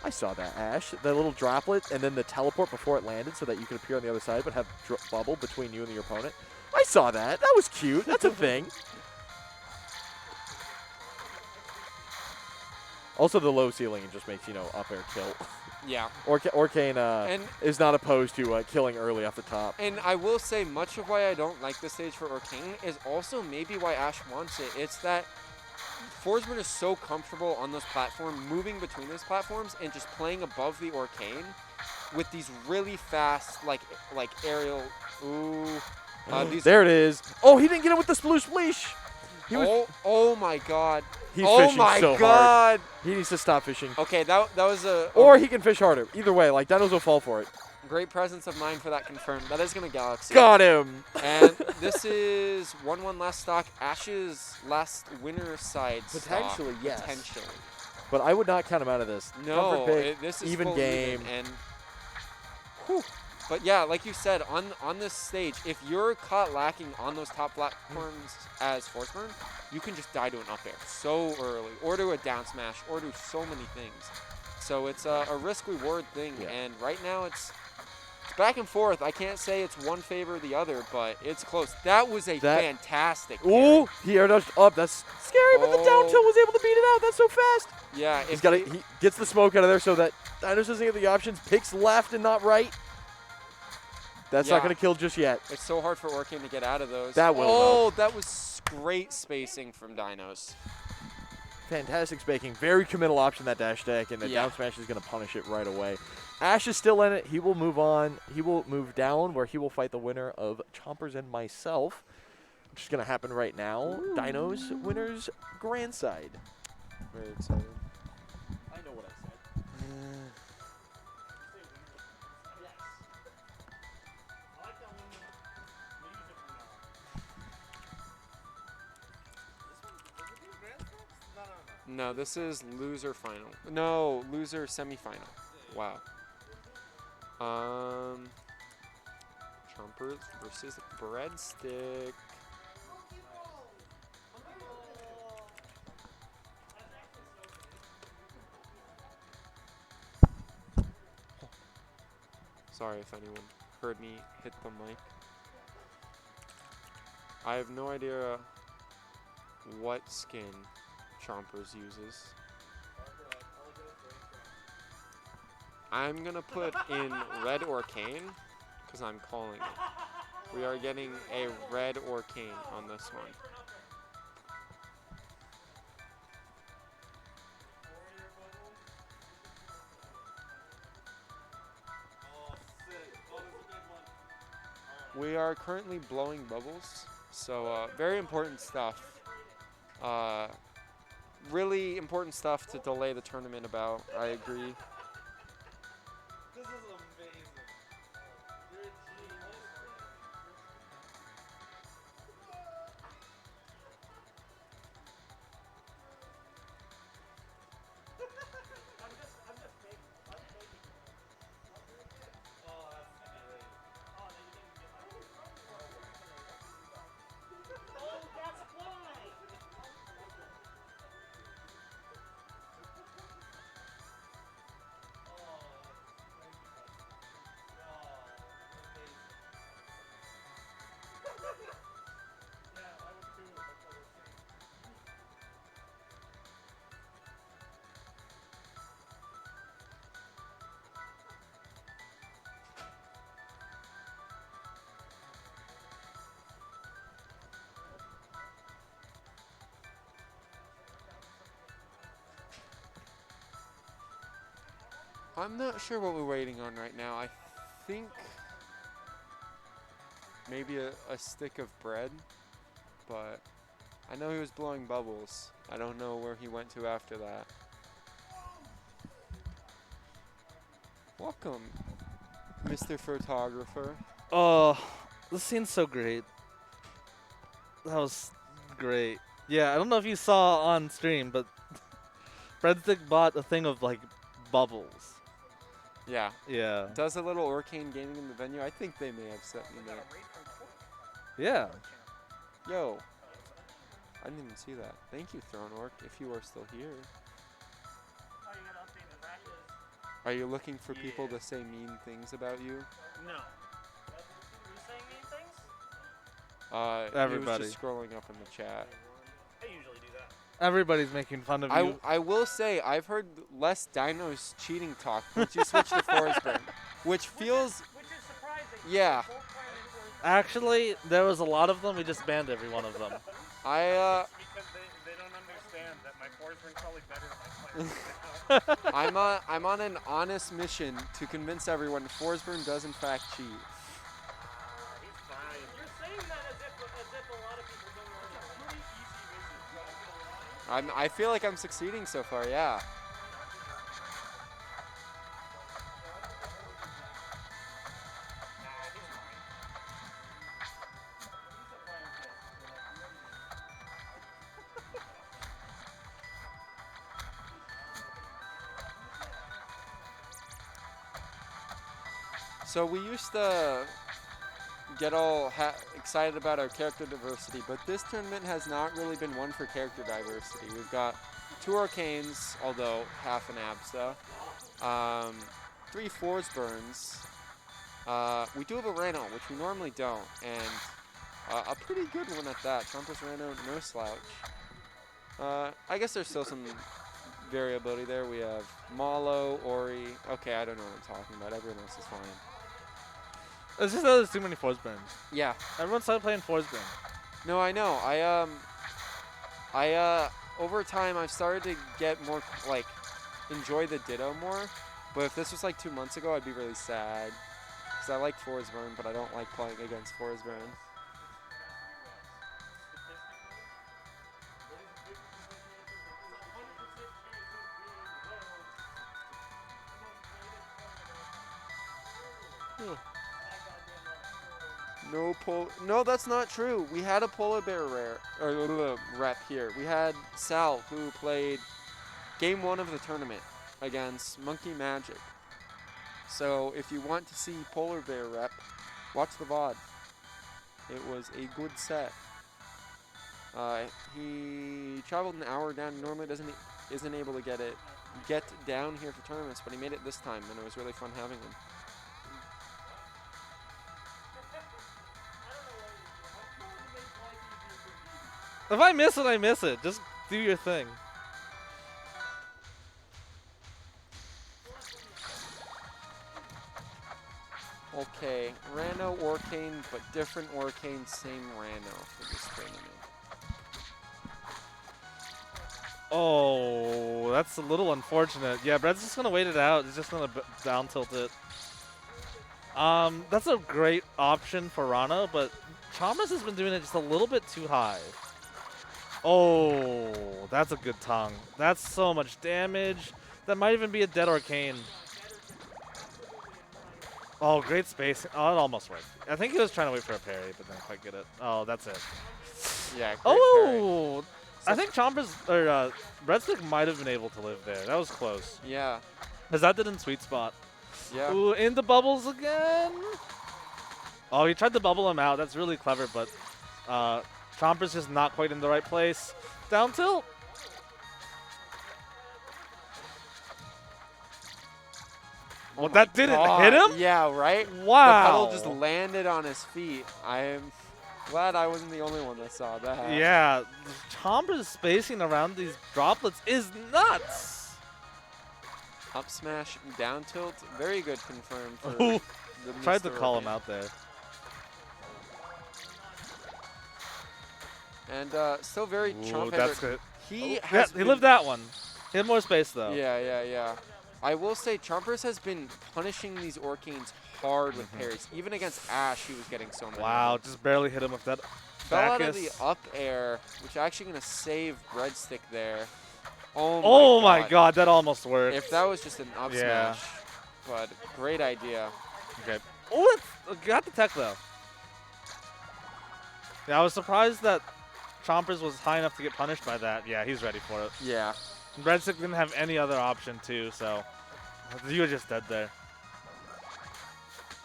I saw that, Ash. The little droplet and then the teleport before it landed so that you could appear on the other side but have bubble between you and your opponent. I saw that. That was cute. That's a thing. Also, the low ceiling just makes, up air kill. Yeah. Orcane is not opposed to killing early off the top. And I will say much of why I don't like the stage for Orcane is also maybe why Ash wants it. It's that Forsberg is so comfortable on those platforms, moving between those platforms and just playing above the Orcane with these really fast, like aerial. Ooh. There it is. Oh, he didn't get it with the sploosh spleesh. He was. Oh my God. He's Oh fishing my so God. hard. He needs to stop fishing. Okay, that was a. Or he can fish harder. Either way, like Dinos will fall for it. Great presence of mind for that confirmed. That is going to Galaxy. Got him. And this is 1-1 last stock. Ash's last winner side Potentially, stock. yes. Potentially. But I would not count him out of this. No, Comfort pick, this is even full game. Even, and whew. But yeah, like you said, on this stage, if you're caught lacking on those top platforms as Forsberg, you can just die to an up air so early, or to a down smash, or do so many things. So it's a risk-reward thing, and right now it's back and forth. I can't say it's one favor or the other, but it's close. That was a fantastic parry. Ooh, he air dodged up. That's scary, but the down tilt was able to beat it out. That's so fast. Yeah, He gets the smoke out of there so that Dinos doesn't get the options. Picks left and not right. That's not going to kill just yet. It's so hard for Orcane to get out of those. That will, Oh, that was great spacing from Dinos. Fantastic spaking. Very committal option, that dash deck, and the down smash is going to punish it right away. Ash is still in it. He will move on. He will move down where he will fight the winner of Chompers and myself, which is going to happen right now. Ooh. Dinos winners grand side. Very excited. I know what I said. No, this is loser final. No, loser semifinal. Wow. Chompers versus Breadstick. Sorry if anyone heard me hit the mic. I have no idea what skin Chompers uses. I'm gonna put in red Orcane because I'm calling it. We are getting a red Orcane on this one. We are currently blowing bubbles, so very important stuff. Really important stuff to delay the tournament about. I agree. This is amazing. You're a genius. I'm not sure what we're waiting on right now. I think maybe a stick of bread, but I know he was blowing bubbles. I don't know where he went to after that. Welcome, Mr. Photographer. Oh, this scene's so great. That was great. Yeah, I don't know if you saw on stream, but Breadstick bought a thing of like bubbles. Yeah. Yeah. Does a little Arcane Gaming in the venue? I think they may have sent me that. Yeah. Yo. I didn't even see that. Thank you, Throne Orc, if you are still here. Are you looking for people to say mean things about you? No. Who's saying mean things? He Everybody. was just scrolling up in the chat. I usually do that. Everybody's making fun of you. I will say, I've heard less Dinos cheating talk once you switch to Forsburn, which feels... Which is surprising. Yeah. Actually, there was a lot of them. We just banned every one of them. I, Because they don't understand that my Forsburn is probably better than my players now. I'm on an honest mission to convince everyone Forsburn does in fact cheat. He's fine. You're saying that as if a lot of people don't know. Pretty easy mission. I feel like I'm succeeding so far, yeah. So we used to get all excited about our character diversity, but this tournament has not really been one for character diversity. We've got 2 Arcanes, although half an Absta, 3 Forsburns. We do have a Rano, which we normally don't, and a pretty good one at that. Chompers Rano, no slouch. I guess there's still some variability there. We have Malo, Ori. Okay, I don't know what I'm talking about. Everyone else is fine. It's just that there's too many Forsburns. Yeah. Everyone started playing Forsburn. No, I know. Over time I've started to get more, like, enjoy the Ditto more. But if this was like 2 months ago, I'd be really sad. Because I like Forsburn, but I don't like playing against Forsburn. No, that's not true. We had a polar bear rep here. We had Sal, who played game 1 of the tournament against Monkey Magic. So if you want to see polar bear rep, watch the VOD. It was a good set. He traveled an hour down. He normally isn't able to get down here for tournaments, but he made it this time, and it was really fun having him. If I miss it, I miss it. Just do your thing. Okay, Rano Orcane, but different Orcane, same Rano for this tournament. Oh, that's a little unfortunate. Yeah, Brett's just gonna wait it out. He's just gonna down tilt it. That's a great option for Rano, but Chompers has been doing it just a little bit too high. Oh, that's a good tongue. That's so much damage. That might even be a dead Arcane. Oh, great space. Oh, it almost worked. I think he was trying to wait for a parry, but didn't quite get it. Oh, that's it. Yeah, great Oh! I think Chompers, or Breadstick might have been able to live there. That was close. parry. Yeah, Because that didn't sweet spot. yeah. Ooh, into bubbles again. Oh, he tried to bubble him out. That's really clever, but Chompers just not quite in the right place. Down tilt. Well, that didn't hit him? Yeah, right? Wow. The pedal just landed on his feet. I am glad I wasn't the only one that saw that. Yeah, Chompers spacing around these droplets is nuts. Up smash, down tilt. Very good confirmed for Ooh, the tried to Mr. call him Orcane. out there. And still very Ooh, Chomp that's header. good. He Yeah, has he been- lived that one. He had more space, though. Yeah. I will say Chompers has been punishing these Orcanes hard with parries. Even against Ash, he was getting so many. Wow, just barely hit him with that. Fell out of the Bacchus. up air, which is actually going to save Breadstick there. Oh my god, that almost worked. If that was just an up Yeah. smash. But great idea. Okay. Oh, got the tech, though. Yeah, I was surprised that Chompers was high enough to get punished by that, yeah, he's ready for it. Yeah. Breadstick didn't have any other option too, so you were just dead there.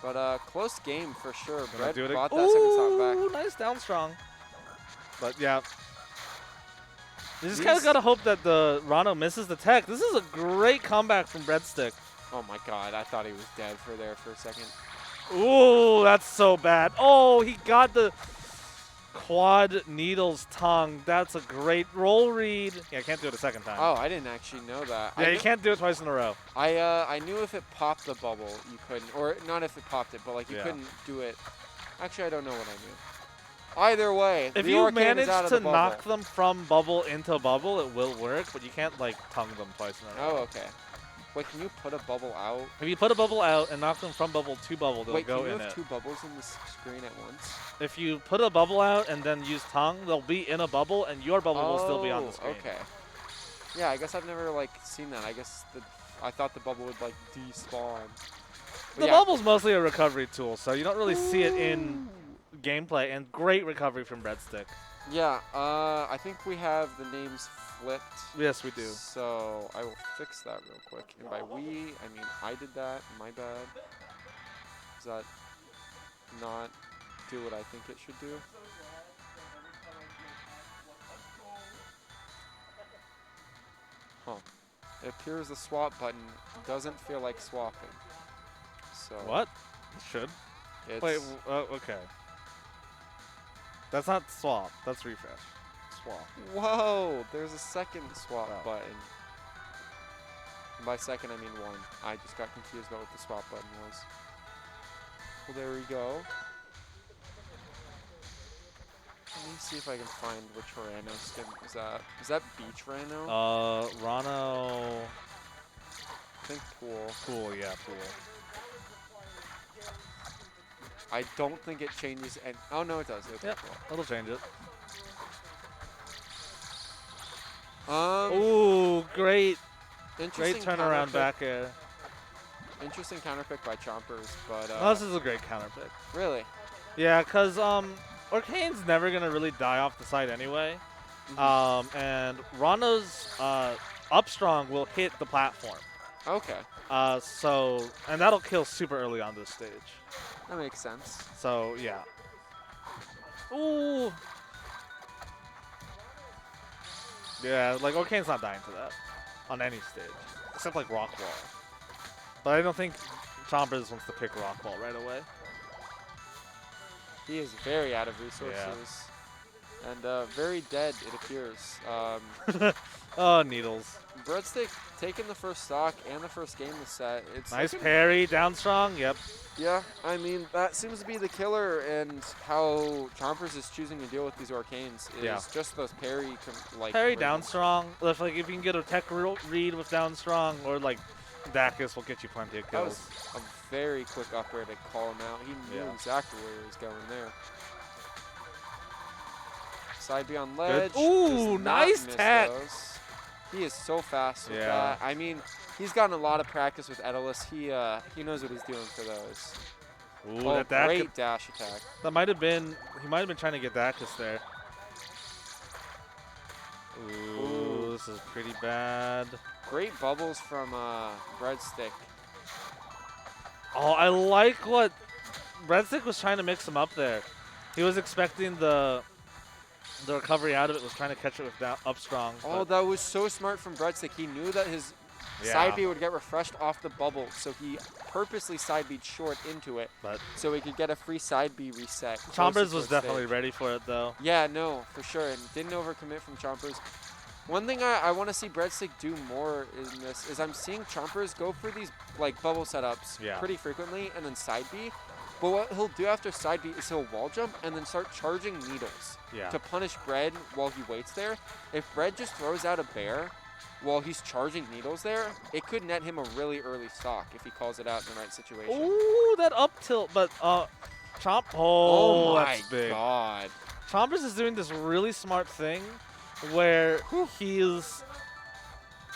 But close game for sure. Gonna Brett do it brought ag- that second stop back. Ooh, nice down strong. But yeah. You just kind of got to hope that the Rano misses the tech. This is a great comeback from Breadstick. Oh my god, I thought he was dead for a second. Ooh, that's so bad. Oh, he got the quad needles tongue. That's a great roll read. Yeah, I can't do it a second time. Oh, I didn't actually know that. Yeah, you can't do it twice in a row. I knew if it popped the bubble, you couldn't. Or not if it popped it, but like you Yeah. couldn't do it. Actually, I don't know what I knew. Either way, If the you Orcane manage is out of to the bubble. knock them from bubble into bubble, it will work, but you can't like tongue them twice in a row. Oh, okay. Wait, can you put a bubble out? If you put a bubble out and knock them from bubble to bubble, they'll Wait, go can you in have it. 2 bubbles in this screen at once? If you put a bubble out and then use tongue, they'll be in a bubble, and your bubble will still be on the screen. Okay. Yeah, I guess I've never like seen that. I guess I thought the bubble would like despawn. But The yeah. bubble's mostly a recovery tool, so you don't really see it in gameplay. And great recovery from Breadstick. Yeah, I think we have the names flipped. Yes, we do. So I will fix that real quick. And by we, I mean I did that. My bad. Does that not do what I think it should do? Huh. It appears the swap button doesn't feel like swapping. So What? It should. It's Wait, okay. That's not swap. That's refresh. Swap. Whoa! There's a second swap Oh. button. And by second, I mean 1. I just got confused about what the swap button was. Well, there we go. Let me see if I can find which Rano skin is that. Is that Beach Rano? Rano. I think Pool. Pool, yeah, pool. I don't think it changes. And oh no, it does. Okay, Yep, it'll change it. cool. Ooh, great Interesting turnaround counterpick- back air. Interesting counterpick by Chompers, but Oh, this is a great counter pick. really. Yeah, because Orcane's never going to really die off the side anyway. And Rano's up strong will hit the platform. Okay, And that'll kill super early on this stage. that makes sense. So, yeah. Ooh. Yeah, like Orcane's not dying to that on any stage, except like Rock Wall. But I don't think Chompers wants to pick Rock Wall right away. He is very out of resources. And very dead, it appears. Oh, needles. Breadstick taking the first stock and the first game of the set. It's Nice looking- parry, down strong. Yep. Yeah, I mean, that seems to be the killer, and how Chompers is choosing to deal with these Arcanes is Yeah. just those parry, Parry rhythms. down strong. If you can get a tech read with down strong, or like Dacus will get you plenty of That was kills. a very quick up air to call him out. He knew Yeah. exactly where he was going there. Side B on ledge. Ooh, does not nice miss tech. those. He is so fast with Yeah. that. I mean, he's gotten a lot of practice with Edalus. He knows what he's doing for those. Ooh, Oh, that Dacus. great dash attack. That might have been. He might have been trying to get Dacus there. Ooh, this is pretty bad. Great bubbles from Breadstick. Oh, I like what Breadstick was trying to mix him up there. He was expecting the recovery out of it, was trying to catch it with down, up strong. Oh, that was so smart from Breadstick. He knew that his Yeah. side B would get refreshed off the bubble, so he purposely side B'd short into it, But so he could get a free side B reset. closer Chompers was towards definitely stage. ready for it though. Yeah, no, for sure, and didn't overcommit from Chompers. One thing I want to see Breadstick do more in this is I'm seeing Chompers go for these like bubble setups Yeah. pretty frequently and then side B. But what he'll do after side B is he'll wall jump and then start charging needles Yeah. to punish Bread while he waits there. If Bread just throws out a bear while he's charging needles there, it could net him a really early stock if he calls it out in the right situation. Ooh, that up tilt, but Chomp. Oh, my that's big. god. Chompers is doing this really smart thing where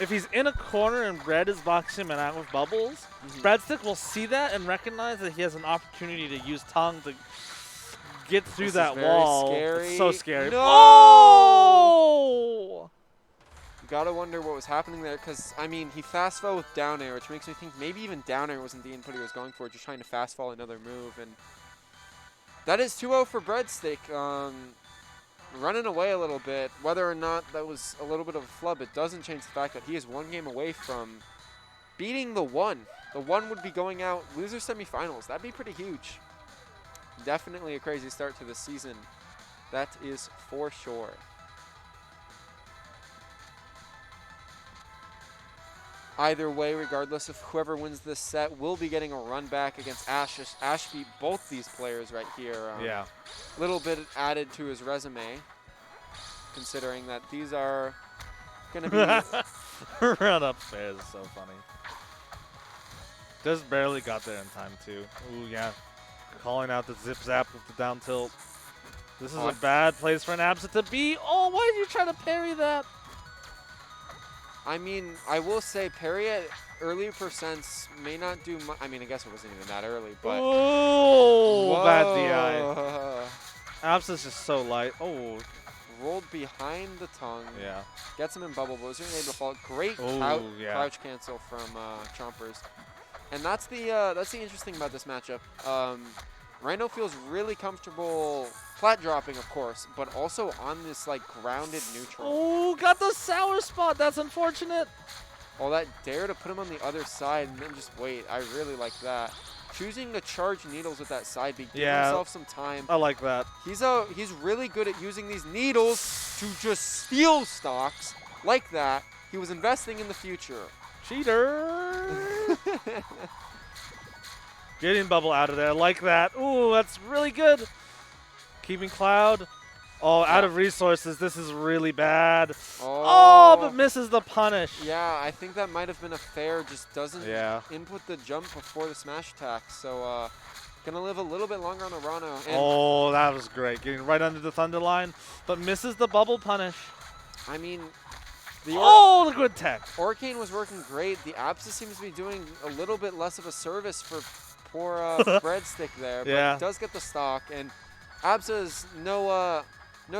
if he's in a corner and Bread is boxing him out with bubbles, Breadstick will see that and recognize that he has an opportunity to use tongue to get through This is that very wall. scary. It's so scary. No! Oh! You gotta wonder what was happening there, because, I mean, he fast fell with down air, which makes me think maybe even down air wasn't the input he was going for, just trying to fast fall another move. And that is 2-0 for Breadstick. Running away a little bit. Whether or not that was a little bit of a flub, it doesn't change the fact that he is one game away from beating the one. The one would be going out loser semifinals. That'd be pretty huge. Definitely a crazy start to the season. That is for sure. Either way, regardless of whoever wins this set, will be getting a run back against Ash. Ash beat both these players right here. Yeah. Little bit added to his resume, considering that these are going to be... Run upstairs is so funny. Just barely got there in time, too. Ooh, yeah. Calling out the zip zap with the down tilt. This is a bad place for an Absa to be. Oh, why did you try to parry that? I mean, I will say parry at early percents may not do much. I mean, I guess it wasn't even that early, but... Oh, bad DI. Whoa. Absa's just so light. Oh. Rolled behind the tongue. Yeah. Gets him in bubble, but wasn't able to fall. Great crouch cancel from Chompers. And that's the interesting about this matchup. Rhino feels really comfortable flat dropping, of course, but also on this like grounded neutral. Oh, got the sour spot. That's unfortunate. Oh, that dare to put him on the other side and then just wait. I really like that. Choosing to charge needles with that side B, giving himself some time. I like that. He's really good at using these needles to just steal stocks like that. He was investing in the future. Cheater. Getting bubble out of there. Like that. Ooh, that's really good. Keeping Cloud. Oh, out of resources. This is really bad. Oh, but misses the punish. Yeah, I think that might have been a fair. Just doesn't input the jump before the smash attack. So, gonna live a little bit longer on the Rano. Oh, that was great. Getting right under the Thunder line, but misses the bubble punish. I mean, the good tech. Orcane was working great. The Absa seems to be doing a little bit less of a service for poor Breadstick there. But does get the stock. And Absa is no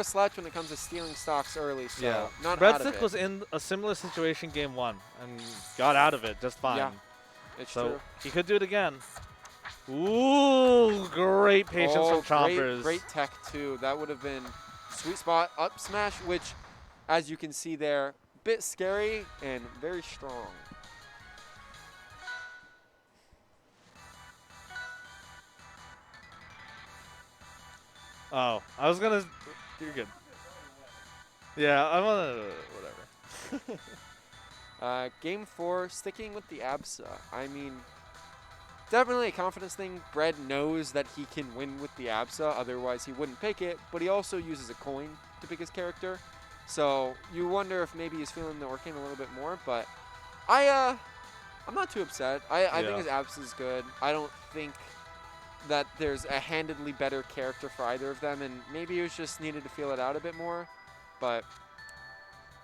slouch when it comes to stealing stocks early, so not out of it. Breadstick was in a similar situation game 1 and got out of it just fine. Yeah, it's true. He could do it again. Ooh, great patience from Chompers. Great tech, too. That would have been sweet spot up smash, which, as you can see there, bit scary and very strong. Oh, I was going to... You're good. Yeah, I want to... Whatever. Game 4, sticking with the Absa. I mean, definitely a confidence thing. Bread knows that he can win with the Absa, otherwise he wouldn't pick it, but he also uses a coin to pick his character. So you wonder if maybe he's feeling the Orcane a little bit more, but I'm not too upset. I think his Absa is good. I don't think that there's a handedly better character for either of them, and maybe it was just needed to feel it out a bit more. But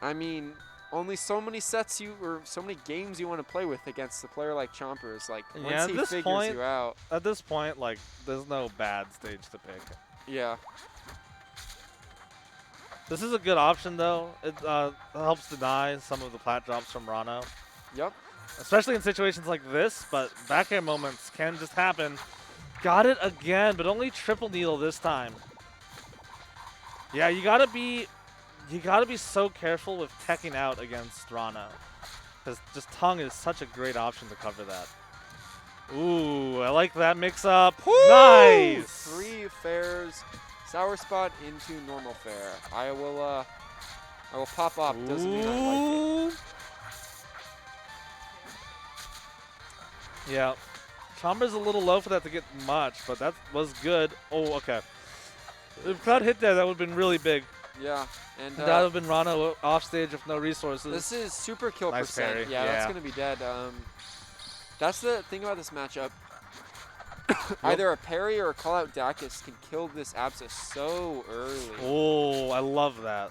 I mean, only so many sets or so many games you want to play with against a player like Chompers. Like once he figures you out. At this point, like there's no bad stage to pick. Yeah. This is a good option though. It helps deny some of the plat drops from Rano. Yep. Especially in situations like this, but back air moments can just happen. Got it again, but only triple needle this time. Yeah, you gotta be so careful with teching out against Rano, because just tongue is such a great option to cover that. Ooh, I like that mix up. Woo! Nice. 3 fairs, sour spot into normal fair. I will pop up. Doesn't mean I like it. Yeah. Chompers a little low for that to get much, but that was good. Oh, okay. If Cloud hit there, that would have been really big. Yeah. And that would have been Rano off stage with no resources. This is super kill nice percent. Parry. Yeah, that's going to be dead. That's the thing about this matchup. Either a parry or a call-out Dacus can kill this Absa so early. Oh, I love that.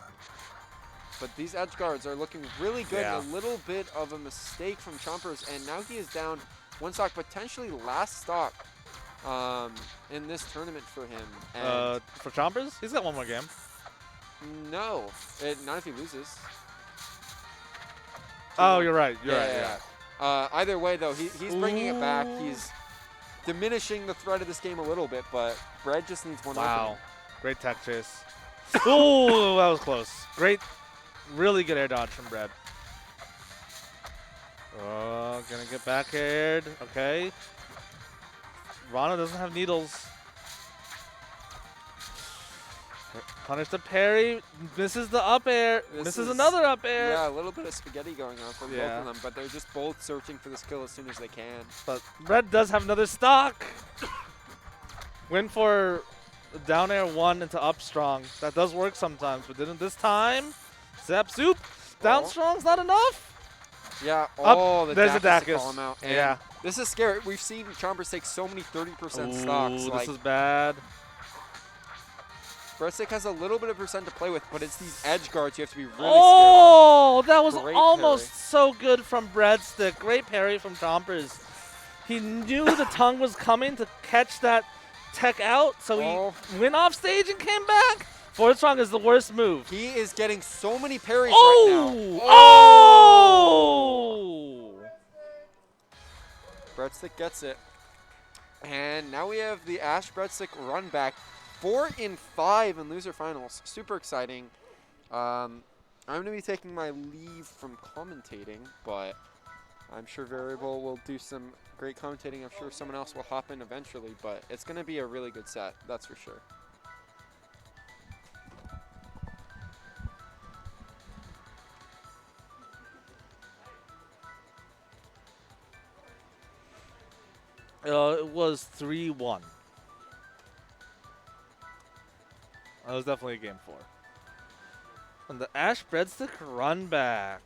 But these edge guards are looking really good. Yeah. A little bit of a mistake from Chompers, and now he is down 1 stock, potentially last stock in this tournament for him. And For Chompers? He's got one more game. no, not if he loses. Oh, you're right. You're right. Yeah. Yeah. Either way, though, he's bringing it back. He's diminishing the threat of this game a little bit, but Bread just needs one Wow. opening. Great tech chase. Ooh, that was close. Great. Really good air dodge from Bread. Oh, gonna get back aired. Okay. Rana doesn't have needles. Punish the parry. Misses the up air. This Misses is- another up air. Yeah, a little bit of spaghetti going on for both Yeah. of them, but they're just both searching for this kill as soon as they can. But Red does have another stock. Win for down air 1 into up strong. That does work sometimes, but didn't this time. Zap Soup. Down Oh. strong's not enough. Yeah, Up. There's a Dacus to Dacus. call him out. And Yeah. this is scary. We've seen Chompers take so many 30% stocks. Ooh, Like, this is bad. Breadstick has a little bit of percent to play with, but it's these edge guards you have to be really Oh, that was Great almost parry. so good from Breadstick. Great parry from Chompers. He knew the tongue was coming to catch that tech out, so Oh. he went off stage and came back. Forward strong is the worst move. scared. He is getting so many parries right now. Oh! Breadstick gets it. And now we have the Ash Breadstick run back. 4 in 5 in loser finals. Super exciting. I'm going to be taking my leave from commentating, but I'm sure Variable will do some great commentating. I'm sure someone else will hop in eventually, but it's going to be a really good set, that's for sure. It was 3-1. That was definitely a game 4. And the Ash Breadstick run back.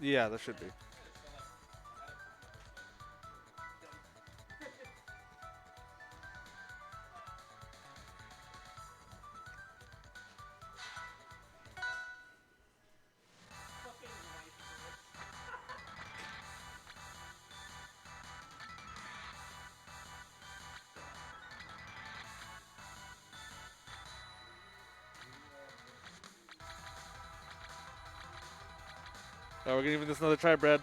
Yeah, there should be. We're gonna give this another try, Brad.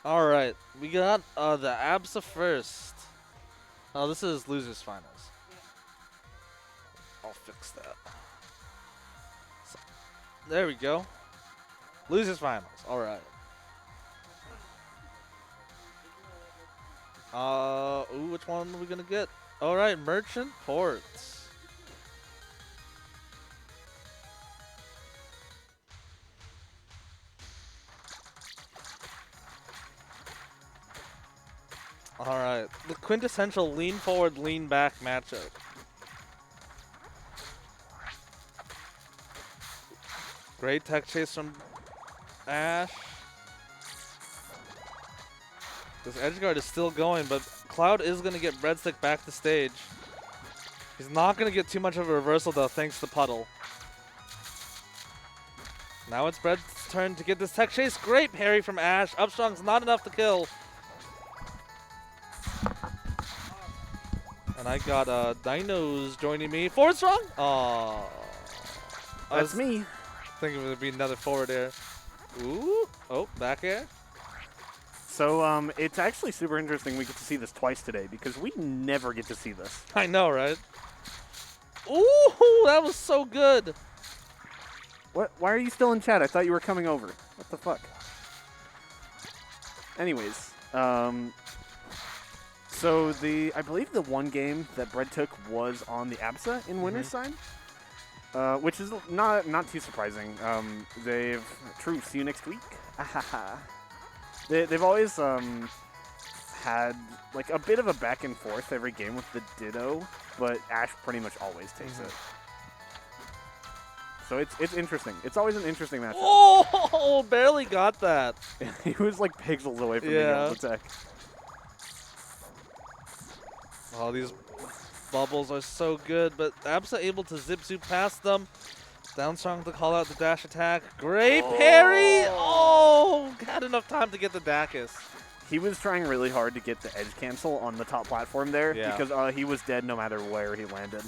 All right, we got the ABSA first. Oh, this is losers finals. I'll fix that. So, there we go. Losers finals. All right. Ooh, which one are we gonna get? All right, Merchant Ports. All right, the quintessential lean forward, lean back matchup. Great tech chase from Ash. This edge guard is still going, but Cloud is going to get Breadstick back to stage. He's not going to get too much of a reversal, though, thanks to Puddle. Now it's Bread's turn to get this tech chase. Great parry from Ash. Upstrong's not enough to kill. And I got Dinos joining me. Forward strong? Aww. That's me. Thinking it would be another forward air. Ooh. Oh, back air. So it's actually super interesting we get to see this twice today because we never get to see this. I know, right? Ooh, that was so good. What? Why are you still in chat? I thought you were coming over. What the fuck? Anyways, so I believe the one game that Bread took was on the ABSA in Winner's Sign, which is not too surprising. True. See you next week. They've always had like a bit of a back and forth every game with the Ditto, but Ash pretty much always takes it. So it's interesting. It's always an interesting matchup. Oh, barely got that. He was like pixels away from being able to attack. Oh, these bubbles are so good, but Absa able to zip zoop past them. Down strong to call out the dash attack. Great parry! Oh, had enough time to get the Dacus. He was trying really hard to get the edge cancel on the top platform there because he was dead no matter where he landed.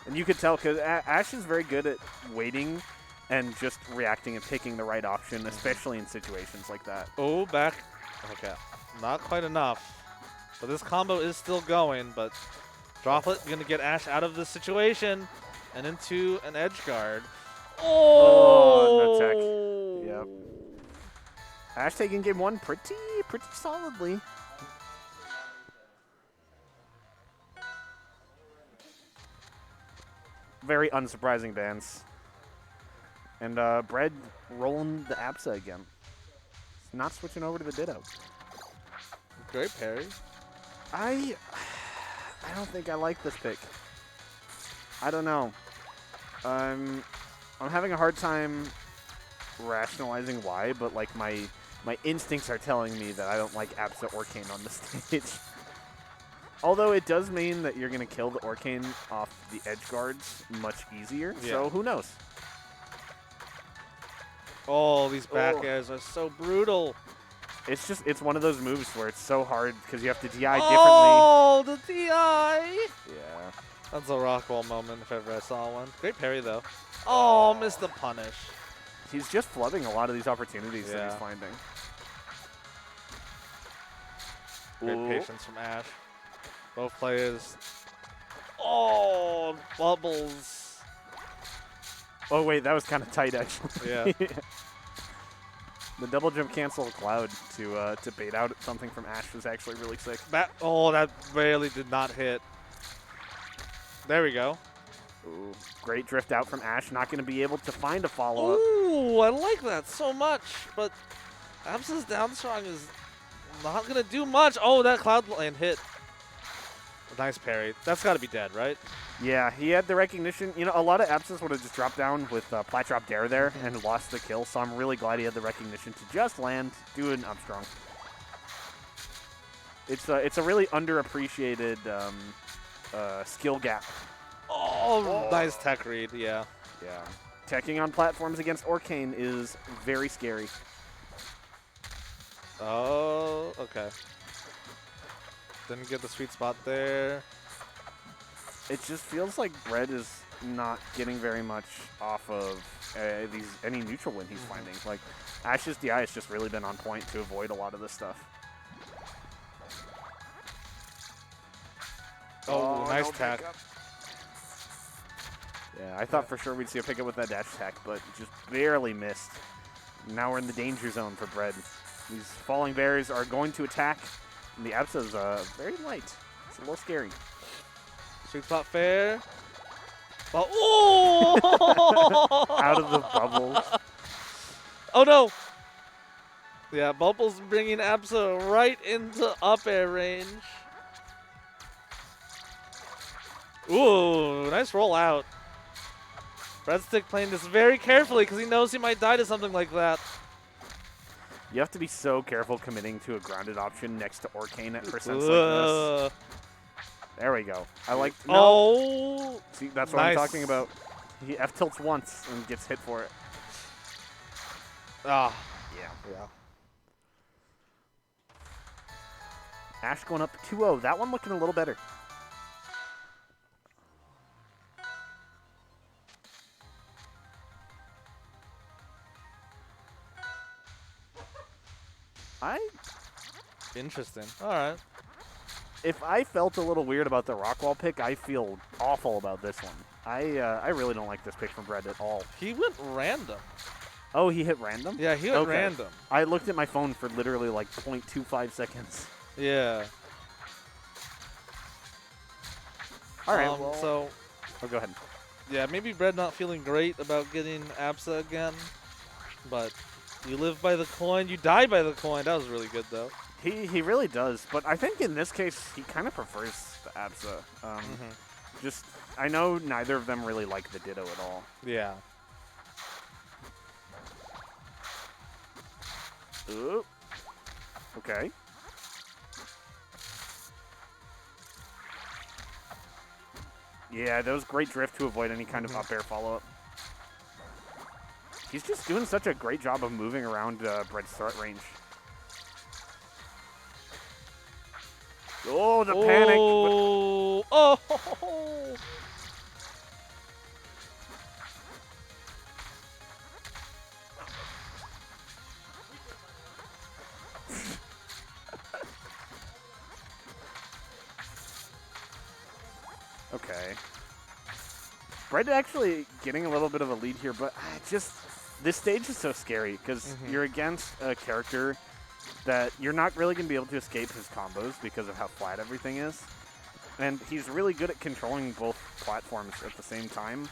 And you could tell because Ash is very good at waiting and just reacting and picking the right option, especially in situations like that. Oh, back. Okay. Not quite enough. But this combo is still going, but Droplet going to get Ash out of this situation and into an edge guard. Oh, no tech. Yep. Ash taking game one pretty solidly. Very unsurprising bans. And Bread rolling the ABSA again. Not switching over to the Ditto. Great parry. I don't think I like this pick. I don't know. I'm having a hard time rationalizing why, but like my instincts are telling me that I don't like ABSA Orcane on the stage. Although it does mean that you're going to kill the Orcane off the edge guards much easier, so who knows? Oh, these back airs are so brutal. It's one of those moves where it's so hard because you have to DI differently. Oh, the DI! Yeah. That's a Rockwall moment if ever I saw one. Great parry, though. Oh, missed the punish. He's just flubbing a lot of these opportunities that he's finding. Great patience from Ash. Both players. Oh, bubbles. Oh, wait, that was kind of tight, actually. Yeah. The double jump cancel Cloud to bait out something from Ash was actually really sick. That barely did not hit. There we go. Ooh, great drift out from Ash. Not going to be able to find a follow-up. Ooh, I like that so much, but Absa's down strong is not going to do much. Oh, that Cloud Lane hit. Nice parry. That's got to be dead, right? Yeah, he had the recognition. You know, a lot of Absas would have just dropped down with Plat Drop Dare there and lost the kill, so I'm really glad he had the recognition to just land, do an up strong. It's a really underappreciated skill gap. Oh, nice tech read, yeah. Yeah. Teching on platforms against Orcane is very scary. Oh, okay. Didn't get the sweet spot there. It just feels like Bread is not getting very much off of any neutral win he's finding. Like, Ash's DI has just really been on point to avoid a lot of this stuff. Oh, nice tech. Yeah, I thought for sure we'd see a pickup with that dash attack, but just barely missed. Now we're in the danger zone for Bread. These falling bears are going to attack, and the Absa is very light. It's a little scary. Sweet spot fair. Oh, oh! Out of the bubbles. Oh no! Yeah, Bubbles bringing Absa right into up air range. Ooh, nice roll out. Breadstick playing this very carefully because he knows he might die to something like that. You have to be so careful committing to a grounded option next to Orcane at percents like Ugh. this. There we go. I like. No. Oh! See, that's what Nice. I'm talking about. He F tilts once and gets hit for it. Ah. Yeah. Yeah. Ash going up 2-0. That one looking a little better. Interesting. All right. If I felt a little weird about the Rockwall pick, I feel awful about this one. I really don't like this pick from Brett at all. He went random. Oh, he hit random? Yeah, he went Okay. random. I looked at my phone for literally like 0.25 seconds. Yeah. All right, well, So, oh, go ahead. yeah, maybe Brad not feeling great about getting Absa again, but you live by the coin, you die by the coin. That was really good, though. He really does, but I think in this case he kind of prefers the Absa. Just I know neither of them really like the Ditto at all. Yeah. Ooh. Okay. Yeah, that was great drift to avoid any kind of up air follow-up. He's just doing such a great job of moving around Brett's threat range. Oh, the panic. Oh! Oh! Okay. Brett actually getting a little bit of a lead here, but this stage is so scary because you're against a character that you're not really going to be able to escape his combos because of how flat everything is. And he's really good at controlling both platforms at the same time.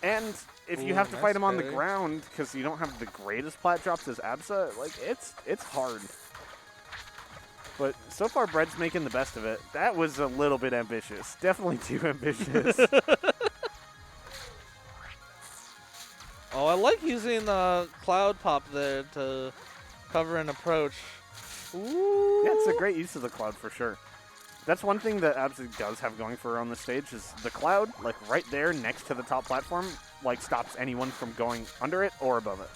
And if you have to fight him on the ground because you don't have the greatest plat drops as Absa, like it's hard. But so far, Brett's making the best of it. That was a little bit ambitious. Definitely too ambitious. Oh, I like using Cloud Pop there to cover an approach. Ooh. Yeah, it's a great use of the cloud for sure. That's one thing that Absa does have going for her on the stage is the cloud, like right there next to the top platform, like stops anyone from going under it or above it.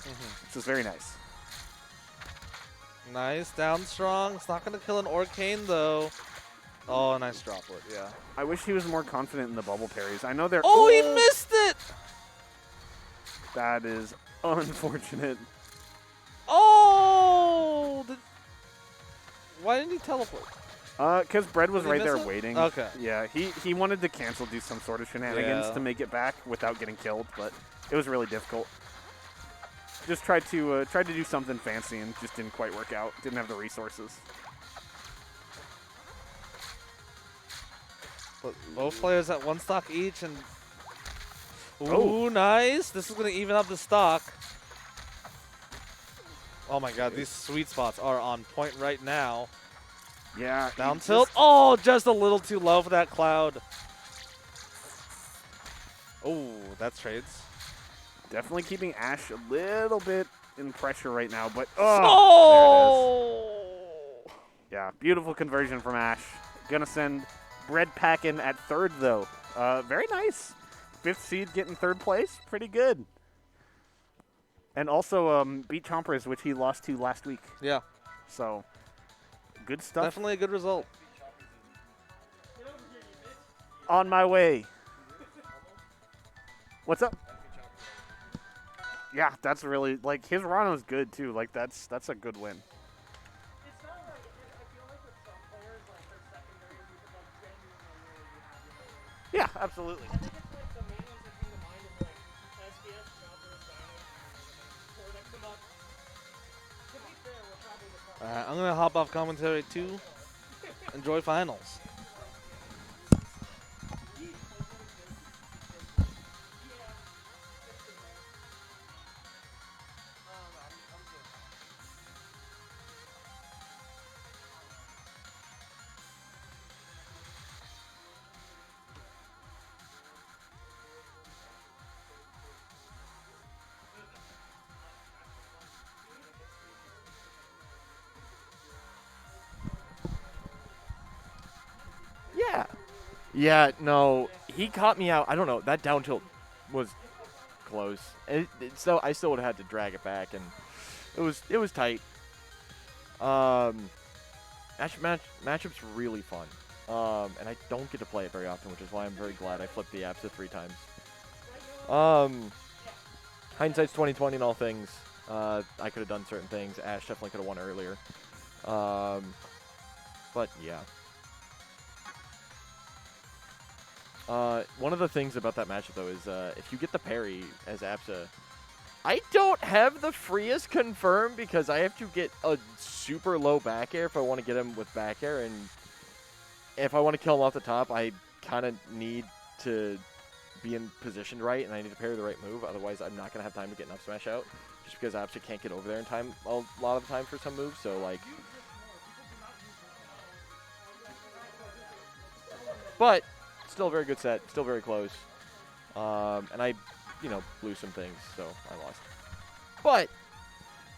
Which is very nice. Nice, down strong. It's not going to kill an Orcane, though. Oh, nice droplet, yeah. I wish he was more confident in the bubble parries. I know they're... Oh, he missed it! That is unfortunate. Oh! Why didn't he teleport? Because Bread was Did he right there miss it? waiting. Okay. Yeah, he wanted to cancel, do some sort of shenanigans to make it back without getting killed, but it was really difficult. Just tried to do something fancy and just didn't quite work out. Didn't have the resources. But both players at one stock each, and ooh, nice. This is going to even up the stock. Oh my God, these sweet spots are on point right now. Yeah. Down tilt. Oh, just a little too low for that cloud. Oh, that's trades. Definitely keeping Ash a little bit in pressure right now, but oh! There it is. Yeah, beautiful conversion from Ash. Gonna send Bread packing at third though. Very nice. 5th seed getting 3rd place, pretty good. And also beat Chompers, which he lost to last week. Yeah. So good stuff. Definitely a good result. On my way. What's up? Yeah, that's really like his Rano's good too. Like that's a good win. It's not like I feel like with some players, like their secondaries, you could like genuinely really be happy with. Yeah, absolutely. I think it's like the main ones that come to mind is like SBS, Chompers, Dinos, and or that come up. To be fair, we're probably the top. I'm going to hop off commentary too. Enjoy finals. Yeah, no, he caught me out. I don't know. That down tilt was close. So I still would have had to drag it back, and it was tight. Matchup's really fun. And I don't get to play it very often, which is why I'm very glad I flipped the apps 3 times. Hindsight's 20/20 in all things. I could have done certain things. Ash definitely could have won earlier. But yeah. One of the things about that matchup, though, is if you get the parry as Apsa, I don't have the freest confirm because I have to get a super low back air if I want to get him with back air, and if I want to kill him off the top, I kind of need to be in position right, and I need to parry the right move. Otherwise, I'm not going to have time to get an up smash out, just because Apsa can't get over there in time a lot of the time for some moves. So, like, but still a very good set, still very close. And I, blew some things, so I lost. But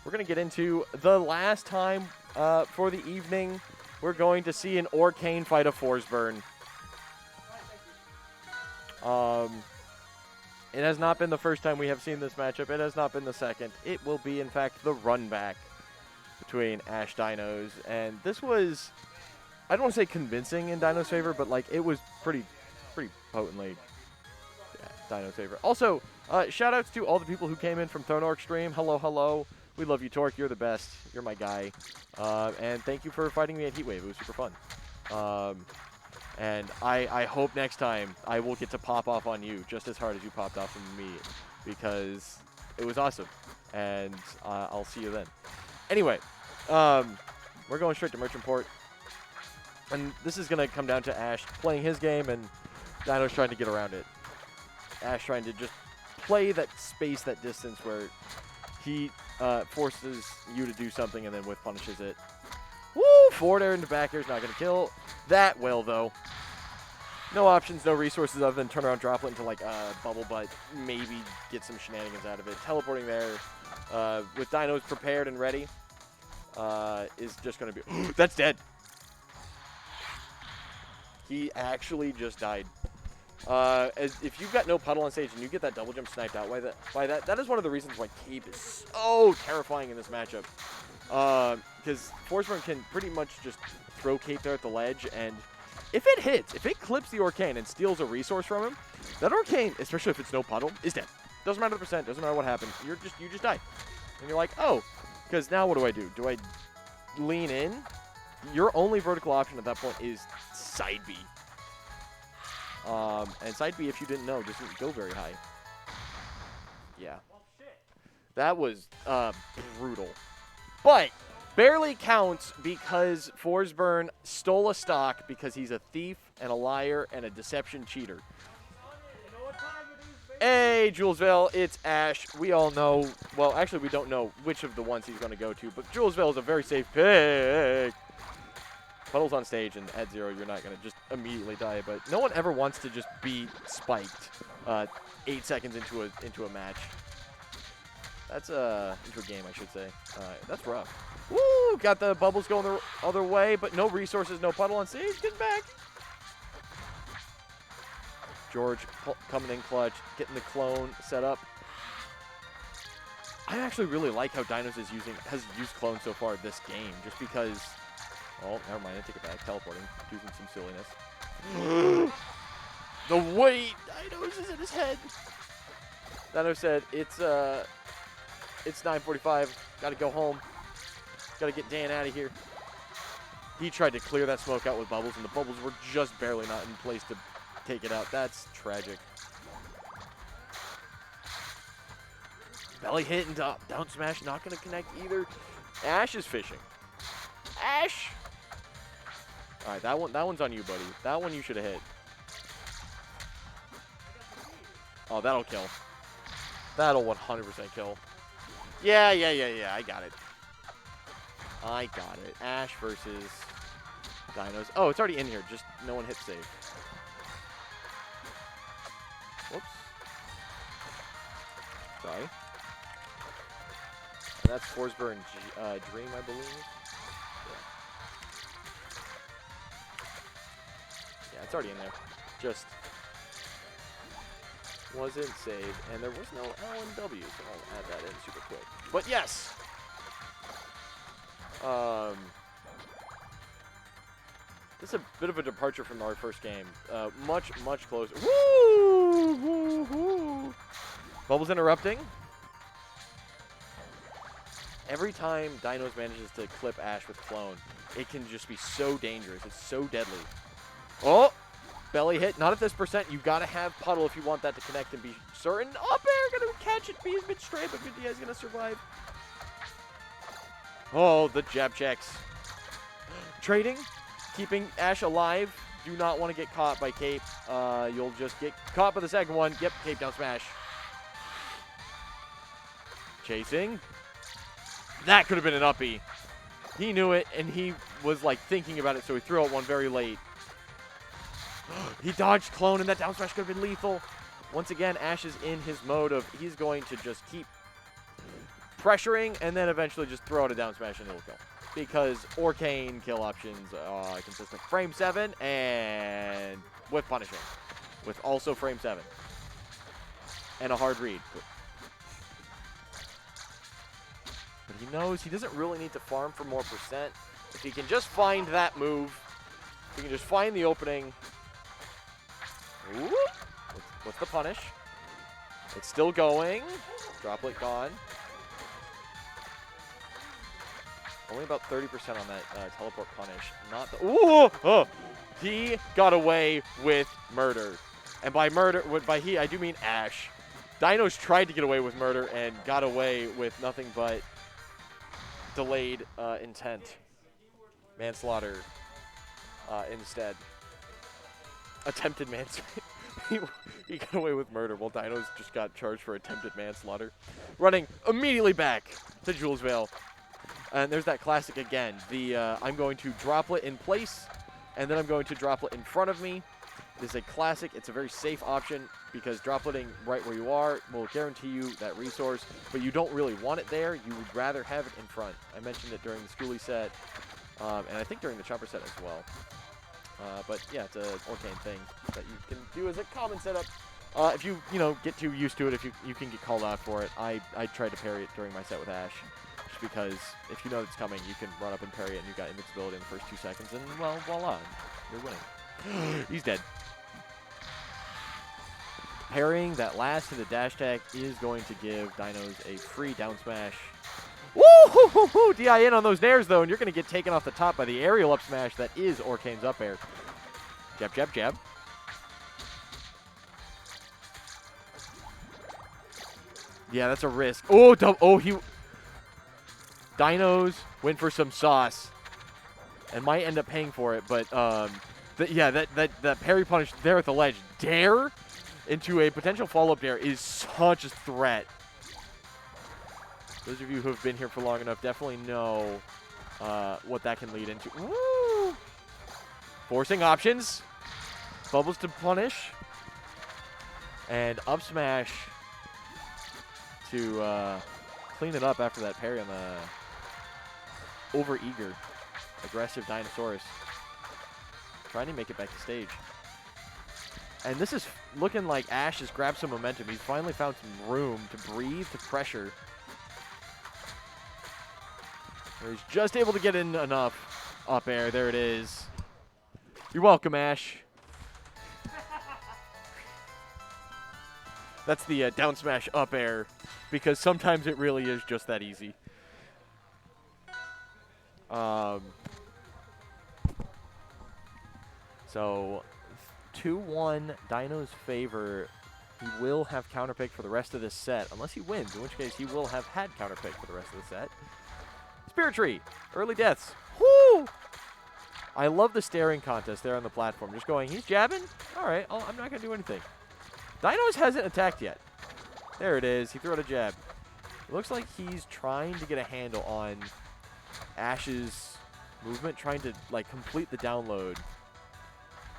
we're going to get into the last time for the evening. We're going to see an Orcane fight a Forsburn. It has not been the first time we have seen this matchup. It has not been the second. It will be, in fact, the run back between Ash Dinos. And this was, I don't want to say convincing in Dino's favor, but like it was pretty potently Dino's favor. Also, shout outs to all the people who came in from Thornork stream. Hello. We love you, Torque. You're the best. You're my guy. And thank you for fighting me at Heatwave. It was super fun. And I hope next time I will get to pop off on you just as hard as you popped off on me, because it was awesome. And I'll see you then. Anyway, we're going straight to Merchant Port. And this is going to come down to Ash playing his game and Dino's trying to get around it. Ash trying to just play that space, that distance where he forces you to do something and then whiff punishes it. Woo! Forward air into back air is not going to kill. That will, though. No options, no resources other than turn around droplet into like bubble butt. Maybe get some shenanigans out of it. Teleporting there with Dinos prepared and ready is just going to be... That's dead. He actually just died. If you've got no puddle on stage and you get that double jump sniped out by that is one of the reasons why Cape is so terrifying in this matchup. Because Forsburn can pretty much just throw Cape there at the ledge, and if it hits, if it clips the Orcane and steals a resource from him, that Orcane, especially if it's no puddle, is dead. Doesn't matter the percent, doesn't matter what happened. You just died. And you're like, oh, because now what do? Do I lean in? Your only vertical option at that point is side B. And side B, if you didn't know, doesn't go very high. Yeah. That was brutal. But barely counts because Forsburn stole a stock because he's a thief and a liar and a deception cheater. Hey, Julesville, it's Ash. We all know, well, actually we don't know which of the ones he's going to go to, but Julesville is a very safe pick. Puddle's on stage, and at 0, you're not going to just immediately die, but no one ever wants to just be spiked 8 seconds into a match. That's into a game, I should say. That's rough. Woo! Got the bubbles going the other way, but no resources, no puddle on stage. Getting back. George coming in clutch, getting the clone set up. I actually really like how Dinos has used clone so far this game, just because. Oh, never mind. I take it back. Teleporting, doing some silliness. The weight, Dinos is in his head. Dino said, "It's 9:45. Got to go home. Got to get Dan out of here." He tried to clear that smoke out with bubbles, and the bubbles were just barely not in place to take it out. That's tragic. Belly hit and down smash, not going to connect either. Ash is fishing. Ash! All right, that one's on you, buddy. That one you should have hit. Oh, that'll kill. That'll 100% kill. Yeah, I got it. Ash versus Dinos. Oh, it's already in here. Just no one hit save. Whoops. Sorry. And that's Forsburn Dream, I believe. Yeah, it's already in there. just wasn't saved, and there was no L and W, so I'll add that in super quick. But yes, this is a bit of a departure from our first game. Much closer. Woo! Woo! Woo! Bubbles interrupting. Every time Dinos manages to clip Ash with Clone, it can just be so dangerous. It's so deadly. Oh! Belly hit. Not at this percent. You got to have Puddle if you want that to connect and be certain. Up air, going to catch it. Be a bit straight, but Good is going to survive. Oh, the jab checks. Trading. Keeping Ash alive. Do not want to get caught by Cape. You'll just get caught by the second one. Yep, Cape down smash. Chasing. That could have been an uppie. He knew it, and he was like thinking about it, so he threw out one very late. He dodged Clone, and that down smash could have been lethal. Once again, Ash is in his mode of he's going to just keep pressuring and then eventually just throw out a down smash and it'll kill. Because Orcane kill options are consistent. Frame 7 and with punishing. With also frame 7. And a hard read. But he knows he doesn't really need to farm for more percent. If he can just find that move, if he can just find the opening. Ooh. What's the punish? It's still going. Droplet gone. Only about 30% on that teleport punish. Not the. Ooh! Oh! He got away with murder. And by murder, by he, I do mean Ash. Dinos tried to get away with murder and got away with nothing but delayed intent. Manslaughter instead. Attempted manslaughter. He got away with murder while Dinos just got charged for attempted manslaughter. Running immediately back to Jules Vale. And there's that classic again. The I'm going to droplet in place, and then I'm going to droplet in front of me. It is a classic. It's a very safe option because dropletting right where you are will guarantee you that resource, but you don't really want it there. You would rather have it in front. I mentioned it during the Schoolie set, and I think during the Chomper set as well. But yeah, it's an Orcane thing that you can do as a common setup. If you get too used to it, if you can get called out for it. I tried to parry it during my set with Ash. Because if you know it's coming, you can run up and parry it, and you've got invincibility in the first 2 seconds, and, well, voila, you're winning. He's dead. Parrying that last to the dash attack is going to give Dinos a free down smash. Woo-hoo-hoo-hoo! DI in on those nairs, though, and you're going to get taken off the top by the aerial up smash that is Orcane's up air. Jab, jab, jab. Yeah, that's a risk. Oh, he... Dinos went for some sauce and might end up paying for it, but that parry punish there at the ledge, dare into a potential follow-up dare is such a threat. Those of you who have been here for long enough definitely know what that can lead into. Woo! Forcing options. Bubbles to punish. And up smash to clean it up after that parry on the over-eager, aggressive Dinosaurus. Trying to make it back to stage. And this is looking like Ash has grabbed some momentum. He's finally found some room to breathe, to pressure. He's just able to get in enough. Up air, there it is. You're welcome, Ash. That's the down smash up air, because sometimes it really is just that easy. So 2-1 Dino's favor. He will have counterpick for the rest of this set, unless he wins, in which case he will have had counterpick for the rest of the set. Spirit Tree, early deaths. Woo! I love the staring contest there on the platform. Just going, he's jabbing? All right, I'm not going to do anything. Dinos hasn't attacked yet. There it is. He threw out a jab. It looks like he's trying to get a handle on Ash's movement, trying to complete the download.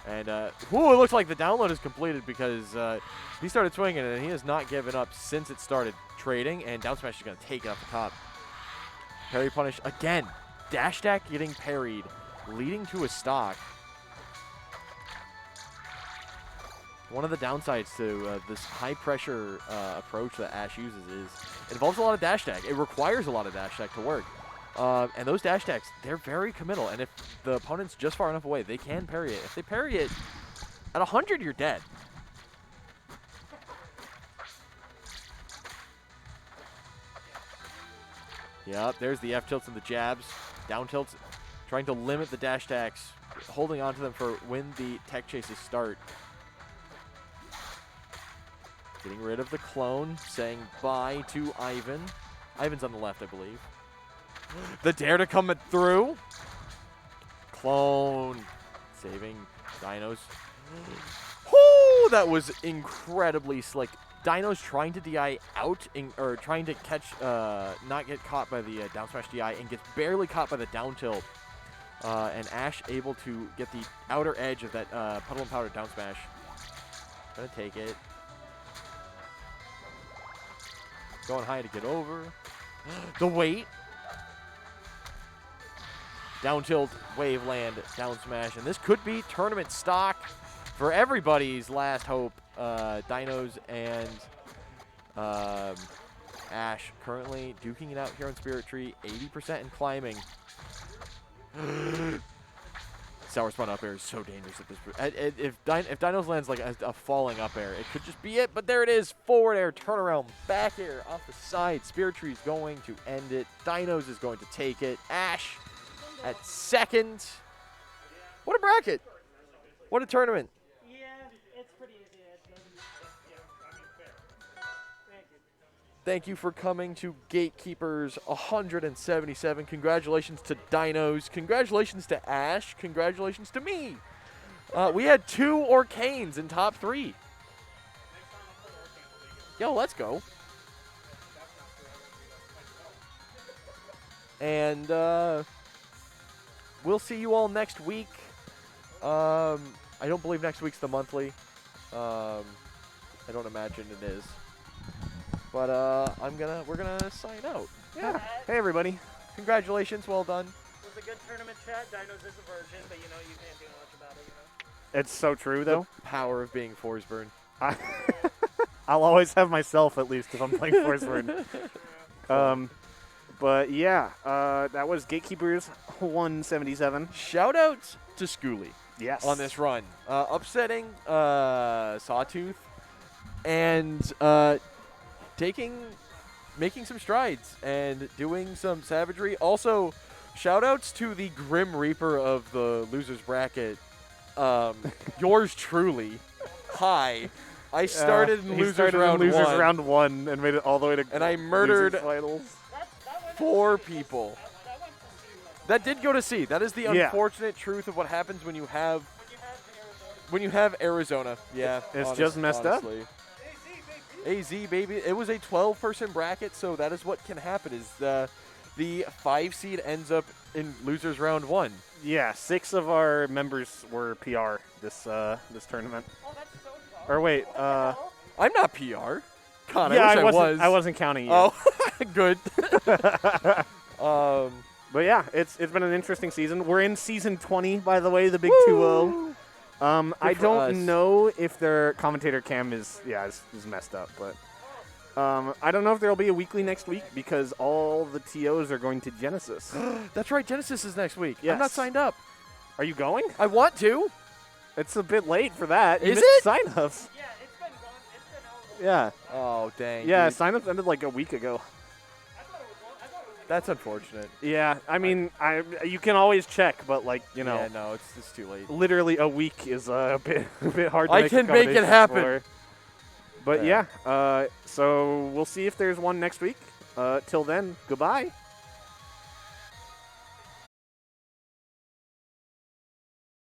And it looks like the download is completed because he started swinging and he has not given up since it started trading. And down smash is going to take it off the top. Parry punish again. Dash attack getting parried, leading to a stock. One of the downsides to this high-pressure approach that Ash uses is it involves a lot of dash tag. It requires a lot of dash tag to work. And those dash tags, they're very committal. And if the opponent's just far enough away, they can parry it. If they parry it at 100, you're dead. Yep, there's the F tilts and the jabs. Down tilts, trying to limit the dash attacks, holding on to them for when the tech chases start. Getting rid of the clone, saying bye to Ivan. Ivan's on the left, I believe. The dare to come through. Clone saving Dinos. Whoo! That was incredibly slick. Dinos trying to DI out, or trying to catch, not get caught by the down smash DI, and gets barely caught by the down tilt. And Ash able to get the outer edge of that puddle and powder down smash. Gonna take it. Going high to get over. The weight. Down tilt, wave land, down smash. And this could be tournament stock for everybody's last hope. Dinos and Ash currently duking it out here on Spirit Tree. 80% and climbing. Sour Spawn up air is so dangerous at this. If Dinos lands like a falling up air, it could just be it. But there it is. Forward air, turnaround, back air, off the side. Spirit Tree is going to end it. Dinos is going to take it. Ash at second. What a bracket. What a tournament. Yeah, it's pretty easy. Thank you for coming to Gatekeepers 177. Congratulations to Dinos. Congratulations to Ash. Congratulations to me. We had 2 Orcanes in top 3. Yo, let's go. And we'll see you all next week. I don't believe next week's the monthly. I don't imagine it is. But we're gonna sign out. Yeah. Hey everybody. Congratulations, well done. It was a good tournament chat. Dinos is a virgin, but you can't do much about it, It's so true though. The power of being Forsburn. I'll always have myself at least if I'm playing Forsword. But yeah, that was Gatekeepers 177. Shout out to Schooly. Yes. On this run. Upsetting Sawtooth and making some strides and doing some savagery. Also, shout outs to the Grim Reaper of the losers bracket. Yours truly. Hi. I started in losers round one and made it all the way to and I murdered finals. 4 people. That did go to C. That is the unfortunate truth of what happens when you have Arizona. Yeah. It's just messed honestly. AZ, baby. It was a 12-person bracket, so that is what can happen is the 5 seed ends up in losers round 1. Yeah, 6 of our members were PR this tournament. Oh, that's so far. Or wait, I'm not PR. God, yeah, I wish I was. I wasn't counting you. Oh, good. But yeah, it's been an interesting season. We're in season 20, by the way, the big 2-0. I don't know if their commentator cam is messed up, but I don't know if there'll be a weekly next week because all the TOs are going to Genesis. That's right, Genesis is next week. Yes. I'm not signed up. Are you going? I want to. It's a bit late for that. You Is missed it? sign-ups. Yeah, it's been gone. It's been over. Yeah. Oh, dang. Yeah, dude. sign-ups ended like a week ago. That's unfortunate. Yeah, I mean, you can always check, but like, you know. Yeah, no, it's too late. Literally a week is a bit hard to I make can make it accommodations happen. for. But yeah, so we'll see if there's one next week. Till then, goodbye.